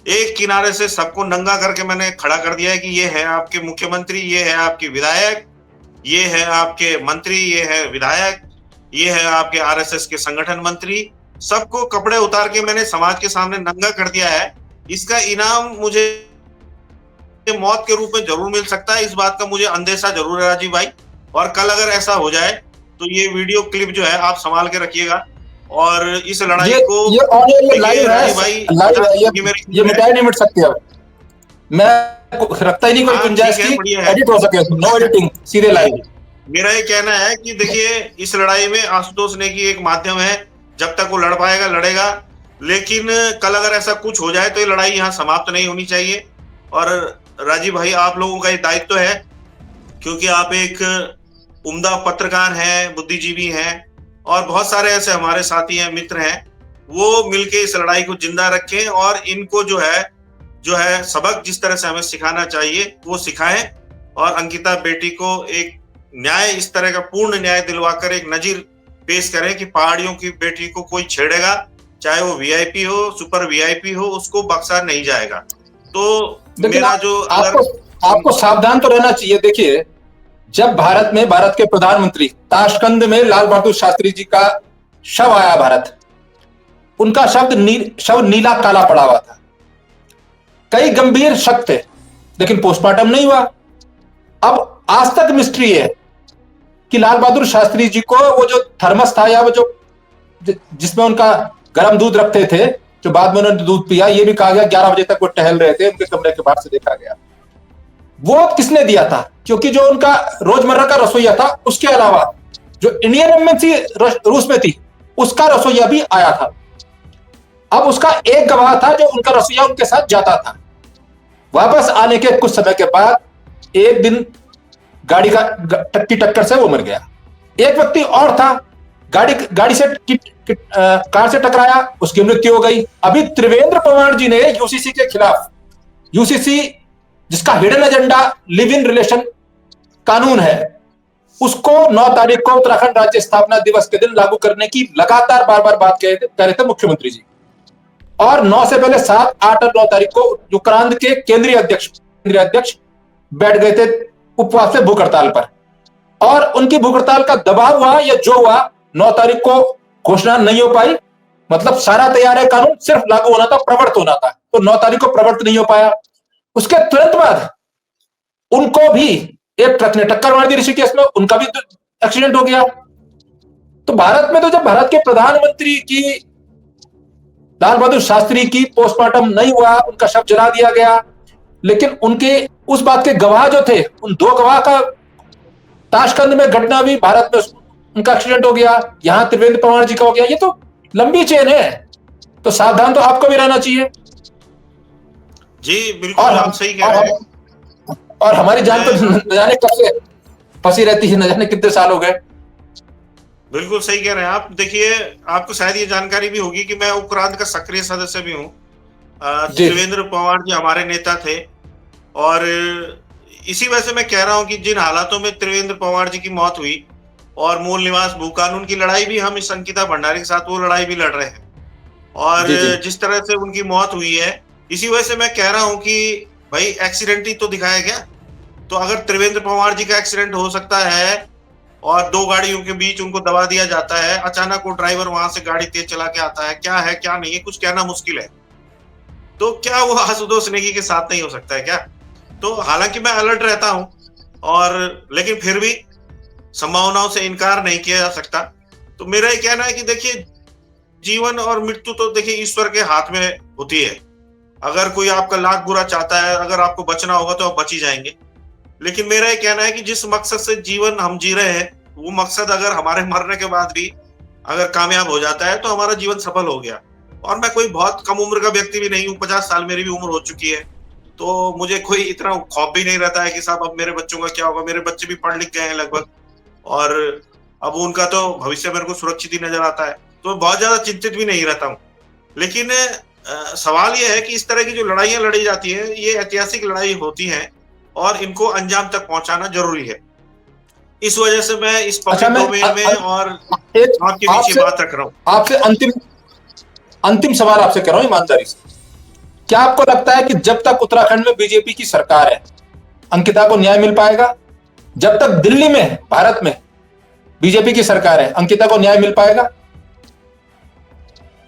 एक किनारे से सबको नंगा करके मैंने खड़ा कर दिया है कि ये है आपके मुख्यमंत्री, ये है आपके विधायक, ये है आपके मंत्री, ये है विधायक, ये है आपके आरएसएस के संगठन मंत्री। सबको कपड़े उतार के मैंने समाज के सामने नंगा कर दिया है। इसका इनाम मुझे मौत के रूप में जरूर मिल सकता है, इस बात का मुझे अंदेशा जरूर है राजीव भाई। और कल अगर ऐसा हो जाए तो ये वीडियो क्लिप जो है आप संभाल के रखिएगा, और इस लड़ाई को ये लाइव है भाई, ये मिटाई नहीं मिट सकती। अब मैं रखता ही नहीं कोई गुंजाइश की एडिट हो सके, नो एडिटिंग, सीधे लाइव। मेरा ये कहना है कि देखिए, इस लड़ाई में आशुतोष नेगी एक माध्यम है, जब तक वो लड़ पाएगा लड़ेगा, लेकिन कल अगर ऐसा कुछ हो जाए तो ये लड़ाई यहाँ समाप्त नहीं होनी चाहिए। और राजीव भाई, आप लोगों का ये दायित्व है, क्योंकि आप एक उम्दा पत्रकार हैं, बुद्धिजीवी हैं, और बहुत सारे ऐसे हमारे साथी हैं, मित्र हैं, वो मिलके इस लड़ाई को जिंदा रखें, और इनको जो है सबक जिस तरह से हमें सिखाना चाहिए वो सिखाएं, और अंकिता बेटी को एक न्याय, इस तरह का पूर्ण न्याय दिलवाकर एक नजीर पेश करें कि पहाड़ियों की बेटी को कोई छेड़ेगा, चाहे वो वीआईपी हो, सुपर वीआईपी हो, उसको बख्शा नहीं जाएगा। तो मेरा जो आपको सावधान तो रहना चाहिए। देखिए, जब भारत के प्रधानमंत्री ताशकंद में लाल बहादुर शास्त्री जी का शव आया भारत, उनका शव नीला काला पड़ा हुआ था। कई गंभीर शक थे, लेकिन पोस्टमार्टम नहीं हुआ। अब आज तक मिस्ट्री है कि लाल बहादुर शास्त्री जी को वो जो थर्मस था, या वो जो जिसमें उनका गर्म दूध रखते थे, जो बाद में उन्होंने दूध पिया, ये भी कहा गया 11 बजे तक वो टहल रहे थे, उनके कमरे के बाहर से देखा गया। वो किसने दिया था? क्योंकि जो उनका रोजमर्रा का रसोईया था, उसके अलावा जो इंडियन एम्बेसी रूस में थी, उसका रसोईया भी आया था। अब उसका एक गवाह था जो उनका रसोईया उनके साथ जाता था। वापस आने के कुछ समय के बाद एक दिन गाड़ी की टक्कर से वो मर गया। एक व्यक्ति और था, गाड़ी से कार से टकराया, उसकी मृत्यु हो गई। अभी त्रिवेंद्र पवार जी ने यूसीसी के खिलाफ, यूसीसी जिसका hidden agenda live in relation कानून है, उसको 9 तारीख को उत्तराखंड राज्य स्थापना दिवस के दिन लागू करने की लगातार बार बार बात कर रहे थे मुख्यमंत्री जी। और 9 से पहले 7, 8 और 9 तारीख को उत्तराखंड के केंद्रीय अध्यक्ष बैठ गए थे उपवास से भूख हड़ताल पर, और उनकी भूख हड़ताल का दबाव हुआ या जो हुआ, 9 तारीख को घोषणा नहीं हो पाई। मतलब सारा तैयार है कानून, सिर्फ लागू होना था, प्रवर्त होना था, तो 9 तारीख को प्रवर्त नहीं हो पाया। उसके तुरंत बाद उनको भी एक ट्रक ने टक्कर मार दी ऋषिकेश में, उनका भी एक्सीडेंट हो गया। तो भारत में तो जब भारत के प्रधानमंत्री की, लाल बहादुर शास्त्री की पोस्टमार्टम नहीं हुआ, उनका शव जला दिया गया, लेकिन उनके उस बात के गवाह जो थे, उन 2 गवाह का ताशकंद में घटना भी भारत में उनका एक्सीडेंट हो गया, यहां त्रिवेंद्र पवार जी का हो गया। ये तो लंबी चेन है, तो सावधान तो आपको भी रहना चाहिए। जी बिल्कुल, आप सही कह रहे हैं। और हमारी जान तो न जाने कब से फंसी रहती है, न जाने कितने साल हो गए। बिल्कुल सही कह रहे हैं आप। देखिए, आपको शायद ये जानकारी भी होगी कि मैं उपक्रांत का सक्रिय सदस्य भी हूँ। त्रिवेंद्र पवार जी हमारे नेता थे, और इसी वजह से मैं कह रहा हूँ कि जिन हालातों में त्रिवेंद्र पवार जी की मौत हुई, और मूल निवास भू कानून की लड़ाई भी हम इस अंकिता भंडारी के साथ वो लड़ाई भी लड़ रहे हैं, और जिस तरह से उनकी मौत हुई है, इसी वजह से मैं कह रहा हूँ कि भाई एक्सीडेंट ही तो दिखाया गया। तो अगर त्रिवेंद्र पवार जी का एक्सीडेंट हो सकता है और 2 गाड़ियों के बीच उनको दबा दिया जाता है, अचानक वो ड्राइवर वहां से गाड़ी तेज चला के आता है, क्या है क्या नहीं है कुछ कहना मुश्किल है। तो क्या वो आशुतोष नेगी के साथ नहीं हो सकता है क्या? तो हालांकि मैं अलर्ट रहता हूं, और लेकिन फिर भी संभावनाओं से इनकार नहीं किया जा सकता। तो मेरा ये कहना है कि देखिए, जीवन और मृत्यु तो देखिए ईश्वर के हाथ में होती है। अगर कोई आपका लाख बुरा चाहता है, अगर आपको बचना होगा तो आप बच ही जाएंगे। लेकिन मेरा ये कहना है कि जिस मकसद से जीवन हम जी रहे हैं, वो मकसद अगर हमारे मरने के बाद भी अगर कामयाब हो जाता है तो हमारा जीवन सफल हो गया। और मैं कोई बहुत कम उम्र का व्यक्ति भी नहीं हूँ, 50 साल मेरी भी उम्र हो चुकी है, तो मुझे कोई इतना खौफ भी नहीं रहता है कि साहब अब मेरे बच्चों का क्या होगा। मेरे बच्चे भी पढ़ लिख गए हैं लगभग, और अब उनका तो भविष्य मेरे को सुरक्षित ही नजर आता है, तो बहुत ज्यादा चिंतित भी नहीं रहता हूँ। लेकिन सवाल यह है कि इस तरह की जो लड़ाइयां लड़ी जाती है, ये ऐतिहासिक लड़ाई होती है, और इनको अंजाम तक पहुंचाना जरूरी है। इस वजह से मैं इस पब्लिक डोमेन में और आपके बीच बात रख रहा हूँ। आपसे अंतिम सवाल आपसे कर रहा हूँ ईमानदारी से, क्या आपको लगता है कि जब तक उत्तराखंड में बीजेपी की सरकार है, अंकिता को न्याय मिल पाएगा? जब तक दिल्ली में, भारत में बीजेपी की सरकार है, अंकिता को न्याय मिल पाएगा?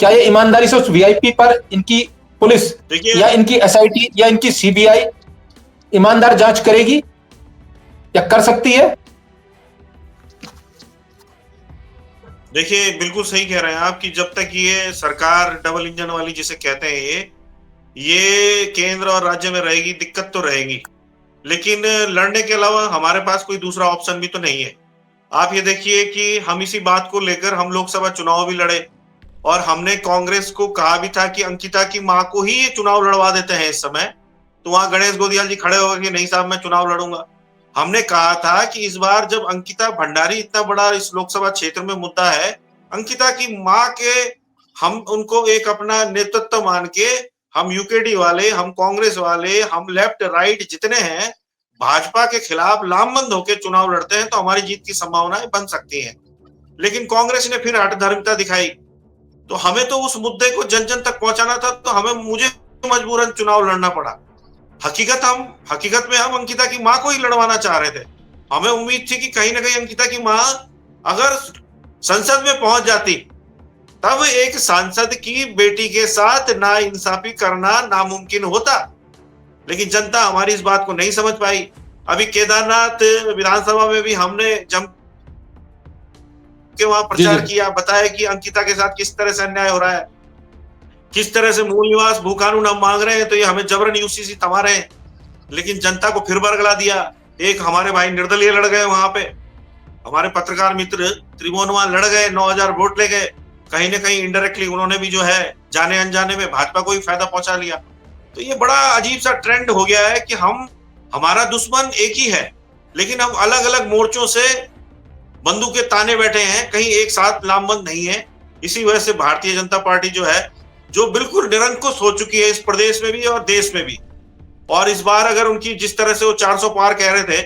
क्या ये ईमानदारी से उस वीआईपी पर इनकी पुलिस या इनकी एसआईटी या इनकी सीबीआई ईमानदार जांच करेगी या कर सकती है? देखिए, बिल्कुल सही कह रहे हैं आप कि जब तक ये सरकार डबल इंजन वाली जिसे कहते हैं, ये केंद्र और राज्य में रहेगी, दिक्कत तो रहेगी। लेकिन लड़ने के अलावा हमारे पास कोई दूसरा ऑप्शन भी तो नहीं है। आप ये देखिए कि हम इसी बात को लेकर हम लोकसभा चुनाव भी लड़े, और हमने कांग्रेस को कहा भी था कि अंकिता की मां को ही ये चुनाव लड़वा देते हैं इस समय। तो वहां गणेश गोदियाल जी खड़े हो गए, नहीं साहब मैं चुनाव लड़ूंगा। हमने कहा था कि इस बार जब अंकिता भंडारी इतना बड़ा इस लोकसभा क्षेत्र में मुद्दा है, अंकिता की मां के हम उनको एक अपना नेतृत्व मान के, हम यूकेडी वाले, हम कांग्रेस वाले, हम लेफ्ट राइट जितने हैं, भाजपा के खिलाफ लामबंद होकर चुनाव लड़ते हैं, तो हमारी जीत की संभावनाएं बन सकती हैं। लेकिन कांग्रेस ने फिर हठधर्मिता दिखाई, तो हमें तो उस मुद्दे को जन जन तक पहुंचाना था, तो मुझे मजबूरन चुनाव लड़ना पड़ा। हकीकत में हम अंकिता की मां को ही लड़वाना चाह रहे थे। हमें उम्मीद थी कि कहीं ना कहीं अंकिता की मां अगर संसद में पहुंच जाती, तब एक सांसद की बेटी के साथ नाइंसाफी करना नामुमकिन होता। लेकिन जनता हमारी इस बात को नहीं समझ पाई। अभी केदारनाथ विधानसभा में भी हमने जम के वहां प्रचार किया, बताया कि अंकिता के साथ किस तरह से अन्याय हो रहा है, किस तरह से मूल निवास भू कानून हम मांग रहे हैं, तो ये हमें जबरन यूसीसी थमा रहे हैं। लेकिन जनता को फिर बरगला दिया। एक हमारे भाई निर्दलीय लड़ गए वहां पे, हमारे पत्रकार मित्र त्रिभुवन वहां लड़ गए, 9000 वोट ले गए। कहीं ना कहीं इनडायरेक्टली उन्होंने भी जो है जाने अनजाने में भाजपा को ही फायदा पहुंचा लिया। तो ये बड़ा अजीब सा ट्रेंड हो गया है कि हमारा दुश्मन एक ही है, लेकिन हम अलग अलग मोर्चों से बंदूकें ताने बैठे हैं, कहीं एक साथ लामबंद नहीं है। इसी वजह से भारतीय जनता पार्टी जो है, जो बिल्कुल निरंकुश हो चुकी है इस प्रदेश में भी और देश में भी। और इस बार अगर उनकी जिस तरह से वो 400 पार कह रहे थे,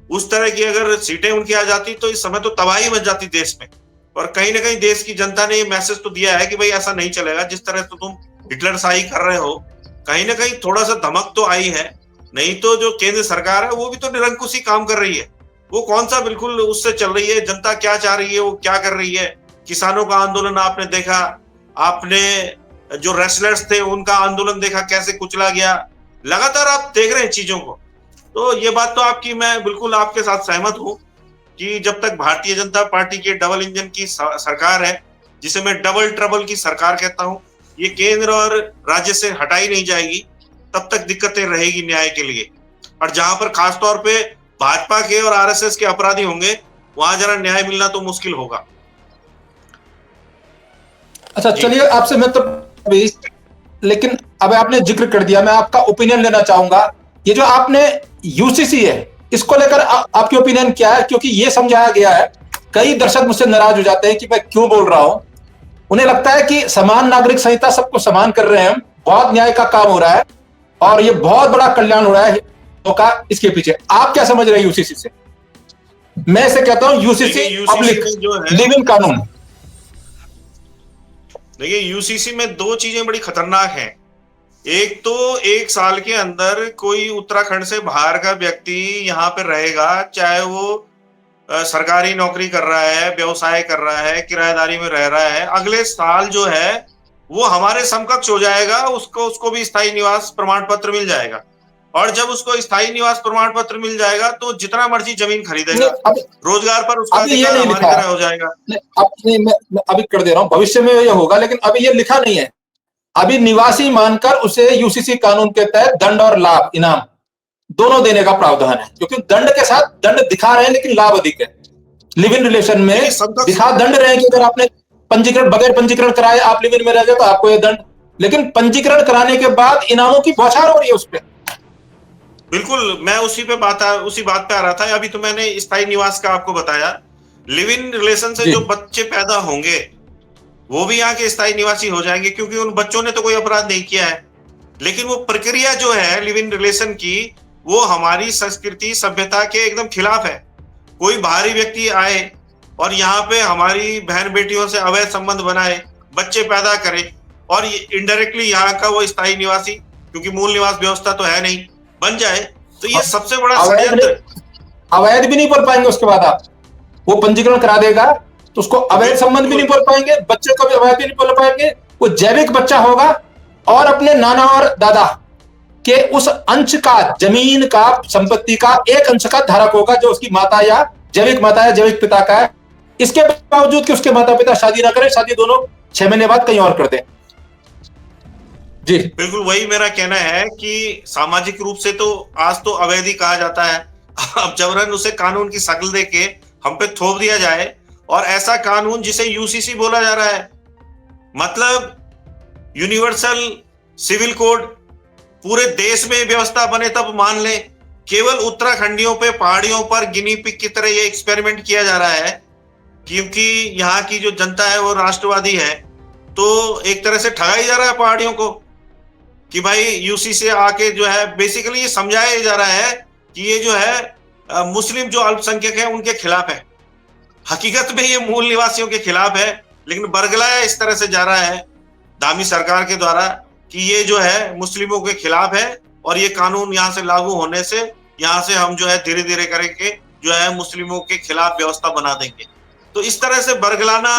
उस तरह की अगर सीटें उनकी आ जाती तो इस समय तो तबाही मच जाती देश में। और कहीं ना कहीं देश की जनता ने ये मैसेज तो दिया है कि भाई ऐसा नहीं चलेगा, जिस तरह से तुम हिटलरशाही कर रहे हो। कहीं ना कहीं थोड़ा सा धमक तो आई है, नहीं तो जो केंद्र सरकार है वो भी तो निरंकुशी काम कर रही है। वो कौन सा बिल्कुल उससे चल रही है, जनता क्या चाह रही है वो क्या कर रही है। किसानों का आंदोलन आपने देखा, आपने जो रेसलर्स थे उनका आंदोलन देखा कैसे कुचला गया। लगातार आप देख रहे हैं चीजों को। तो ये बात तो आपकी मैं बिल्कुल आपके साथ सहमत हूं कि जब तक भारतीय जनता पार्टी के डबल इंजन की सरकार है, जिसे मैं डबल ट्रबल की सरकार कहता हूं, ये केंद्र और राज्य से हटाई नहीं जाएगी, तब तक दिक्कतें रहेगी न्याय के लिए। और जहां पर खासतौर पे भाजपा के और आरएसएस के अपराधी होंगे, वहां जरा न्याय मिलना तो मुश्किल होगा। अच्छा चलिए, आपसे मैं तो लेकिन अब आपने जिक्र कर दिया, मैं आपका ओपिनियन लेना चाहूंगा। ये जो आपने यूसीसी है, इसको लेकर आपकी ओपिनियन क्या है? क्योंकि ये समझाया गया है, कई दर्शक मुझसे नाराज हो जाते हैं कि मैं क्यों बोल रहा हूं। उन्हें लगता है कि समान नागरिक संहिता सबको समान कर रहे हैं, बहुत न्याय का काम हो रहा है और ये बहुत बड़ा कल्याण हो रहा है का इसके पीछे। आप क्या समझ रहे हैं यूसीसी से? मैं इसे कहता हूं यूसीसी पब्लिक लिविंग कानून। देखिए, यूसीसी में दो चीजें बड़ी खतरनाक हैं। एक तो 1 साल के अंदर कोई उत्तराखंड से बाहर का व्यक्ति यहाँ पे रहेगा, चाहे वो सरकारी नौकरी कर रहा है, व्यवसाय कर रहा है, किराएदारी में रह रहा है, अगले साल जो है वो हमारे समकक्ष हो जाएगा, उसको भी स्थायी निवास प्रमाण पत्र मिल जाएगा। और जब उसको स्थायी निवास प्रमाण पत्र मिल जाएगा तो जितना मर्जी जमीन खरीदेगा, रोजगार पर उसका अधिकार हमारी तरह हो जाएगा। मैं अभी कर दे रहा हूँ, भविष्य में ये होगा, लेकिन अभी ये लिखा नहीं है। अभी निवासी मानकर उसे यूसीसी कानून के तहत दंड और लाभ इनाम दोनों देने का प्रावधान है, क्योंकि दंड के साथ दंड दिखा रहे हैं लेकिन लाभ अधिक है। लिव इन रिलेशन में दिखा दंड रहे हैं कि अगर आपने पंजीकरण बगैर पंजीकरण कराए आप लिव इन में रह गए तो आपको ये दंड, लेकिन पंजीकरण कराने के बाद इनामों की बौछार हो रही है उस पर। बिल्कुल, मैं उसी बात पे आ रहा था। अभी तो मैंने स्थायी निवास का आपको बताया। लिव इन रिलेशन से जो बच्चे पैदा होंगे वो भी यहाँ के स्थायी निवासी हो जाएंगे, क्योंकि उन बच्चों ने तो कोई अपराध नहीं किया है। लेकिन वो प्रक्रिया जो है लिव इन रिलेशन की, वो हमारी संस्कृति सभ्यता के एकदम खिलाफ है। कोई बाहरी व्यक्ति आए और यहाँ पे हमारी बहन बेटियों से अवैध संबंध बनाए, बच्चे पैदा करे और इनडायरेक्टली यहाँ का वो स्थायी निवासी, क्योंकि मूल निवास व्यवस्था तो है नहीं, बन जाए, तो ये सबसे बड़ा षड्यंत्र। अवैध भी नहीं बोल पाएंगे उसके बाद आप, वो पंजीकरण करा देगा तो उसको अवैध संबंध भी नहीं बोल पाएंगे, बच्चे को भी अवैध भी नहीं बोल पाएंगे। वो जैविक बच्चा होगा और अपने नाना और दादा के उस अंश का, जमीन का, संपत्ति का एक अंश का धारक होगा जो उसकी माता या जैविक पिता का है। इसके बावजूद कि उसके माता पिता शादी ना करें, शादी दोनों 6 महीने बाद कहीं और कर दें। जी बिल्कुल, वही मेरा कहना है कि सामाजिक रूप से तो आज तो अवैध ही कहा जाता है। अब जबरन उसे कानून की शक्ल देके हम पे थोप दिया जाए, और ऐसा कानून जिसे यूसीसी बोला जा रहा है, मतलब यूनिवर्सल सिविल कोड, पूरे देश में व्यवस्था बने तब मान ले। केवल उत्तराखंडियों पे, पहाड़ियों पर गिनी पिग की तरह ये एक्सपेरिमेंट किया जा रहा है, क्योंकि यहाँ की जो जनता है वो राष्ट्रवादी है। तो एक तरह से ठगा ही जा रहा है पहाड़ियों को कि भाई यूसी से आके जो है बेसिकली ये समझाया जा रहा है कि ये जो है मुस्लिम जो अल्पसंख्यक है उनके खिलाफ है। हकीकत में ये मूल निवासियों के खिलाफ है, लेकिन बरगलाया इस तरह से जा रहा है दामी सरकार के द्वारा कि ये जो है मुस्लिमों के खिलाफ है, और ये कानून यहाँ से लागू होने से यहाँ से हम जो है धीरे धीरे करके जो है मुस्लिमों के खिलाफ व्यवस्था बना देंगे। तो इस तरह से बरगलाना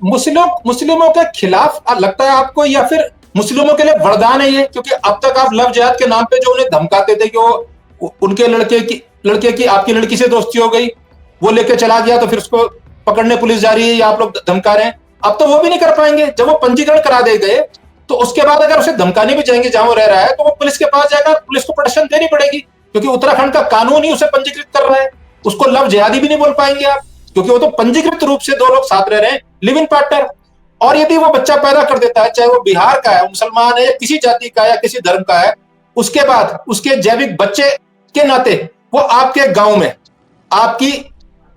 मुस्लिमों के खिलाफ लगता है आपको, या फिर मुस्लिमों के लिए वरदान है ये? क्योंकि अब तक आप लव जिहाद के नाम पे जो उन्हें धमकाते थे कि वो उनके लड़के की आपकी लड़की से दोस्ती हो गई, वो लेके चला गया तो फिर उसको पकड़ने पुलिस जा रही है या आप लोग धमका रहे हैं, अब तो वो भी नहीं कर पाएंगे। जब वो पंजीकरण करा दे गए तो उसके बाद अगर उसे धमकाने भी जाएंगे जहां वो रह रहा है, तो वो पुलिस के पास जाएगा, पुलिस को प्रोटेक्शन देनी पड़ेगी, क्योंकि उत्तराखंड का कानून ही उसे पंजीकृत कर रहा है। उसको लव जिहादी भी नहीं बोल पाएंगे आप, क्योंकि वो तो पंजीकृत रूप से 2 लोग साथ रह रहे हैं, लिव इन पार्टनर। और यदि वो बच्चा पैदा कर देता है, चाहे वो बिहार का है, मुसलमान है, किसी जाति का या किसी धर्म का है, उसके बाद उसके जैविक बच्चे के नाते वो आपके गांव में, आपकी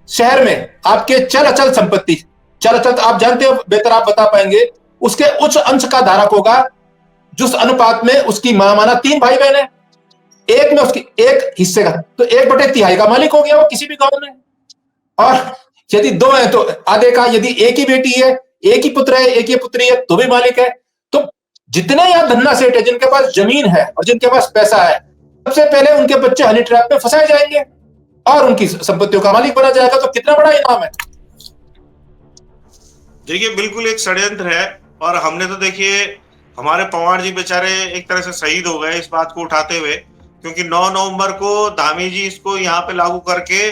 शहर में, आपके चल अचल संपत्ति, चल अचल आप जानते हो, बेहतर आप बता पाएंगे, उसके उच्च अंश का धारक होगा, जिस अनुपात में उसकी मां माना 3 भाई बहन है, एक में उसकी एक हिस्से का तो 1/3 का मालिक हो गया वो किसी भी गांव में। और यदि 2 है तो आधे का, यदि एक ही बेटी है, एक ही पुत्र है, एक ही पुत्री है तो भी मालिक है। तो जितने यहां धन्ना सेठ है जिनके पास जमीन है और जिनके पास पैसा है, सबसे पहले उनके बच्चे हनी ट्रैप में फंसाए जाएंगे और उनकी संपत्तियों का मालिक बना जाएगा। तो कितना बड़ा इनाम है। देखिए बिल्कुल एक षड्यंत्र है। और हमने तो देखिए हमारे पवार जी बेचारे एक तरह से शहीद हो गए इस बात को उठाते हुए, क्योंकि 9 नवंबर को धामी जी इसको यहाँ पे लागू करके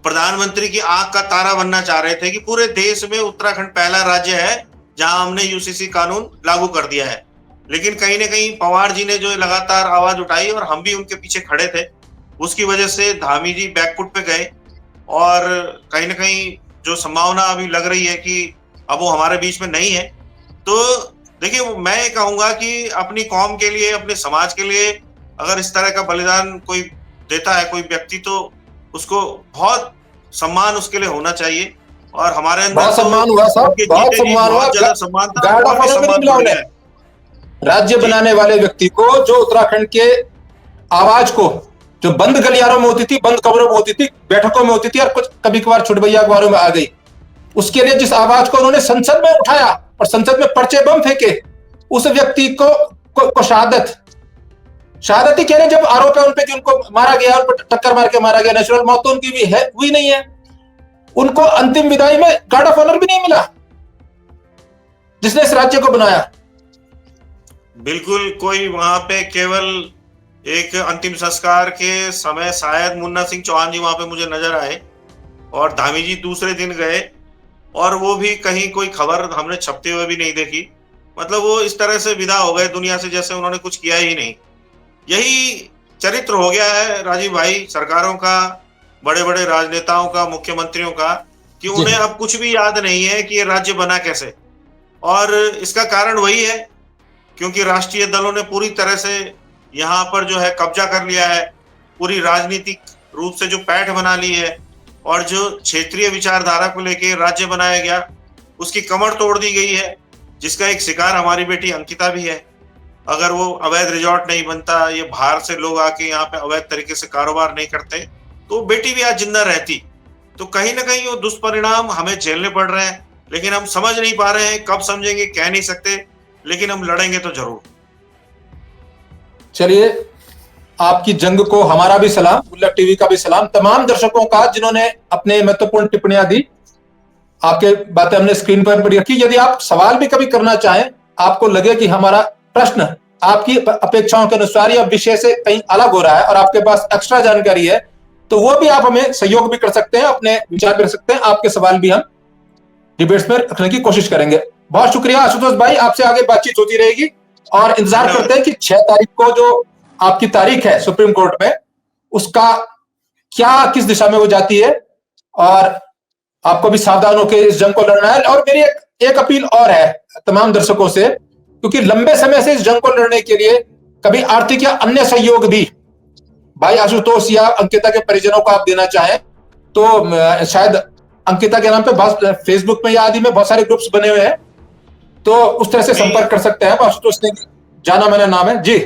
प्रधानमंत्री की आंख का तारा बनना चाह रहे थे कि पूरे देश में उत्तराखंड पहला राज्य है जहां हमने यूसीसी कानून लागू कर दिया है। लेकिन कहीं ना कहीं पवार जी ने जो लगातार आवाज उठाई और हम भी उनके पीछे खड़े थे, उसकी वजह से धामी जी बैकफुट पे गए। और कहीं ना कहीं जो संभावना अभी लग रही है कि अब वो हमारे बीच में नहीं है। तो देखिए मैं ये कहूंगा कि अपनी कौम के लिए, अपने समाज के लिए अगर इस तरह का बलिदान कोई देता है कोई व्यक्ति, तो उसको बहुत सम्मान उसके लिए होना चाहिए। और हमारे अंदर बहुत सम्मान हुआ साहब, बहुत सम्मान हुआ, ज्यादा सम्मान था, गार्ड और ऑफ भी ऑनर भी सम्मान मिला बढ़ उन्हें। गया है। राज्य बनाने वाले व्यक्ति को, जो उत्तराखंड के आवाज को, जो बंद गलियारों में होती थी, बंद कमरों में होती थी, बैठकों में होती थी और कुछ कभी कभार छुटभैया अखबारों में आ गई, उसके लिए जिस आवाज को उन्होंने संसद में उठाया और संसद में पर्चे बम फेंके, उस व्यक्ति को शहादत ही कह रहे। जब आरोप है उनपे कि उनको मारा गया, उन पर टक्कर मार के मारा गया, नेचुरल मौत तो उनकी भी है, हुई नहीं है। उनको अंतिम विदाई में गार्ड ऑफ ऑनर भी नहीं मिला जिसने इस राज्य को बनाया। बिल्कुल, कोई वहां पे केवल एक अंतिम संस्कार के समय शायद मुन्ना सिंह चौहान जी वहां पे मुझे नजर आए और धामी जी दूसरे दिन गए, और वो भी कहीं कोई खबर हमने छपते हुए भी नहीं देखी। मतलब वो इस तरह से विदा हो गए दुनिया से जैसे उन्होंने कुछ किया ही नहीं। यही चरित्र हो गया है राजीव भाई सरकारों का, बड़े बड़े राजनेताओं का, मुख्यमंत्रियों का, कि उन्हें अब कुछ भी याद नहीं है कि ये राज्य बना कैसे। और इसका कारण वही है क्योंकि राष्ट्रीय दलों ने पूरी तरह से यहाँ पर जो है कब्जा कर लिया है, पूरी राजनीतिक रूप से जो पैठ बना ली है, और जो क्षेत्रीय विचारधारा को लेके राज्य बनाया गया उसकी कमर तोड़ दी गई है, जिसका एक शिकार हमारी बेटी अंकिता भी है। अगर वो अवैध रिजॉर्ट नहीं बनता, ये बाहर से लोग आके यहाँ पे अवैध तरीके से कारोबार नहीं करते, तो बेटी भी आज जिंदा रहती। तो कहीं ना कहीं वो दुष्परिणाम हमें झेलने पड़ रहे हैं, लेकिन हम समझ नहीं पा रहे हैं। कब समझेंगे कह नहीं सकते, लेकिन हम लड़ेंगे तो जरूर। चलिए, आपकी जंग को हमारा भी सलाम, बुल्लट टीवी का भी सलाम, तमाम दर्शकों का जिन्होंने अपने महत्वपूर्ण टिप्पणियां दी। आपके बातें हमने स्क्रीन पर रखी। यदि आप सवाल भी कभी करना चाहें, आपको लगे कि हमारा प्रश्न आपकी अपेक्षाओं के अनुसार या विषय से कहीं अलग हो रहा है और आपके पास एक्स्ट्रा जानकारी है, तो वो भी आप हमें सहयोग भी कर सकते हैं, अपने विचार भी रख सकते हैं। आपके सवाल भी हम डिबेट्स में रखने की कोशिश करेंगे। बहुत शुक्रिया आशुतोष भाई, आपसे आगे बातचीत होती रहेगी और इंतजार करते हैं कि 6 तारीख को जो आपकी तारीख है सुप्रीम कोर्ट में, उसका क्या, किस दिशा में वो जाती है। और आपको भी सावधान होकर इस जंग को लड़ना है। और मेरी एक अपील और है तमाम दर्शकों से, क्योंकि लंबे समय से इस जंग को लड़ने के लिए कभी आर्थिक या अन्य सहयोग भी भाई आशुतोष या अंकिता के परिजनों को आप देना चाहें तो शायद अंकिता के नाम पे फेसबुक में या आदि में बहुत सारे ग्रुप्स बने हुए हैं, तो उस तरह से संपर्क कर सकते हैं। आशुतोष ने जाना मैंने नाम है जी,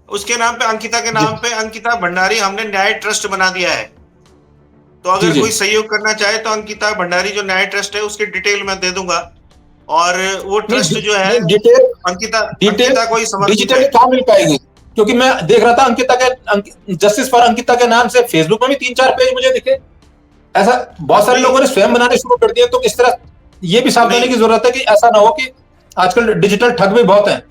उसके नाम पे, अंकिता के नाम पे अंकिता भंडारी हमने न्याय ट्रस्ट बना दिया है। तो अगर कोई सहयोग करना चाहे तो अंकिता भंडारी जो न्याय ट्रस्ट है उसकी डिटेल मैं दे दूंगा। और वो ट्रस्ट जो है डिटेल अंकिता को ही समर्पित डिजिटली है। कहाँ मिल पाएगी? क्योंकि मैं देख रहा था अंकिता के जस्टिस फॉर अंकिता के नाम से फेसबुक में भी 3-4 पेज मुझे दिखे। ऐसा बहुत सारे लोगों ने स्वयं बनाने शुरू कर दिए, तो इस तरह ये भी सावधानी की जरूरत है कि ऐसा ना हो कि आजकल डिजिटल ठग भी बहुत हैं।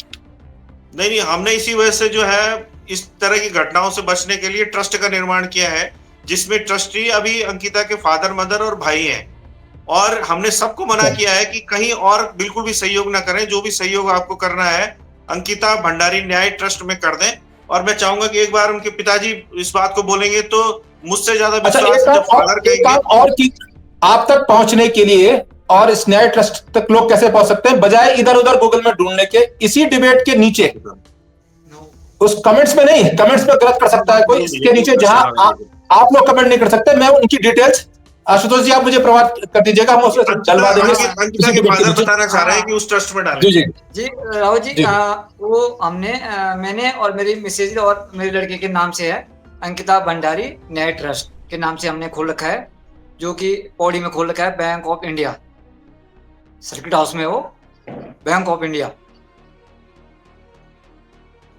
नहीं, हमने इसी वजह से जो है इस तरह की घटनाओं से बचने के लिए ट्रस्ट का निर्माण किया है, जिसमें ट्रस्टी अभी अंकिता के फादर, मदर और भाई हैं। और हमने सबको मना किया है कि कहीं और बिल्कुल भी सहयोग ना करें। जो भी सहयोग आपको करना है अंकिता भंडारी न्याय ट्रस्ट में कर दें। और मैं चाहूंगा कि एक बार उनके पिताजी इस बात को बोलेंगे तो मुझसे ज्यादा विश्वास और कि आप तक पहुंचने के लिए और इस न्याय ट्रस्ट तक लोग कैसे पहुंच सकते हैं, बजाय इधर उधर गूगल में ढूंढने के, इसी डिबेट के नीचे, उस कमेंट्स में नहीं, कमेंट्स में गलत कर सकता है कोई, इसके नीचे जहां आप लोग कमेंट नहीं कर सकते, मैं उनकी डिटेल्स आशुतोष जी आप मुझे प्रवाद कर दीजिएगा, हम उसमें डलवा देंगे। अंकिता के फादर बताना चाह रहे हैं कि उस ट्रस्ट में डालें। जी जी जी राहुल जी, वो हमने मैंने और मेरी मिसेज और मेरे लड़के के नाम से है, अंकिता भंडारी न्याय ट्रस्ट के नाम से हमने खोल रखा है, जो कि पौड़ी में खोल रखा है, bank of India circuit house में, वो बैंक ऑफ इंडिया।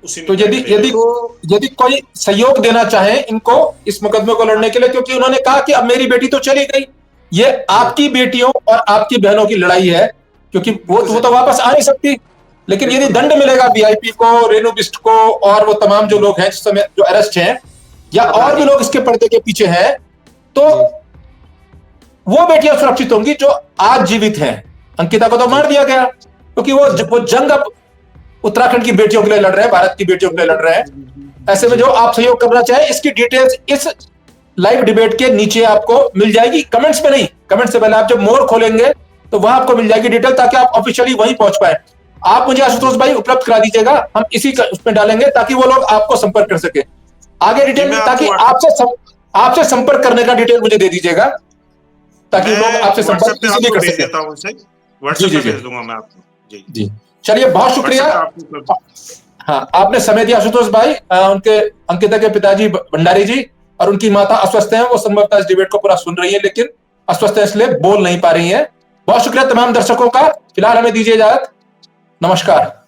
तो यदि कोई सहयोग देना चाहे इनको इस मुकदमे को लड़ने के लिए, क्योंकि उन्होंने कहा कि अब मेरी बेटी तो चली गई, ये आपकी बेटियों और आपकी बहनों की लड़ाई है, क्योंकि वो तो वापस आ नहीं सकती। लेकिन यदि दंड मिलेगा वीआईपी को, रेणु बिष्ट को और वो तमाम जो लोग हैं जिस समय जो अरेस्ट हैं, या और भी लोग इसके पर्दे के पीछे हैं, तो वो बेटियां सुरक्षित होंगी जो आज जीवित हैं। अंकिता को तो मार दिया गया, क्योंकि वो जंग अब उत्तराखंड की बेटियों के लिए लड़ रहे हैं, भारत की बेटियों के लिए लड़ रहे हैं। ऐसे में जो आप सहयोग करना चाहें, इसकी डिटेल्स इस लाइव डिबेट के नीचे आपको मिल जाएगी, कमेंट्स में नहीं, कमेंट से पहले आप जब मोर खोलेंगे तो वहां आपको मिल जाएगी डिटेल, ताकि आप ऑफिशियली वहीं पहुंच पाए। आप मुझे आशुतोष भाई उपलब्ध करा दीजिएगा, हम इसी उसमें डालेंगे ताकि वो लोग आपको संपर्क कर सके आगे डिटेल, ताकि आपसे संपर्क करने का डिटेल मुझे दे दीजिएगा, ताकि लोग आपसे संपर्क इजीली कर सके। व्हाट्सएप पे भेज दूंगा मैं आपको। जी चलिए, बहुत शुक्रिया। हाँ, आपने समय दिया आशुतोष भाई। उनके अंकिता के पिताजी भंडारी जी और उनकी माता अस्वस्थ हैं, वो संभवतः इस डिबेट को पूरा सुन रही है, लेकिन अस्वस्थ है इसलिए बोल नहीं पा रही हैं। बहुत शुक्रिया तमाम दर्शकों का। फिलहाल हमें दीजिए इजाजत, नमस्कार।